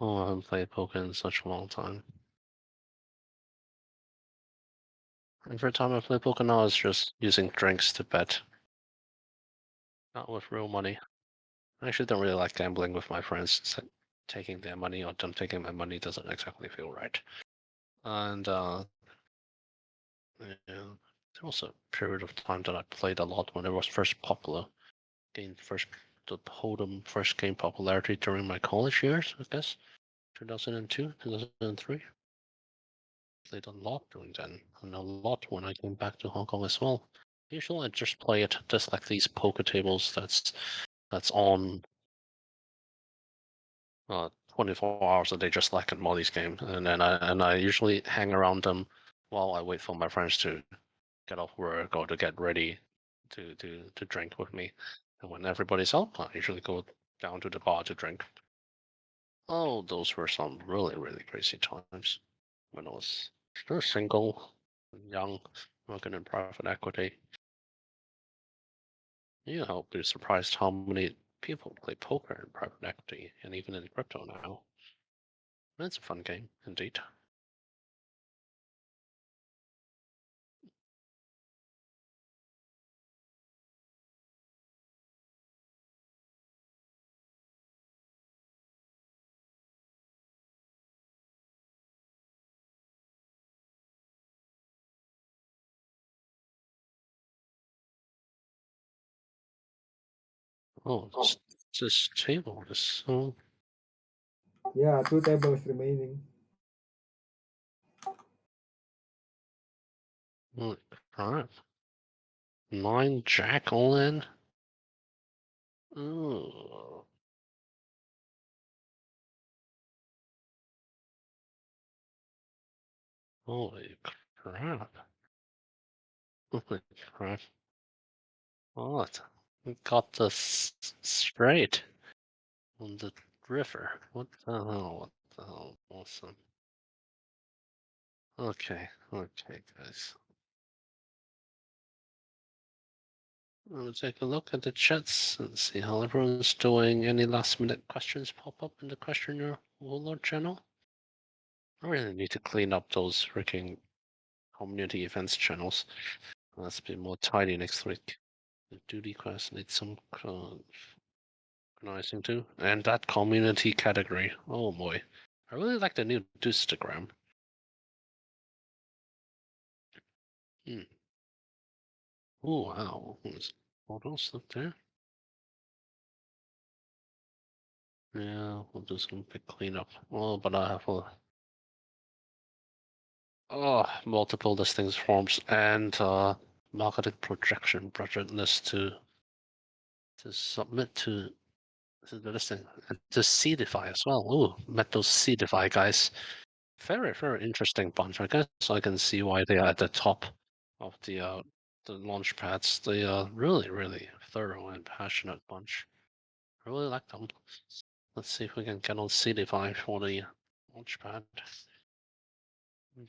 Oh, I haven't played poker in such a long time. Every time I play poker now, it's just using drinks to bet, not with real money. I actually don't really like gambling with my friends. It's like taking their money or them taking my money doesn't exactly feel right. And yeah, there was a period of time that I played a lot when it was first popular. Gained first the Hold'em first gained popularity during my college years, I guess. 2002, 2003. Played a lot during then, and a lot when I came back to Hong Kong as well. Usually I just play it just like these poker tables that's on 24 hours a day, just like in Molly's game, and then I usually hang around them while I wait for my friends to get off work or to get ready to drink with me. And when everybody's out, I usually go down to the bar to drink. Oh, those were some really, really crazy times when I was still single, young, working in private equity. I'll be surprised how many people play poker in private equity and even in crypto now. It's a fun game, indeed. Oh, this table is so. Yeah, 2 tables remaining. Holy crap. 9 jack all in? Ooh. Holy crap. Holy crap. What? We got this straight on the river. What the hell? What the hell? Awesome. Okay, okay, guys. We'll take a look at the chats and see how everyone's doing. Any last minute questions pop up in the questioner warlord channel? I really need to clean up those freaking community events channels. Let's be more tidy next week. The duty quest needs some organizing too. And that community category. Oh boy. I really like the new Instagram. Hmm. Oh wow. There's photos up there. Yeah, we'll do some big cleanup. Oh, but I have multiple listings forms and marketing projection budget list to submit to the listing and to Seedify as well. Ooh, met those Seedify guys. Very, very interesting bunch. I guess I can see why they are at the top of the launch pads. They are really, really thorough and passionate bunch. I really like them. Let's see if we can get on Seedify for the launch pad.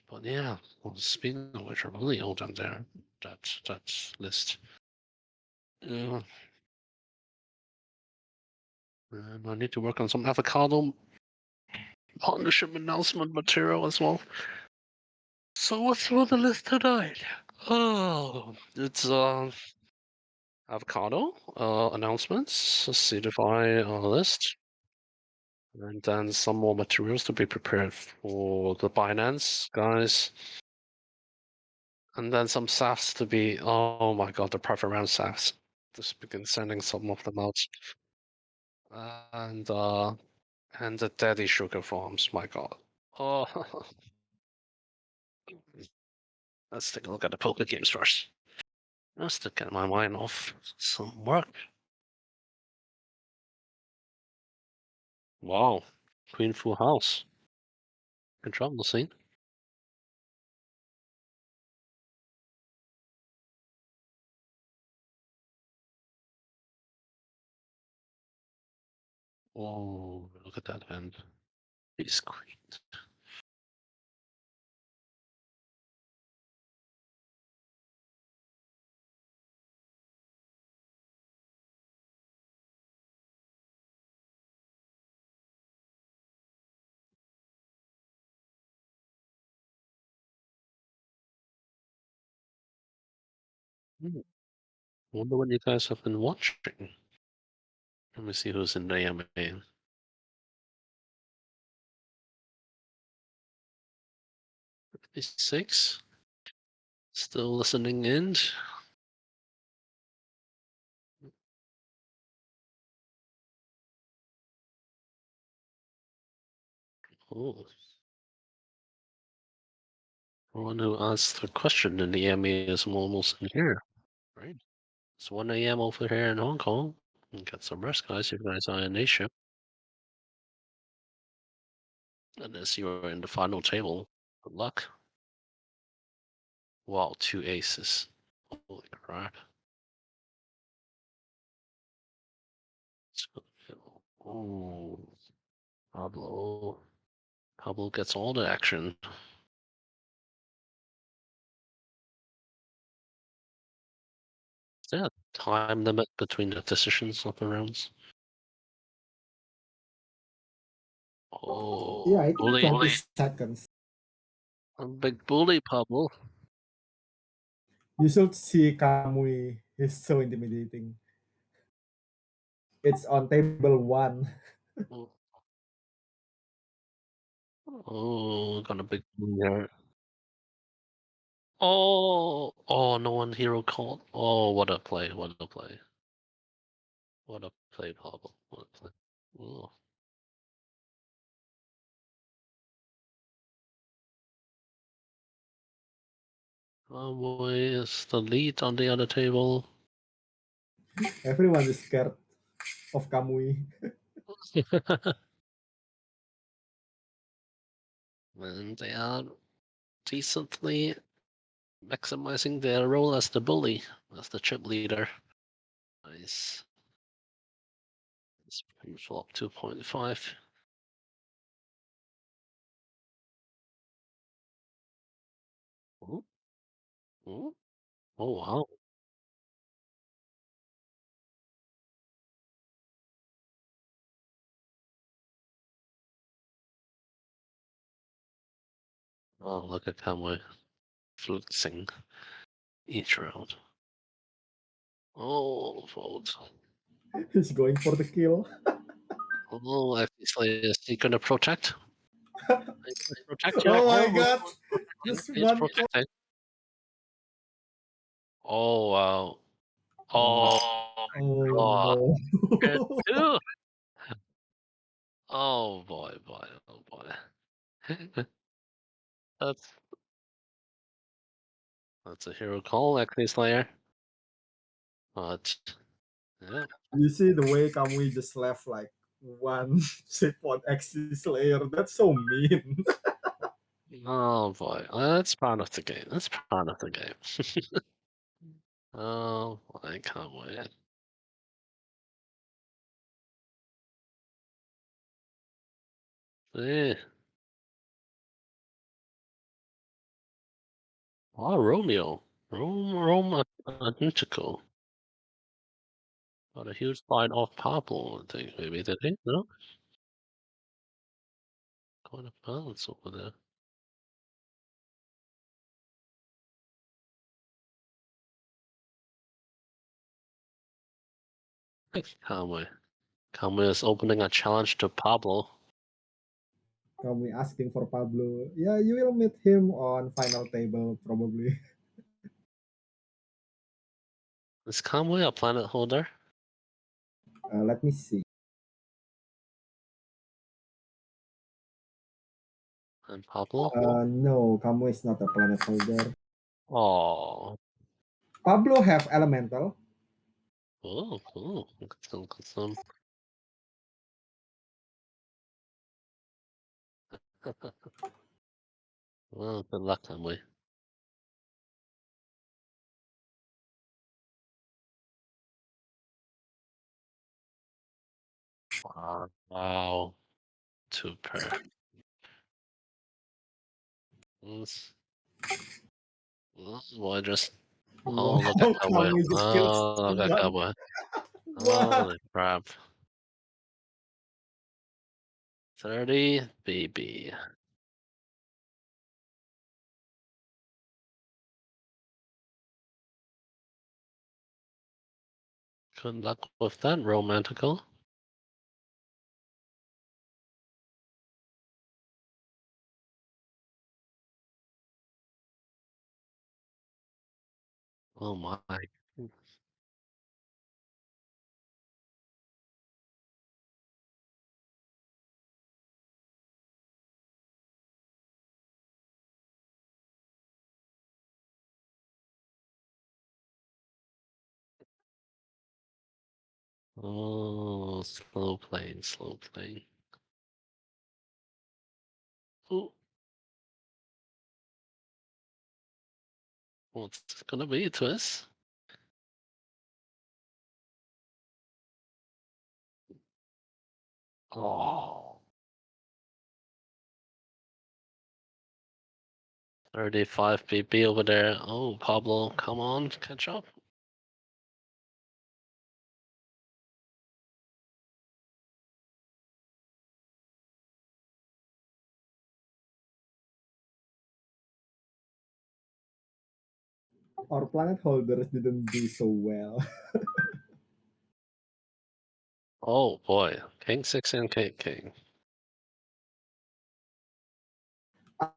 But yeah, well, speaking of which, I really old down there. That list. Yeah, and I need to work on some avocado partnership announcement material as well. So what's on the list tonight? Oh, it's avocado announcements, a Seedify list, and then some more materials to be prepared for the Binance guys, and then some SAFs to be. Oh my god, the private round SAFs. Just begin sending some of them out, and uh, and the Daddy Sugar farms. My god. Oh, let's take a look at the poker games first. Just to get my mind off some work. Wow, Queen Full House. Good job, Lucine. Oh, look at that hand. He's queen. Hmm. Wonder what you guys have been watching. Let me see who's in the AMA. 56. Still listening in. Oh, one who asked the question in the AMA is almost in here. Right. It's 1 a.m. over here in Hong Kong. And get some rest, guys. You guys are in Asia. Unless you are in the final table. Good luck. Wow, 2 aces. Holy crap. Oh, Pablo. Pablo gets all the action. Is there a time limit between the decisions of the rounds? Yeah, Oh, I think bully. 20 seconds. A big bully, Pablo. You should see Kamui. He's so intimidating. It's on table one. Oh, oh, got a big bully here. Oh, oh, no one hero called. Oh, what a play, what a play. What a play, Pablo. What a play. Oh, Kamui is the lead on the other table. Everyone is scared of Kamui. And they are decently maximizing their role as the bully, as the chip leader. Nice. It's flop 2.5. Oh, oh, oh, wow. Oh, look at Kamui fluxing each round. Oh, fold. He's going for the kill. Oh, actually, is he gonna protect? He's gonna protect here. Oh my Oh, god! yeah, Just he's one point. protecting. Oh, wow. Oh, Oh, oh God. no. Good too. Oh boy, boy, oh boy. That's that's a hero call, actually, Slayer. But yeah. You see the way Kamui just left like one shape on axis layer. That's so mean. Oh boy, that's part of the game. That's part of the game. Oh, I can't wait. Eh. Oh, Romeo. Rome identical. Got a huge slide off Pablo, I think. Maybe did he? No? Quite a balance over there. Conway. Conway is opening a challenge to Pablo. Kamui asking for Pablo. Yeah, you will meet him on final table probably. Is Conway a planet holder? Let me see. And Pablo? No, Kamui is not a planet holder. Oh. Pablo have elemental. Oh, cool. Got some. Well, good luck, Conway. Wow. Wow. Two pair. Let's- Boy, just Wow, oh look at Cowboy. Kamui just killed Oh look at someone. Cowboy. Wow. Holy crap. 30 BB. Good luck with that, romantical. Oh my. Oh, slow playing, slow playing. Ooh, what's it gonna be, Twist? Oh, 35 BB over there. Oh, Pablo, come on, catch up. Our planet holders didn't do so well. Oh boy, King 6 and King.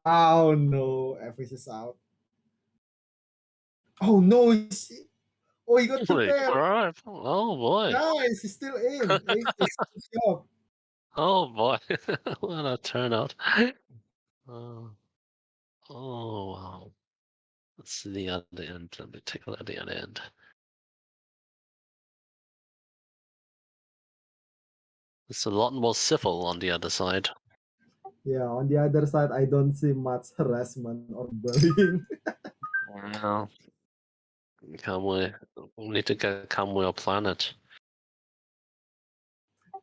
Oh no, Evis is out. Oh no, oh he got two Holy pair. crap. Oh boy. Nice, he's still in. Avis, good job. Oh boy. What a turnout. Oh, oh wow. Let's see the other end. Let me take a look at the other end. It's a lot more civil on the other side. Yeah, on the other side, I don't see much harassment or bullying. Wow. Kamui. We need to get Kamui a planet.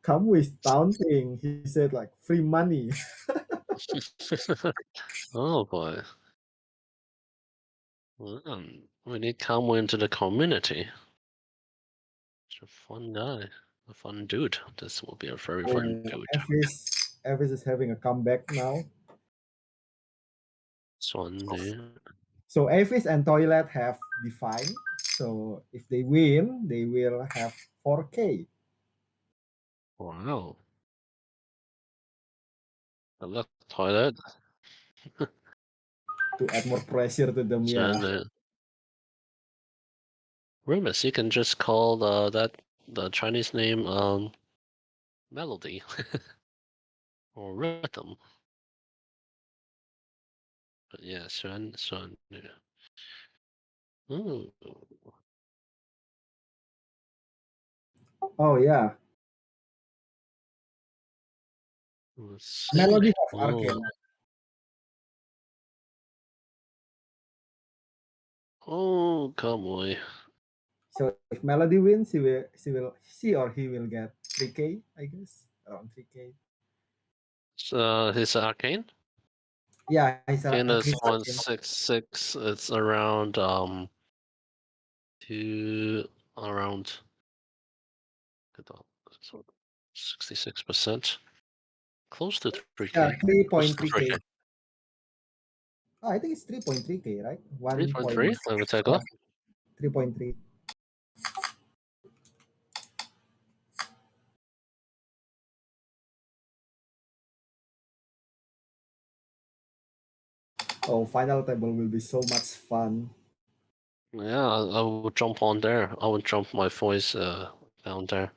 Kamu is taunting. He said like free money. Oh boy. We need Kamui into the community. Such a fun guy. A fun dude. This will be a very fun Oh, dude. Evis is having a comeback now. Swan dude. So Avis and Toilet have defined. So if they win, they will have 4K Wow. I left toilet. to add more pressure to them. Yeah. And Remus, you can just call the Chinese name melody or rhythm. But yeah, Swan. Yeah. Ooh. Oh yeah. Let's see. Melody have Oh. arcane. Oh, Kamui. So if Melody wins, she or he will get 3K, I guess. Around 3K. His arcane? Yeah, Arcane is he's arcane. 166. It's around two around 66%. Close to Yeah, 3K. Close to 3.3K. 3K. Oh, I think it's 3.3K, right? 3.3? 1.6. Let me take a Yeah, look. 3.3. Oh, final table will be so much fun. Yeah, I would jump on there. I would jump my voice down there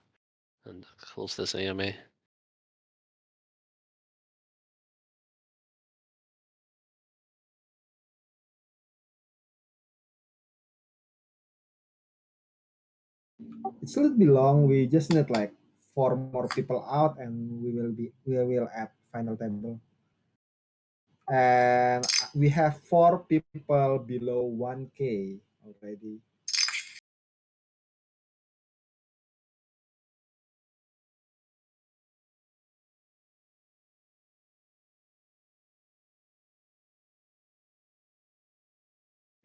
and close this AMA. It should be long. We just need like four more people out, and we will add final table. And we have four people below 1K already.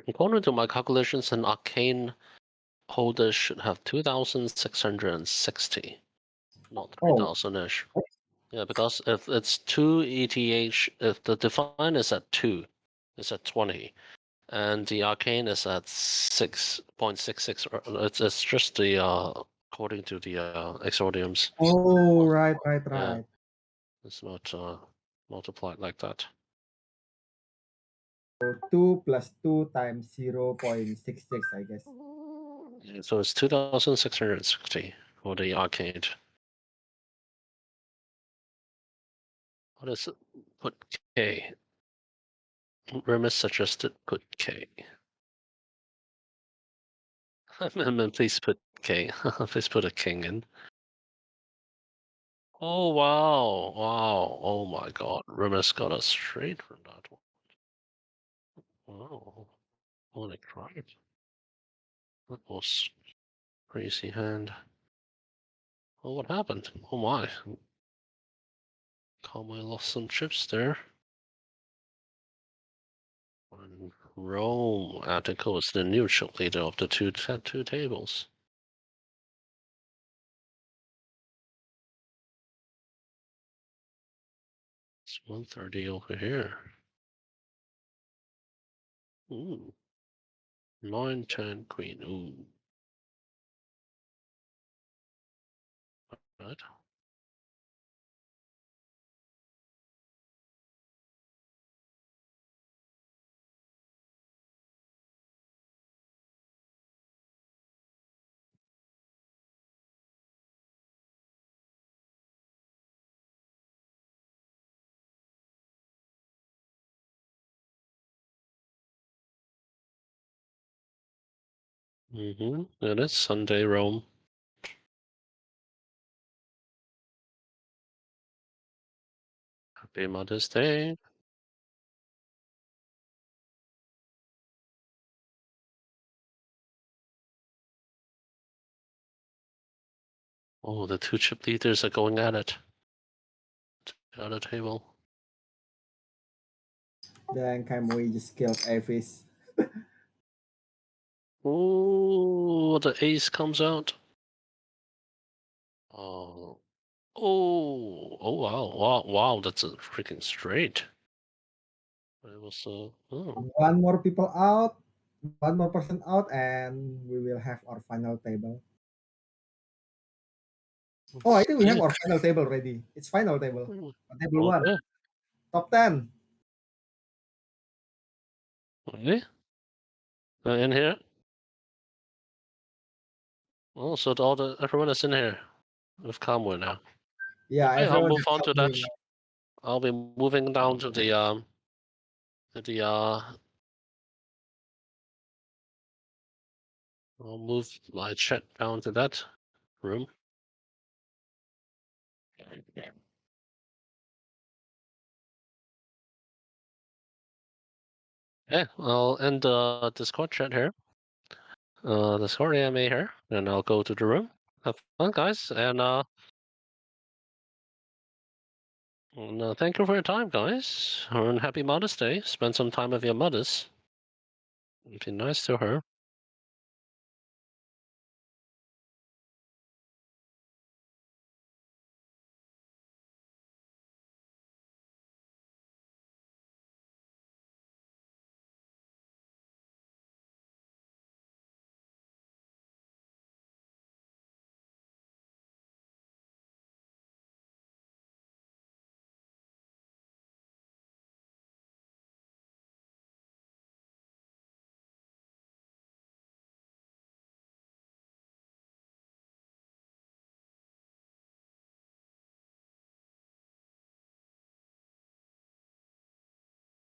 According to my calculations, an arcane holder should have 2,660, not Oh, 3,000-ish. Yeah, because if it's 2 ETH, if the divine is at 2, it's at 20, and the arcane is at 6.66. It's just the according to the exordiums. oh, right, right, Yeah, right. it's not multiplied like that. So 2 plus 2 times 0.66, I guess. Yeah, so it's 2,660 for the arcade. What is it? Put K. Remus suggested put K. Amendment, please put K. Please put a king in. Oh wow, wow, oh my god. Remus got us straight from that one. Wow. Holy crap. That was crazy hand. Oh, what happened? Oh my. Conway lost some chips there. And Rome Attica is the neutral leader of the two tables. It's 130 over here. Ooh. 9, 10, queen. Ooh. Right. It is Sunday, Rome. Happy Mother's Day. Oh, the two chip leaders are going at it. The other table. Then Kamui just killed Avis. Oh, the ace comes out. Oh, oh, wow, wow, wow! That's a freaking straight. It was oh, One more people out, one more person out, and we will have our final table. Oh, I let's think we have see. our final table ready. It's final table. Table one. Okay, Top 10. okay. In here. Oh, so everyone is in here with Kamui now. Yeah, Okay, I'll everyone move is on to that. Kamui. I'll be moving down to the I'll move my chat down to that room. Okay, I'll end the Discord chat here. Discord AMA here, and I'll go to the room. Have fun, guys, and thank you for your time, guys. And happy Mother's Day. Spend some time with your mothers. Be nice to her.